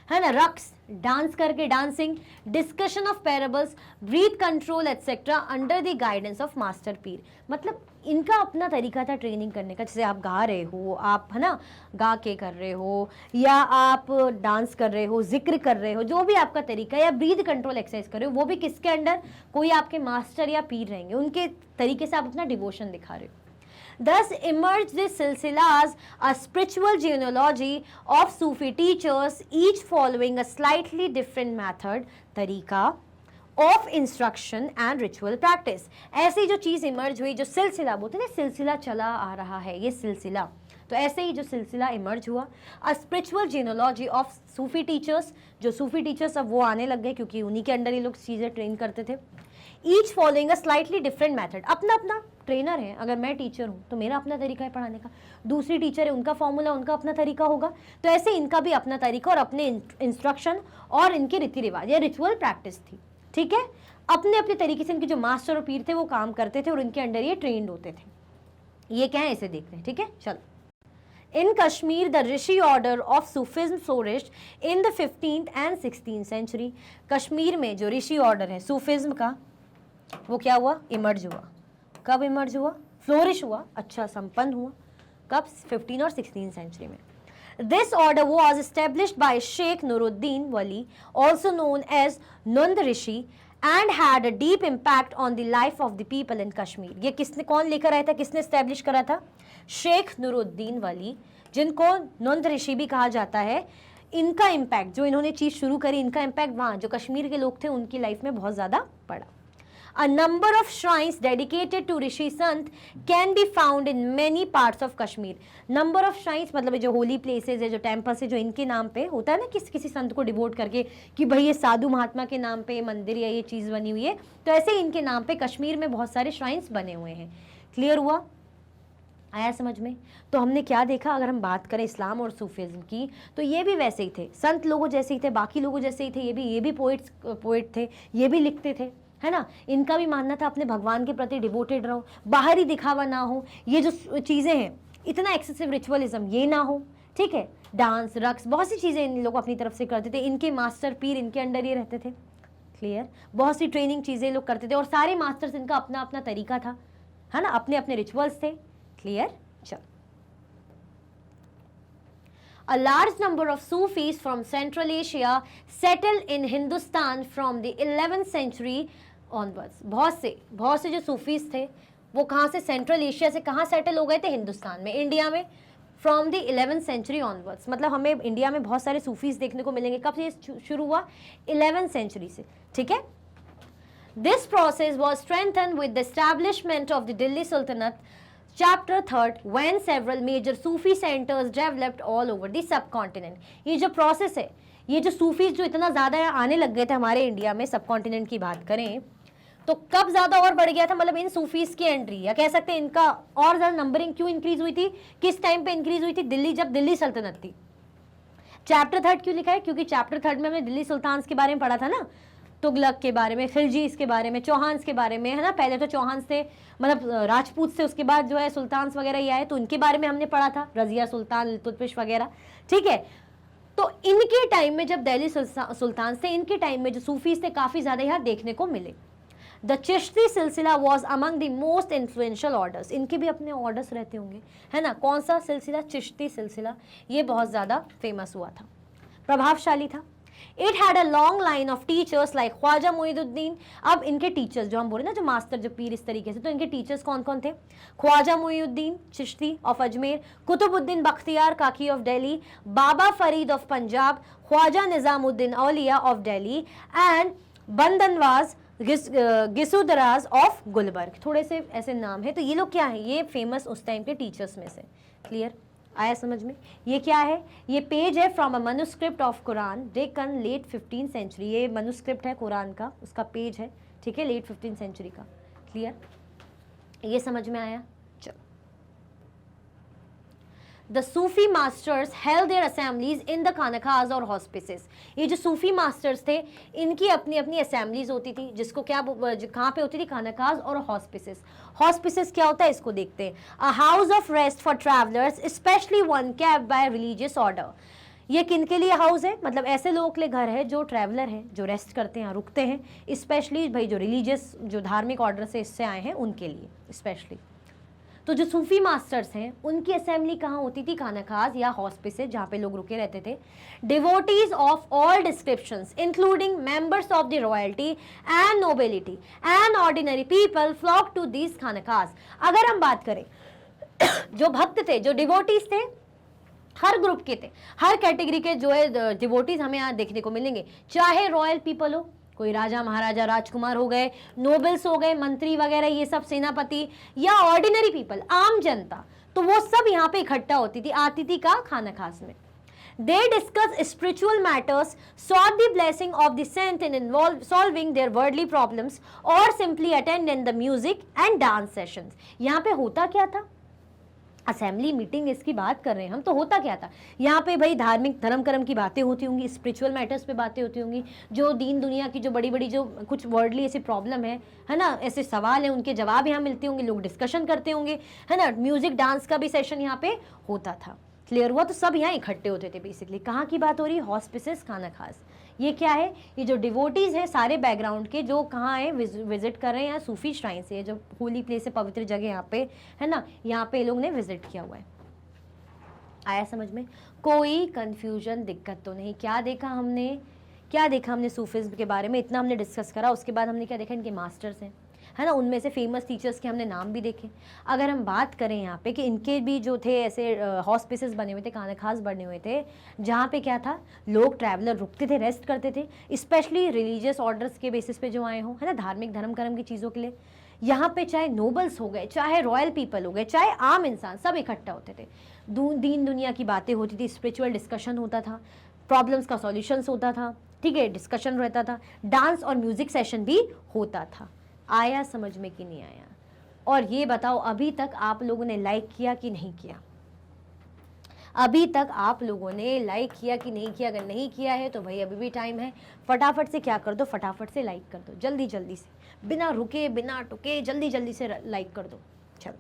है ना, रक्स डांस करके, dancing, discussion of parables, breath control etcetera under the guidance of master pir. मतलब इनका अपना तरीका था ट्रेनिंग करने का। जैसे आप गा रहे हो, आप, है ना, गा के कर रहे हो, या आप डांस कर रहे हो, जिक्र कर रहे हो, जो भी आपका तरीका, या ब्रीथ कंट्रोल एक्सरसाइज कर रहे हो, वो भी किसके अंडर? कोई आपके मास्टर या पीर रहेंगे, उनके तरीके से आप अपना डिवोशन दिखा रहे हो। Thus emerged the silsilas, a spiritual genealogy of Sufi teachers, each following a slightly different method, तरीका of instruction and ritual practice. ऐसी जो चीज़ इमर्ज हुई, जो सिलसिला बोलते हैं ना, सिलसिला चला आ रहा है, ये सिलसिला, तो ऐसे ही जो सिलसिला इमर्ज हुआ, a spiritual genealogy of Sufi teachers, जो सूफी टीचर्स अब वो आने लग गए क्योंकि उन्हीं के अंडर ये लोग चीज़ें ट्रेन करते थे। Each following a slightly different method, अपना अपना ट्रेनर है। अगर मैं टीचर हूँ तो मेरा अपना तरीका है पढ़ाने का, दूसरी टीचर है, उनका फॉर्मूला, उनका अपना तरीका होगा। तो ऐसे इनका भी अपना तरीका और अपने इंस्ट्रक्शन और इनके रीति रिवाज या रिचुअल प्रैक्टिस थी। ठीक है, अपने अपने तरीके से इनके जो मास्टर और पीर थे वो काम करते थे और इनके अंडर ये ट्रेंड होते थे। ये क्या है, इसे देखते हैं। ठीक है, चलो। In Kashmir, the Rishi order of Sufism flourished in the 15th and 16th century. Kashmir में जो ऋषि ऑर्डर है सूफिज्म का, वो क्या हुआ, इमर्ज हुआ। कब इमर्ज हुआ? फ्लोरिश हुआ, अच्छा संपन्न हुआ। कब? 15 और 16 सेंचुरी में। This order was established by Sheikh Nuruddin Wali, also known as Nand Rishi, and had a deep impact on the life of the people in Kashmir. ये किसने, कौन लेकर आया था, किसने एस्टेब्लिश करा था? शेख नुरुद्दीन वली, जिनको नंद ऋषि भी कहा जाता है। इनका इम्पैक्ट, जो इन्होंने चीज़ शुरू करी, इनका इम्पैक्ट वहाँ जो कश्मीर के लोग थे उनकी लाइफ में बहुत ज़्यादा पड़ा। A number of shrines dedicated to Rishi Sant can be found in many parts of Kashmir. Number of shrines मतलब जो होली प्लेसेस है, जो टेम्पल्स है, जो इनके नाम पे होता है ना, किसी संत को डिवोट करके कि भाई ये साधु महात्मा के नाम पे मंदिर या ये चीज़ बनी हुई है, तो ऐसे इनके नाम पे कश्मीर में बहुत सारे श्राइन्स बने हुए हैं। क्लियर हुआ? आया समझ में? तो हमने क्या देखा, अगर हम बात करें इस्लाम और सूफिज्म की, तो ये भी वैसे ही थे, संत लोगों जैसे ही थे, बाकी लोगों जैसे ही थे, ये भी पोइट थे, ये भी लिखते थे, है ना। इनका भी मानना था अपने भगवान के प्रति डिवोटेड रहो, बाहरी दिखावा ना हो, ये जो चीज़ें हैं, इतना एक्सेसिव रिचुअलिज्म ये ना हो, ठीक है। डांस, रक्स, बहुत सी चीज़ें इन लोग अपनी तरफ से करते थे। इनके मास्टर पीर इनके अंडर ही रहते थे। क्लियर? बहुत सी ट्रेनिंग चीज़ें लोग करते थे, और सारे मास्टर्स इनका अपना अपना तरीका था, है ना, अपने अपने रिचुअल्स थे। क्लियर? चलो, A large number of Sufis from Central Asia settled in Hindustan from the 11th century onwards. बहुत से जो सूफीज थे वो कहाँ से, सेंट्रल एशिया से कहाँ सेटल हो गए थे? हिंदुस्तान में, इंडिया में, from the 11th century onwards। मतलब हमें इंडिया में बहुत सारे सूफीज देखने को मिलेंगे। कब से शुरू हुआ? 11th century से, ठीक है। This process was strengthened with the establishment of the Delhi Sultanate, Chapter 3rd, when several major Sufi centers developed all over the subcontinent। ये जो प्रोसेस है, ये जो सूफीज जो इतना ज़्यादा आने लग गए थे हमारे इंडिया में, सब कॉन्टिनेंट की बात करें तो कब ज़्यादा और बढ़ गया था? मतलब इन सूफीज की एंट्री, या कह सकते हैं इनका और ज़्यादा नंबरिंग क्यों इंक्रीज हुई थी, किस टाइम पे इंक्रीज हुई थी? जब दिल्ली सल्तनत थी। चैप्टर 3rd क्यों लिखा है? क्योंकि चैप्टर 3rd में हमने दिल्ली सुल्तान के बारे में पढ़ा था ना, तुगलक के बारे में, खिलजीज के बारे में, चौहान्स के बारे में, है ना। पहले तो चौहान्स थे, मतलब राजपूत से, उसके बाद जो है सुल्तान्स वगैरह ये आए, तो उनके बारे में हमने पढ़ा था, रजिया सुल्तान, इल्तुतमिश वगैरह, ठीक है। तो इनके टाइम में जब दिल्ली सुल्तान थे, इनके टाइम में जो सूफीज थे काफ़ी ज़्यादा यहाँ देखने को मिले। द चिश्ती सिलसिला was among the most influential orders. इनके भी अपने ऑर्डर्स रहते होंगे, है ना। कौन सा सिलसिला? चिश्ती सिलसिला। ये बहुत ज़्यादा फेमस हुआ था, प्रभावशाली था। It had a long line of teachers like Khwaja Moinuddin. अब इनके टीचर्स जो हम बोले ना, जो मास्टर, जो पीर, इस तरीके से, तो इनके टीचर्स कौन कौन थे? Khwaja Moinuddin Chishti of Ajmer, Qutbuddin Bakhtiyar Kaki of Delhi, Baba Farid of Punjab, Khwaja Nizamuddin Auliya of Delhi and Bandanawaz Gisudaraz of Gulbarga. थोड़े से ऐसे नाम है। तो ये लोग क्या है? ये फेमस उस टाइम के टीचर्स में से। क्लियर? आया समझ में? ये क्या है? ये पेज है from a manuscript of Quran Deccan late 15th century। ये मनुस्क्रिप्ट है कुरान का, उसका पेज है, ठीक है, लेट 15th century का। क्लियर? ये समझ में आया? चलो, the Sufi masters held their assemblies in the khanqahs और हॉस्पिसेस। ये जो सूफी मास्टर्स थे, इनकी अपनी अपनी असेंबलीज होती थी, जिसको क्या, कहाँ पे होती थी? खानकाज और हॉस्पिसेस। हॉस्पिसेस क्या होता है, इसको देखते हैं। A house of rest for travellers, specially one kept bye religious order. ये किन के लिए हाउस है? मतलब ऐसे लोगों के लिए घर है जो ट्रैवलर हैं, जो रेस्ट करते हैं, रुकते हैं, स्पेशली भाई जो रिलीजियस, जो धार्मिक ऑर्डर से इससे आए हैं, उनके लिए स्पेशली। तो जो सूफी मास्टर्स हैं, उनकी असेंबली कहाँ होती थी? खानाखाज या हॉस्पिसेस, जहाँ पे लोग रुके रहते थे। Devotees of all descriptions including members of the royalty and nobility and ordinary people flock to these khanqahs. अगर हम बात करें जो भक्त थे, जो डिवोटीज थे, हर ग्रुप के थे, हर कैटेगरी के जो है डिवोटीज हमें यहाँ देखने को मिलेंगे। चाहे रॉयल पीपल हो, कोई राजा महाराजा राजकुमार हो गए, नोबल्स हो गए, मंत्री वगैरह, ये सब सेनापति, या ऑर्डिनरी पीपल, आम जनता, तो वो सब यहाँ पे इकट्ठा होती थी, आती थी का खानाखास में। They discuss spiritual matters, sought the blessing of the saint in solving their worldly problems, or simply attended the music and dance sessions। यहाँ पे होता क्या था? असेंबली मीटिंग इसकी बात कर रहे हैं हम, तो होता क्या था यहाँ पे? भाई धार्मिक धर्म कर्म की बातें होती होंगी, स्पिरिचुअल मैटर्स पे बातें होती होंगी, जो दीन दुनिया की जो बड़ी बड़ी जो कुछ वर्ल्डली ऐसी प्रॉब्लम है ना, ऐसे सवाल हैं, उनके जवाब यहाँ मिलते होंगे, लोग डिस्कशन करते होंगे, है ना। म्यूजिक डांस का भी सेशन यहाँ पे होता था। क्लियर हुआ? तो सब यहाँ इकट्ठे होते थे बेसिकली। कहाँ की बात हो रही है? हॉस्पिसेस, खानाखास। ये क्या है? ये जो डिवोटीज हैं सारे बैकग्राउंड के, जो कहाँ है, विजिट कर रहे हैं यहाँ सूफी श्राइन से, जो होली प्लेस है, पवित्र जगह यहाँ पे, है ना, यहाँ पे लोग ने विजिट किया हुआ है। आया समझ में? कोई कंफ्यूजन, दिक्कत तो नहीं? क्या देखा हमने? सूफिज्म के बारे में इतना हमने डिस्कस करा। उसके बाद हमने क्या देखा? इनके मास्टर्स हैं, है ना, उनमें से फेमस टीचर्स के हमने नाम भी देखे। अगर हम बात करें यहाँ पे कि इनके भी जो थे ऐसे हॉस्पिसेस बने हुए थे, खाने खास बने हुए थे, जहाँ पे क्या था, लोग ट्रैवलर रुकते थे, रेस्ट करते थे, स्पेशली रिलीजियस ऑर्डर्स के बेसिस पे जो आए हों, है ना, धार्मिक धर्म कर्म की चीज़ों के लिए। यहाँ पे चाहे नोबल्स हो गए, चाहे रॉयल पीपल हो गए, चाहे आम इंसान, सब इकट्ठा होते थे। दीन दुनिया की बातें होती थी, स्पिरिचुअल डिस्कशन होता था, प्रॉब्लम्स का सॉल्यूशंस होता था, ठीक है, डिस्कशन रहता था, डांस और म्यूजिक सेशन भी होता था। आया समझ में कि नहीं आया? और ये बताओ अभी तक आप लोगों ने लाइक किया कि नहीं किया? अभी तक आप लोगों ने लाइक किया कि नहीं किया? अगर नहीं किया है तो भाई अभी भी टाइम है, फटाफट से क्या कर दो, फटाफट से लाइक कर दो, जल्दी जल्दी से, बिना रुके बिना टुके जल्दी जल्दी से लाइक कर दो। चलो,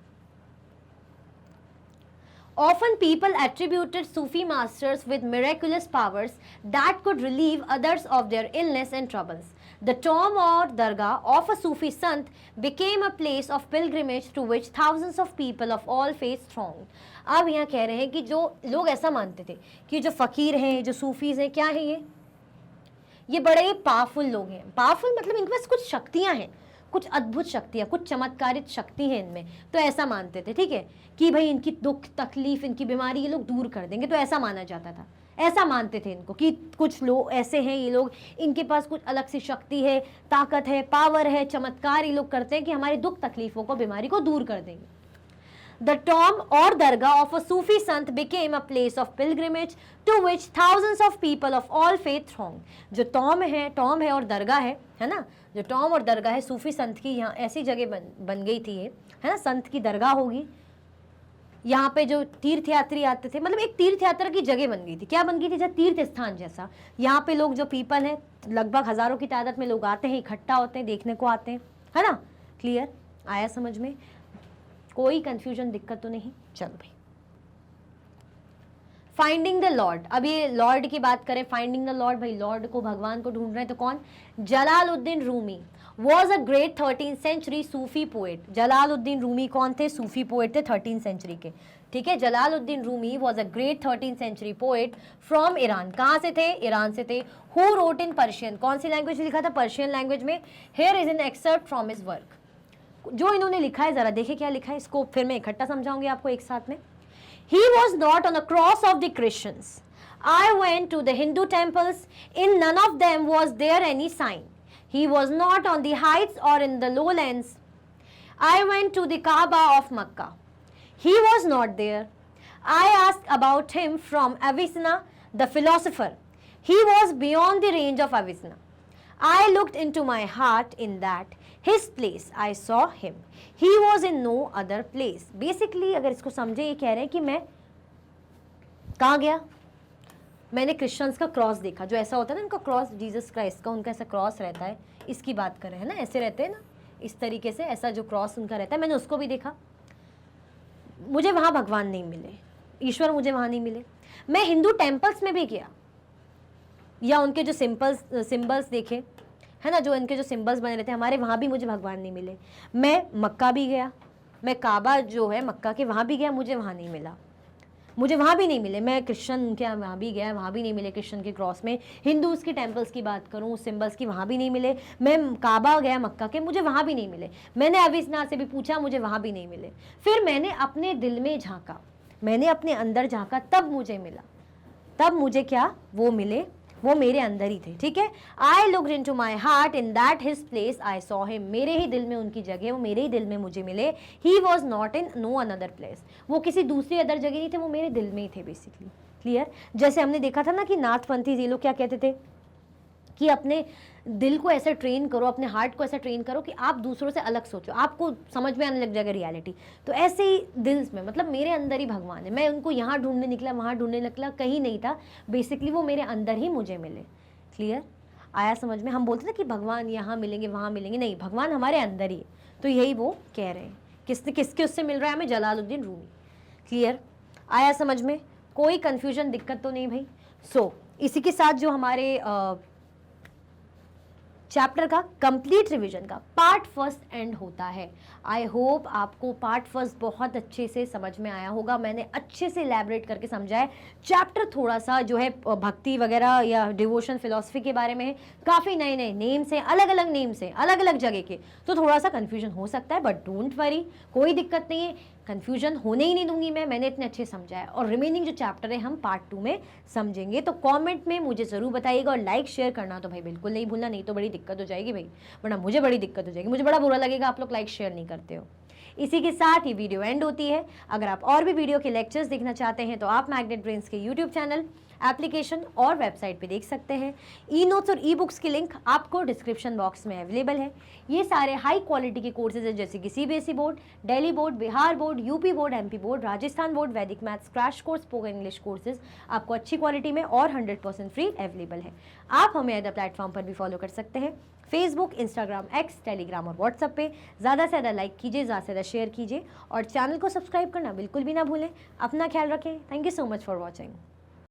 often people attributed Sufi masters with miraculous powers that could relieve others of their illness and troubles. The tomb or dargah of a Sufi sant became a place of pilgrimage to which thousands of people of all faiths thronged. अब यहाँ कह रहे हैं कि जो लोग ऐसा मानते थे कि जो फ़कीर हैं, जो सूफीज़ हैं, क्या है ये बड़े पावरफुल लोग हैं। पावरफुल मतलब इनके पास कुछ शक्तियाँ हैं, कुछ अद्भुत शक्तियाँ, कुछ चमत्कारित शक्ति है इनमें, तो ऐसा मानते थे, ठीक है, कि भाई इनकी दुख तकलीफ, इनकी बीमारी ये लोग दूर कर देंगे, तो ऐसा माना जाता था, ऐसा मानते थे इनको कि कुछ लोग ऐसे हैं, ये लोग, इनके पास कुछ अलग सी शक्ति है, ताकत है, पावर है, चमत्कार ये लोग करते हैं कि हमारी दुख तकलीफों को, बीमारी को दूर कर देंगे। The tomb or dargah of a Sufi sant became a place of pilgrimage to which thousands of people of all faith thronged. जो टॉम है और दरगाह है ना, जो टॉम और दरगाह है सूफी संत की, यहाँ ऐसी जगह बन गई थी, है ना, संत की दरगाह होगी, यहाँ पे जो तीर्थयात्री आते थे, मतलब एक तीर्थ यात्रा की जगह बन गई थी। क्या बन गई थी? जैसे तीर्थ स्थान जैसा। यहाँ पे लोग, जो पीपल हैं, लगभग हजारों की तादाद में लोग आते हैं, इकट्ठा होते हैं, देखने को आते हैं, है ना। क्लियर? आया समझ में? कोई कंफ्यूजन, दिक्कत तो नहीं? चलो भाई, फाइंडिंग द लॉर्ड। अभी लॉर्ड की बात करें, फाइंडिंग द लॉर्ड, भाई लॉर्ड को, भगवान को ढूंढ रहे हैं, तो कौन? Jalaluddin Rumi was a great 13th century Sufi poet. Jalaluddin Rumi कौन थे? सूफी पोएट थे 13th सेंचुरी के, ठीक है। Jalaluddin Rumi was a great 13th century poet from Iran. कहाँ से थे? ईरान से थे। Who wrote in Persian? कौन सी लैंग्वेज लिखा था? पर्शियन लैंग्वेज में। Here is an excerpt from his work। जो इन्होंने लिखा है, जरा देखिए क्या लिखा है, इसको फिर मैं इकट्ठा समझाऊंगी आपको एक साथ में। He was not on the cross of the Christians. I went to the Hindu temples. In none of them was there any sign. He was not on the heights or in the lowlands. I went to the Kaaba of Makkah. He was not there. I asked about him from Avicenna, the philosopher. He was beyond the range of Avicenna. I looked into my heart in that his place. I saw him. He was in no other place. Basically, अगर इसको समझे, ये कह रहे हैं कि मैं कहाँ गया? मैंने क्रिश्चियंस का क्रॉस देखा, जो ऐसा होता है ना, उनका क्रॉस, जीसस क्राइस्ट का उनका ऐसा क्रॉस रहता है, इसकी बात कर रहे हैं ना, ऐसे रहते हैं ना, इस तरीके से, ऐसा जो क्रॉस उनका रहता है, मैंने उसको भी देखा। मुझे वहाँ भगवान नहीं मिले, ईश्वर मुझे वहाँ नहीं मिले। मैं हिंदू टेम्पल्स में भी गया, या उनके जो सिंबल्स देखे, है ना, जो इनके जो सिंबल्स बने रहते हैं हमारे, वहाँ भी मुझे भगवान नहीं मिले। मैं मक्का भी गया, मैं काबा जो है मक्का के, वहाँ भी गया, मुझे वहाँ नहीं मिला, मुझे वहाँ भी नहीं मिले। मैं क्रिश्चियन के वहाँ भी गया, वहाँ भी नहीं मिले क्रिश्चियन के क्रॉस में। हिंदूज़ के टेम्पल्स की बात करूँ, सिंबल्स की, वहाँ भी नहीं मिले। मैं काबा गया मक्का के, मुझे वहाँ भी नहीं मिले। मैंने अविस्ना से भी पूछा, मुझे वहाँ भी नहीं मिले। फिर मैंने अपने दिल में झांका, मैंने अपने अंदर झांका, तब मुझे मिला, तब मुझे क्या वो मिले, वो मेरे अंदर ही थे, ठीक है। I looked into my heart in that his place I saw him. मेरे ही दिल में उनकी जगह, वो मेरे ही दिल में मुझे मिले। He was not in no another place. वो किसी दूसरी अदर जगह नहीं थे, वो मेरे दिल में ही थे बेसिकली। क्लियर? जैसे हमने देखा था ना कि नाथपंथी ये लोग क्या कहते थे कि अपने दिल को ऐसे ट्रेन करो, अपने हार्ट को ऐसा ट्रेन करो कि आप दूसरों से अलग सोचो, आपको समझ में आने लग जाएगा रियलिटी। तो ऐसे ही दिल में, मतलब मेरे अंदर ही भगवान है। मैं उनको यहाँ ढूंढने निकला, वहाँ ढूंढने निकला, कहीं नहीं था, बेसिकली वो मेरे अंदर ही मुझे मिले। क्लियर? आया समझ में? हम बोलते ना कि भगवान यहाँ मिलेंगे, वहाँ मिलेंगे, नहीं, भगवान हमारे अंदर ही है। तो यही वो कह रहे हैं। किसके उससे मिल रहा है हमें? जलालुद्दीन रूमी। क्लियर? आया समझ में? कोई कन्फ्यूजन, दिक्कत तो नहीं भाई? इसी के साथ जो हमारे चैप्टर का कंप्लीट रिवीजन का पार्ट फर्स्ट एंड होता है। आई होप आपको पार्ट फर्स्ट बहुत अच्छे से समझ में आया होगा। मैंने अच्छे से इलैबोरेट करके समझा है। चैप्टर थोड़ा सा जो है भक्ति वगैरह या डिवोशन फिलॉसफी के बारे में है, काफ़ी नए नए नेम्स हैं, अलग अलग नेम्स हैं, अलग अलग जगह के, तो थोड़ा सा कन्फ्यूजन हो सकता है, बट डोंट वरी, कोई दिक्कत नहीं है, कन्फ्यूजन होने ही नहीं दूंगी मैंने इतने अच्छे समझा है। और रिमेनिंग जो चैप्टर है हम पार्ट 2 में समझेंगे। तो कमेंट में मुझे ज़रूर बताइएगा, और लाइक शेयर करना तो भाई बिल्कुल नहीं भूलना, नहीं तो बड़ी दिक्कत हो जाएगी भाई, वरना मुझे बड़ी दिक्कत हो जाएगी, मुझे बड़ा बुरा लगेगा आप लोग लाइक शेयर नहीं करते हो। इसी के साथ ही वीडियो एंड होती है। अगर आप और भी वीडियो के लेक्चर्स देखना चाहते हैं तो आप मैग्नेट ब्रेन्स के यूट्यूब चैनल, एप्लीकेशन और वेबसाइट पे देख सकते हैं। ई नोट्स और ई बुक्स की लिंक आपको डिस्क्रिप्शन बॉक्स में अवेलेबल है। ये सारे हाई क्वालिटी के कोर्सेज हैं, जैसे कि CBSE board, Delhi board, Bihar board, UP board, MP board, Rajasthan board, Vedic maths crash course, spoken English courses आपको अच्छी क्वालिटी में और 100% फ्री अवेलेबल है। आप हमें अदर प्लेटफॉर्म पर भी फॉलो कर सकते हैं, फेसबुक, इंस्टाग्राम, एक्स, टेलीग्राम और व्हाट्सएप पे। ज़्यादा से ज़्यादा लाइक कीजिए, ज़्यादा से ज़्यादा शेयर कीजिए, और चैनल को सब्सक्राइब करना बिल्कुल भी ना भूलें। अपना ख्याल रखें। Thank you so much for watching.